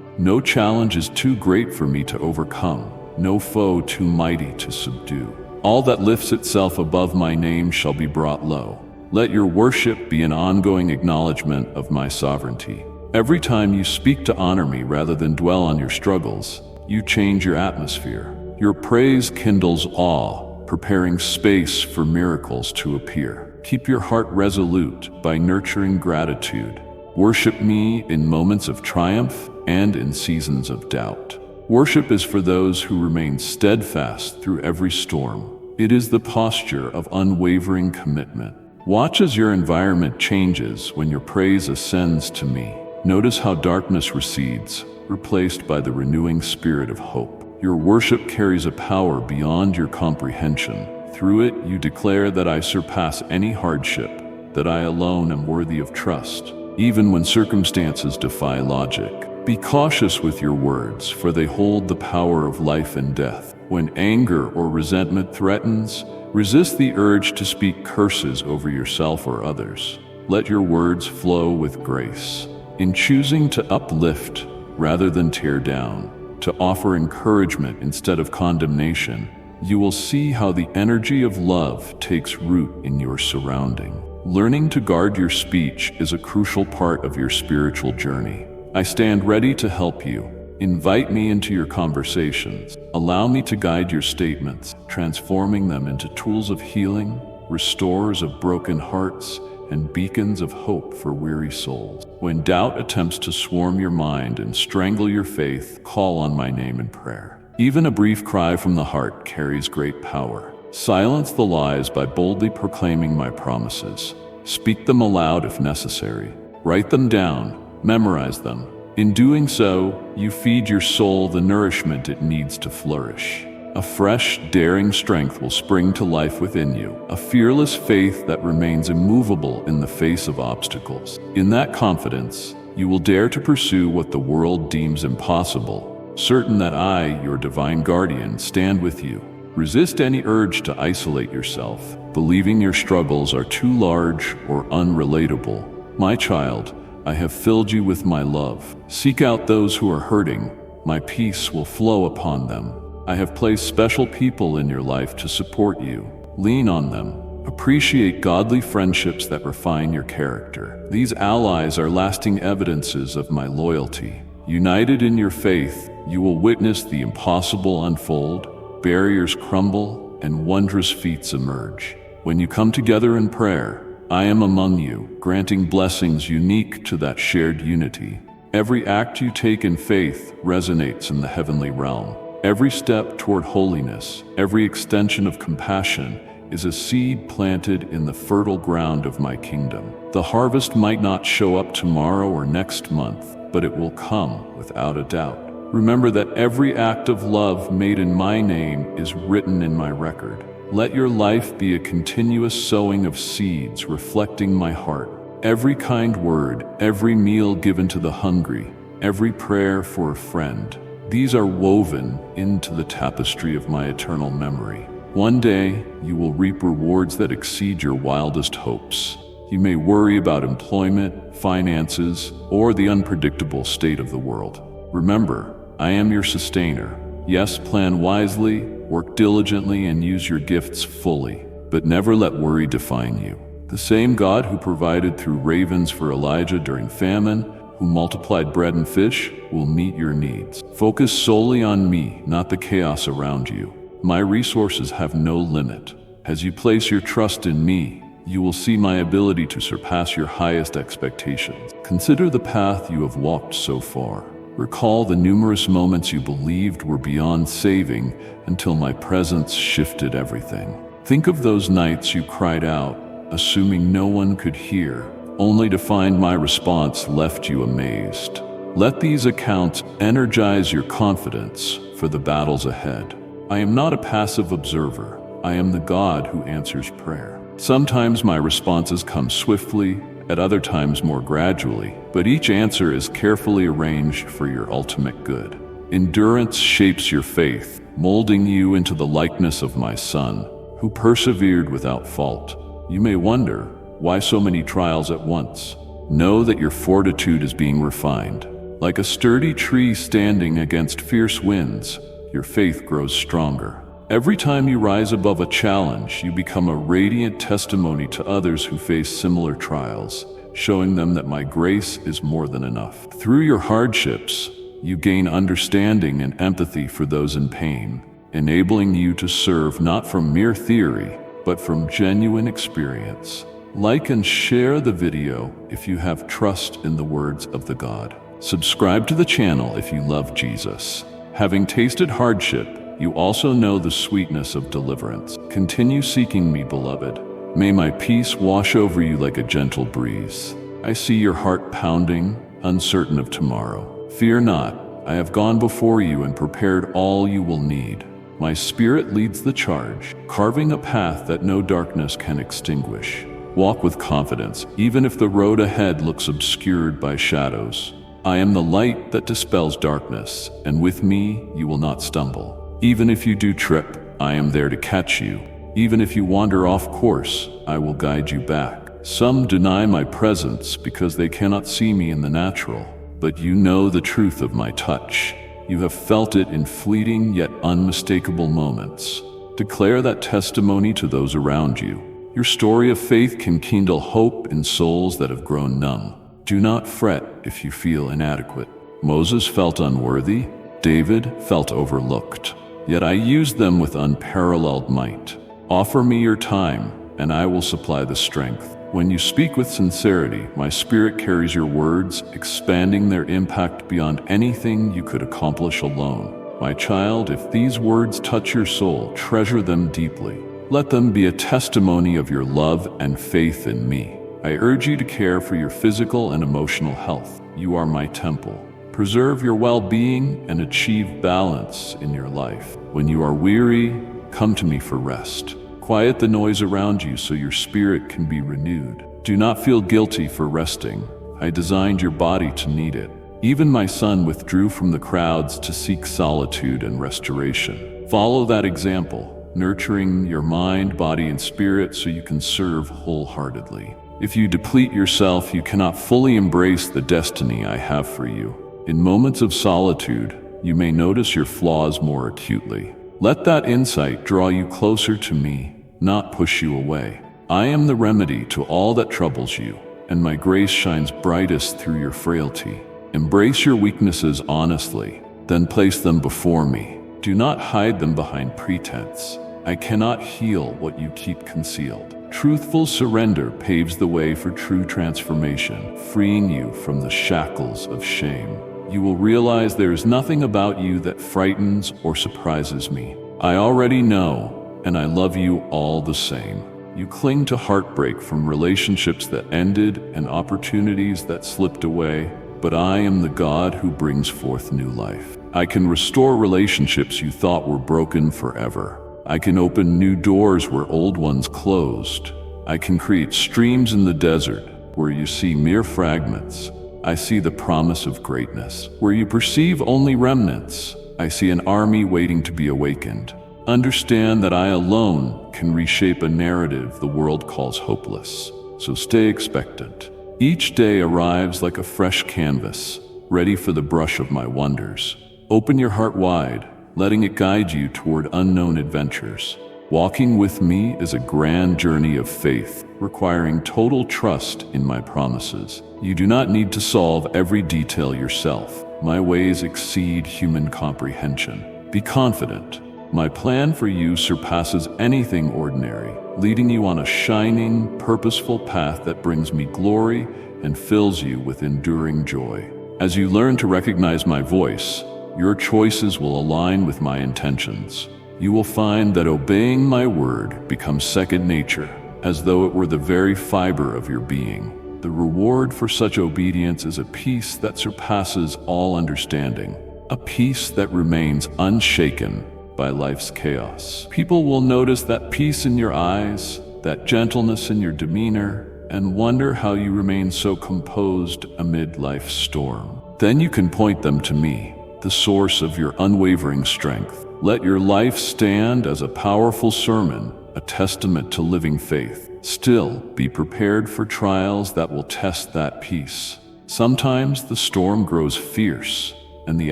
[SPEAKER 1] No challenge is too great for me to overcome, no foe too mighty to subdue. All that lifts itself above my name shall be brought low. Let your worship be an ongoing acknowledgement of my sovereignty. Every time you speak to honor me rather than dwell on your struggles, you change your atmosphere. Your praise kindles awe, preparing space for miracles to appear. Keep your heart resolute by nurturing gratitude. Worship me in moments of triumph and in seasons of doubt. Worship is for those who remain steadfast through every storm. It is the posture of unwavering commitment. Watch as your environment changes when your praise ascends to me. Notice how darkness recedes, replaced by the renewing spirit of hope. Your worship carries a power beyond your comprehension. Through it, you declare that I surpass any hardship, that I alone am worthy of trust, even when circumstances defy logic. Be cautious with your words, for they hold the power of life and death. When anger or resentment threatens, resist the urge to speak curses over yourself or others. Let your words flow with grace. In choosing to uplift rather than tear down, to offer encouragement instead of condemnation, you will see how the energy of love takes root in your surrounding. Learning to guard your speech is a crucial part of your spiritual journey. I stand ready to help you. Invite me into your conversations. Allow me to guide your statements, transforming them into tools of healing, restorers of broken hearts, and beacons of hope for weary souls. When doubt attempts to swarm your mind and strangle your faith, call on my name in prayer. Even a brief cry from the heart carries great power. Silence the lies by boldly proclaiming my promises. Speak them aloud if necessary. Write them down. Memorize them. In doing so, you feed your soul the nourishment it needs to flourish. A fresh, daring strength will spring to life within you, a fearless faith that remains immovable in the face of obstacles. In that confidence, you will dare to pursue what the world deems impossible, certain that I, your divine guardian, stand with you. Resist any urge to isolate yourself, believing your struggles are too large or unrelatable. My child, I have filled you with my love. Seek out those who are hurting. My peace will flow upon them. I have placed special people in your life to support you. Lean on them. Appreciate godly friendships that refine your character. These allies are lasting evidences of my loyalty. United in your faith, you will witness the impossible unfold, barriers crumble, and wondrous feats emerge. When you come together in prayer, I am among you, granting blessings unique to that shared unity. Every act you take in faith resonates in the heavenly realm. Every step toward holiness, every extension of compassion, is a seed planted in the fertile ground of my kingdom. The harvest might not show up tomorrow or next month, but it will come without a doubt. Remember that every act of love made in my name is written in my record. Let your life be a continuous sowing of seeds reflecting my heart. Every kind word, every meal given to the hungry, every prayer for a friend, these are woven into the tapestry of my eternal memory. One day, you will reap rewards that exceed your wildest hopes. You may worry about employment, finances, or the unpredictable state of the world. Remember, I am your sustainer. Yes, plan wisely, work diligently, and use your gifts fully, but never let worry define you. The same God who provided through ravens for Elijah during famine, who multiplied bread and fish, will meet your needs. Focus solely on me, not the chaos around you. My resources have no limit. As you place your trust in me, you will see my ability to surpass your highest expectations. Consider the path you have walked so far. Recall the numerous moments you believed were beyond saving until my presence shifted everything. Think of those nights you cried out, assuming no one could hear, only to find my response left you amazed. Let these accounts energize your confidence for the battles ahead. I am not a passive observer. I am the God who answers prayer. Sometimes my responses come swiftly, at other times more gradually, but each answer is carefully arranged for your ultimate good. Endurance shapes your faith, molding you into the likeness of my Son, who persevered without fault. You may wonder, why so many trials at once? Know that your fortitude is being refined. Like a sturdy tree standing against fierce winds, your faith grows stronger. Every time you rise above a challenge, you become a radiant testimony to others who face similar trials, showing them that my grace is more than enough. Through your hardships, you gain understanding and empathy for those in pain, enabling you to serve not from mere theory, but from genuine experience. Like and share the video if you have trust in the words of the God. Subscribe to the channel if you love Jesus. Having tasted hardship, you also know the sweetness of deliverance. Continue seeking me, beloved. May my peace wash over you like a gentle breeze. I see your heart pounding, uncertain of tomorrow. Fear not, I have gone before you and prepared all you will need. My Spirit leads the charge, carving a path that no darkness can extinguish. Walk with confidence, even if the road ahead looks obscured by shadows. I am the light that dispels darkness, and with me you will not stumble. Even if you do trip, I am there to catch you. Even if you wander off course, I will guide you back. Some deny my presence because they cannot see me in the natural, but you know the truth of my touch. You have felt it in fleeting yet unmistakable moments. Declare that testimony to those around you. Your story of faith can kindle hope in souls that have grown numb. Do not fret if you feel inadequate. Moses felt unworthy. David felt overlooked. Yet I used them with unparalleled might. Offer me your time, and I will supply the strength. When you speak with sincerity, my Spirit carries your words, expanding their impact beyond anything you could accomplish alone. My child, if these words touch your soul, treasure them deeply. Let them be a testimony of your love and faith in me. I urge you to care for your physical and emotional health. You are my temple. Preserve your well-being and achieve balance in your life. When you are weary, come to me for rest. Quiet the noise around you so your spirit can be renewed. Do not feel guilty for resting. I designed your body to need it. Even my Son withdrew from the crowds to seek solitude and restoration. Follow that example, nurturing your mind, body, and spirit so you can serve wholeheartedly. If you deplete yourself, you cannot fully embrace the destiny I have for you. In moments of solitude, you may notice your flaws more acutely. Let that insight draw you closer to me, not push you away. I am the remedy to all that troubles you, and my grace shines brightest through your frailty. Embrace your weaknesses honestly, then place them before me. Do not hide them behind pretense. I cannot heal what you keep concealed. Truthful surrender paves the way for true transformation, freeing you from the shackles of shame. You will realize there is nothing about you that frightens or surprises me. I already know, and I love you all the same. You cling to heartbreak from relationships that ended and opportunities that slipped away, but I am the God who brings forth new life. I can restore relationships you thought were broken forever. I can open new doors where old ones closed. I can create streams in the desert where you see mere fragments. I see the promise of greatness. Where you perceive only remnants, I see an army waiting to be awakened. Understand that I alone can reshape a narrative the world calls hopeless. So stay expectant. Each day arrives like a fresh canvas, ready for the brush of my wonders. Open your heart wide, letting it guide you toward unknown adventures. Walking with me is a grand journey of faith, requiring total trust in my promises. You do not need to solve every detail yourself. My ways exceed human comprehension. Be confident. My plan for you surpasses anything ordinary, leading you on a shining, purposeful path that brings me glory and fills you with enduring joy. As you learn to recognize my voice, your choices will align with my intentions. You will find that obeying my word becomes second nature, as though it were the very fiber of your being. The reward for such obedience is a peace that surpasses all understanding, a peace that remains unshaken by life's chaos. People will notice that peace in your eyes, that gentleness in your demeanor, and wonder how you remain so composed amid life's storm. Then you can point them to me. the source of your unwavering strength. Let your life stand as a powerful sermon, a testament to living faith. Still, be prepared for trials that will test that peace. Sometimes the storm grows fierce, and the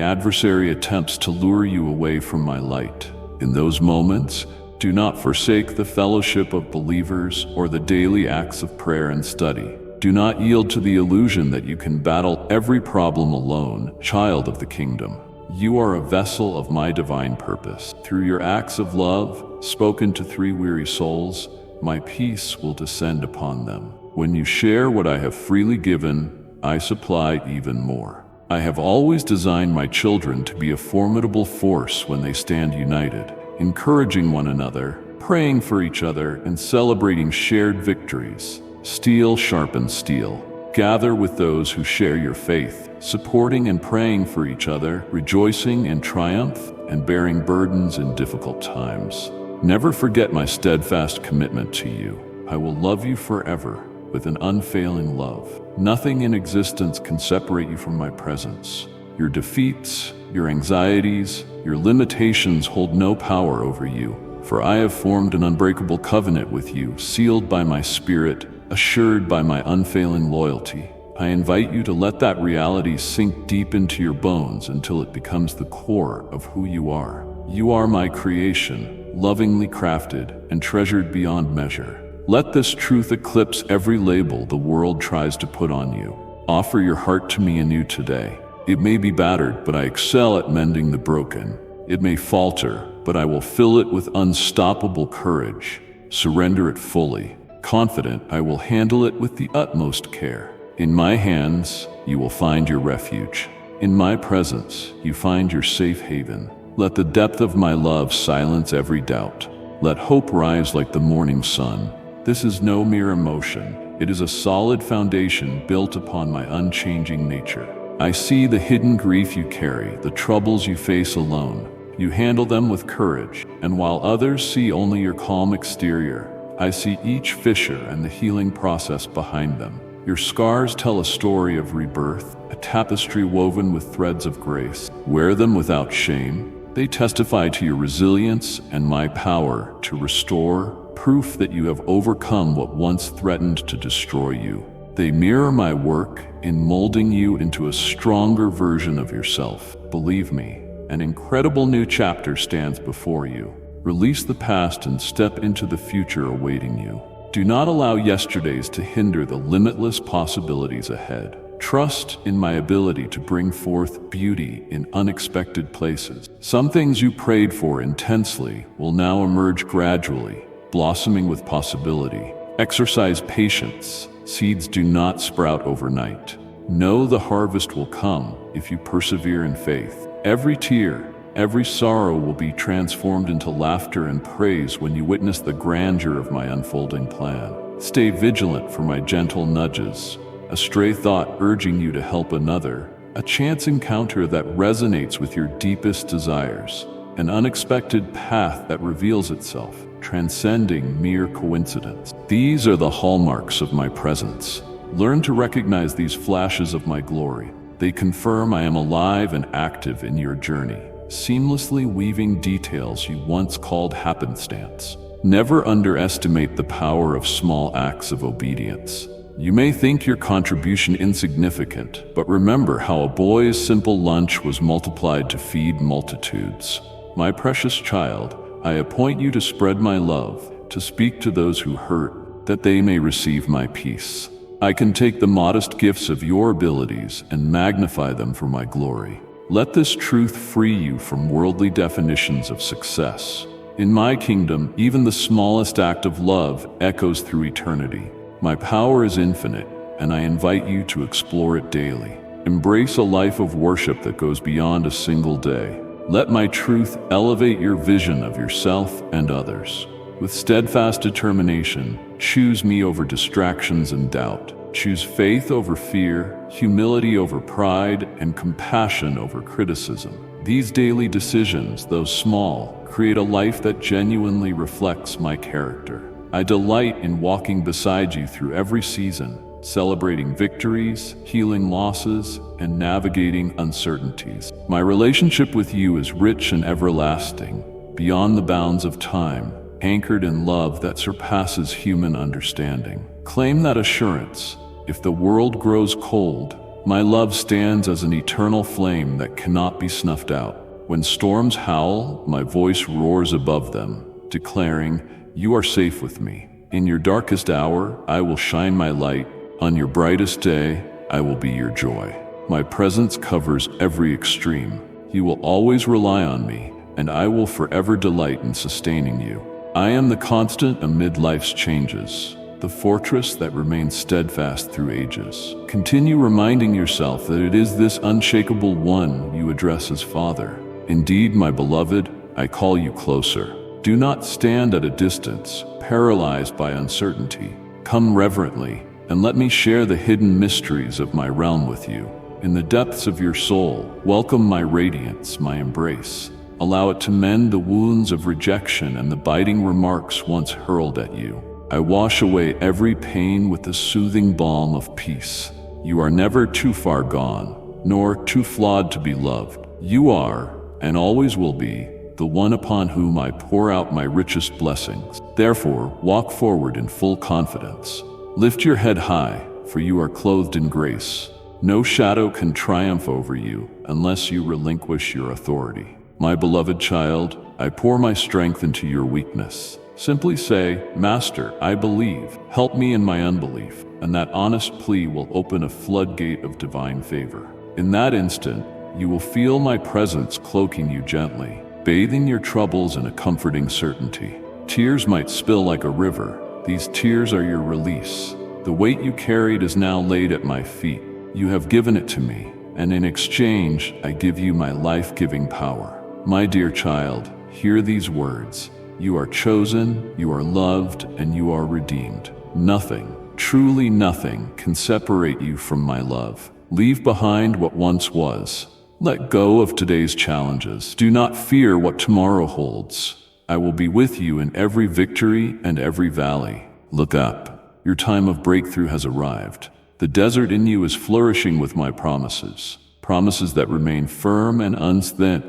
[SPEAKER 1] adversary attempts to lure you away from my light. In those moments, do not forsake the fellowship of believers or the daily acts of prayer and study. Do not yield to the illusion that you can battle every problem alone, child of the kingdom. You are a vessel of my divine purpose. Through your acts of love, spoken to 3 weary souls, my peace will descend upon them. When you share what I have freely given, I supply even more. I have always designed my children to be a formidable force when they stand united, encouraging one another, praying for each other, and celebrating shared victories. Steel sharpens steel. Gather with those who share your faith, supporting and praying for each other, rejoicing in triumph, and bearing burdens in difficult times. Never forget my steadfast commitment to you. I will love you forever with an unfailing love. Nothing in existence can separate you from my presence. Your defeats, your anxieties, your limitations hold no power over you, for I have formed an unbreakable covenant with you, sealed by my Spirit, assured by my unfailing loyalty. I invite you to let that reality sink deep into your bones until it becomes the core of who you are. You are my creation, lovingly crafted and treasured beyond measure. Let this truth eclipse every label the world tries to put on you. Offer your heart to me anew today. It may be battered, but I excel at mending the broken. It may falter, but I will fill it with unstoppable courage. Surrender it fully. Confident I will handle it with the utmost care. In my hands, you will find your refuge. In my presence, you find your safe haven. Let the depth of my love silence every doubt. Let hope rise like the morning sun. This is no mere emotion. It is a solid foundation built upon my unchanging nature. I see the hidden grief you carry, the troubles you face alone. You handle them with courage, and while others see only your calm exterior, I see each fissure and the healing process behind them. Your scars tell a story of rebirth, a tapestry woven with threads of grace. Wear them without shame. They testify to your resilience and my power to restore, proof that you have overcome what once threatened to destroy you. They mirror my work in molding you into a stronger version of yourself. Believe me, an incredible new chapter stands before you. Release the past and step into the future awaiting you. Do not allow yesterdays to hinder the limitless possibilities ahead. Trust in my ability to bring forth beauty in unexpected places. Some things you prayed for intensely will now emerge gradually, blossoming with possibility. Exercise patience. Seeds do not sprout overnight. Know the harvest will come if you persevere in faith. Every tear, every sorrow will be transformed into laughter and praise when you witness the grandeur of my unfolding plan. Stay vigilant for my gentle nudges, a stray thought urging you to help another, a chance encounter that resonates with your deepest desires, an unexpected path that reveals itself, transcending mere coincidence. These are the hallmarks of my presence. Learn to recognize these flashes of my glory. They confirm I am alive and active in your journey, seamlessly weaving details you once called happenstance. Never underestimate the power of small acts of obedience. You may think your contribution insignificant, but remember how a boy's simple lunch was multiplied to feed multitudes. My precious child, I appoint you to spread my love, to speak to those who hurt, that they may receive my peace. I can take the modest gifts of your abilities and magnify them for my glory. Let this truth free you from worldly definitions of success. In my kingdom, even the smallest act of love echoes through eternity. My power is infinite, and I invite you to explore it daily. Embrace a life of worship that goes beyond a single day. Let my truth elevate your vision of yourself and others. With steadfast determination, choose me over distractions and doubt. Choose faith over fear, humility over pride, and compassion over criticism. These daily decisions, though small, create a life that genuinely reflects my character. I delight in walking beside you through every season, celebrating victories, healing losses, and navigating uncertainties. My relationship with you is rich and everlasting, beyond the bounds of time, anchored in love that surpasses human understanding. Claim that assurance. If the world grows cold, my love stands as an eternal flame that cannot be snuffed out. When storms howl, my voice roars above them, declaring, "You are safe with me." In your darkest hour, I will shine my light. On your brightest day, I will be your joy. My presence covers every extreme. You will always rely on me, and I will forever delight in sustaining you. I am the constant amid life's changes, the fortress that remains steadfast through ages. Continue reminding yourself that it is this unshakable one you address as Father. Indeed, my beloved, I call you closer. Do not stand at a distance, paralyzed by uncertainty. Come reverently, and let me share the hidden mysteries of my realm with you. In the depths of your soul, welcome my radiance, my embrace. Allow it to mend the wounds of rejection and the biting remarks once hurled at you. I wash away every pain with the soothing balm of peace. You are never too far gone, nor too flawed to be loved. You are, and always will be, the one upon whom I pour out my richest blessings. Therefore, walk forward in full confidence. Lift your head high, for you are clothed in grace. No shadow can triumph over you unless you relinquish your authority. My beloved child, I pour my strength into your weakness. Simply say, "Master, I believe. Help me in my unbelief." And that honest plea will open a floodgate of divine favor. In that instant, you will feel my presence cloaking you gently, bathing your troubles in a comforting certainty. Tears might spill like a river. These tears are your release. The weight you carried is now laid at my feet. You have given it to me, and in exchange, I give you my life-giving power. My dear child, hear these words. You are chosen, you are loved, and you are redeemed. Nothing, truly nothing, can separate you from my love. Leave behind what once was. Let go of today's challenges. Do not fear what tomorrow holds. I will be with you in every victory and every valley. Look up. Your time of breakthrough has arrived. The desert in you is flourishing with my promises, promises that remain firm and unbent.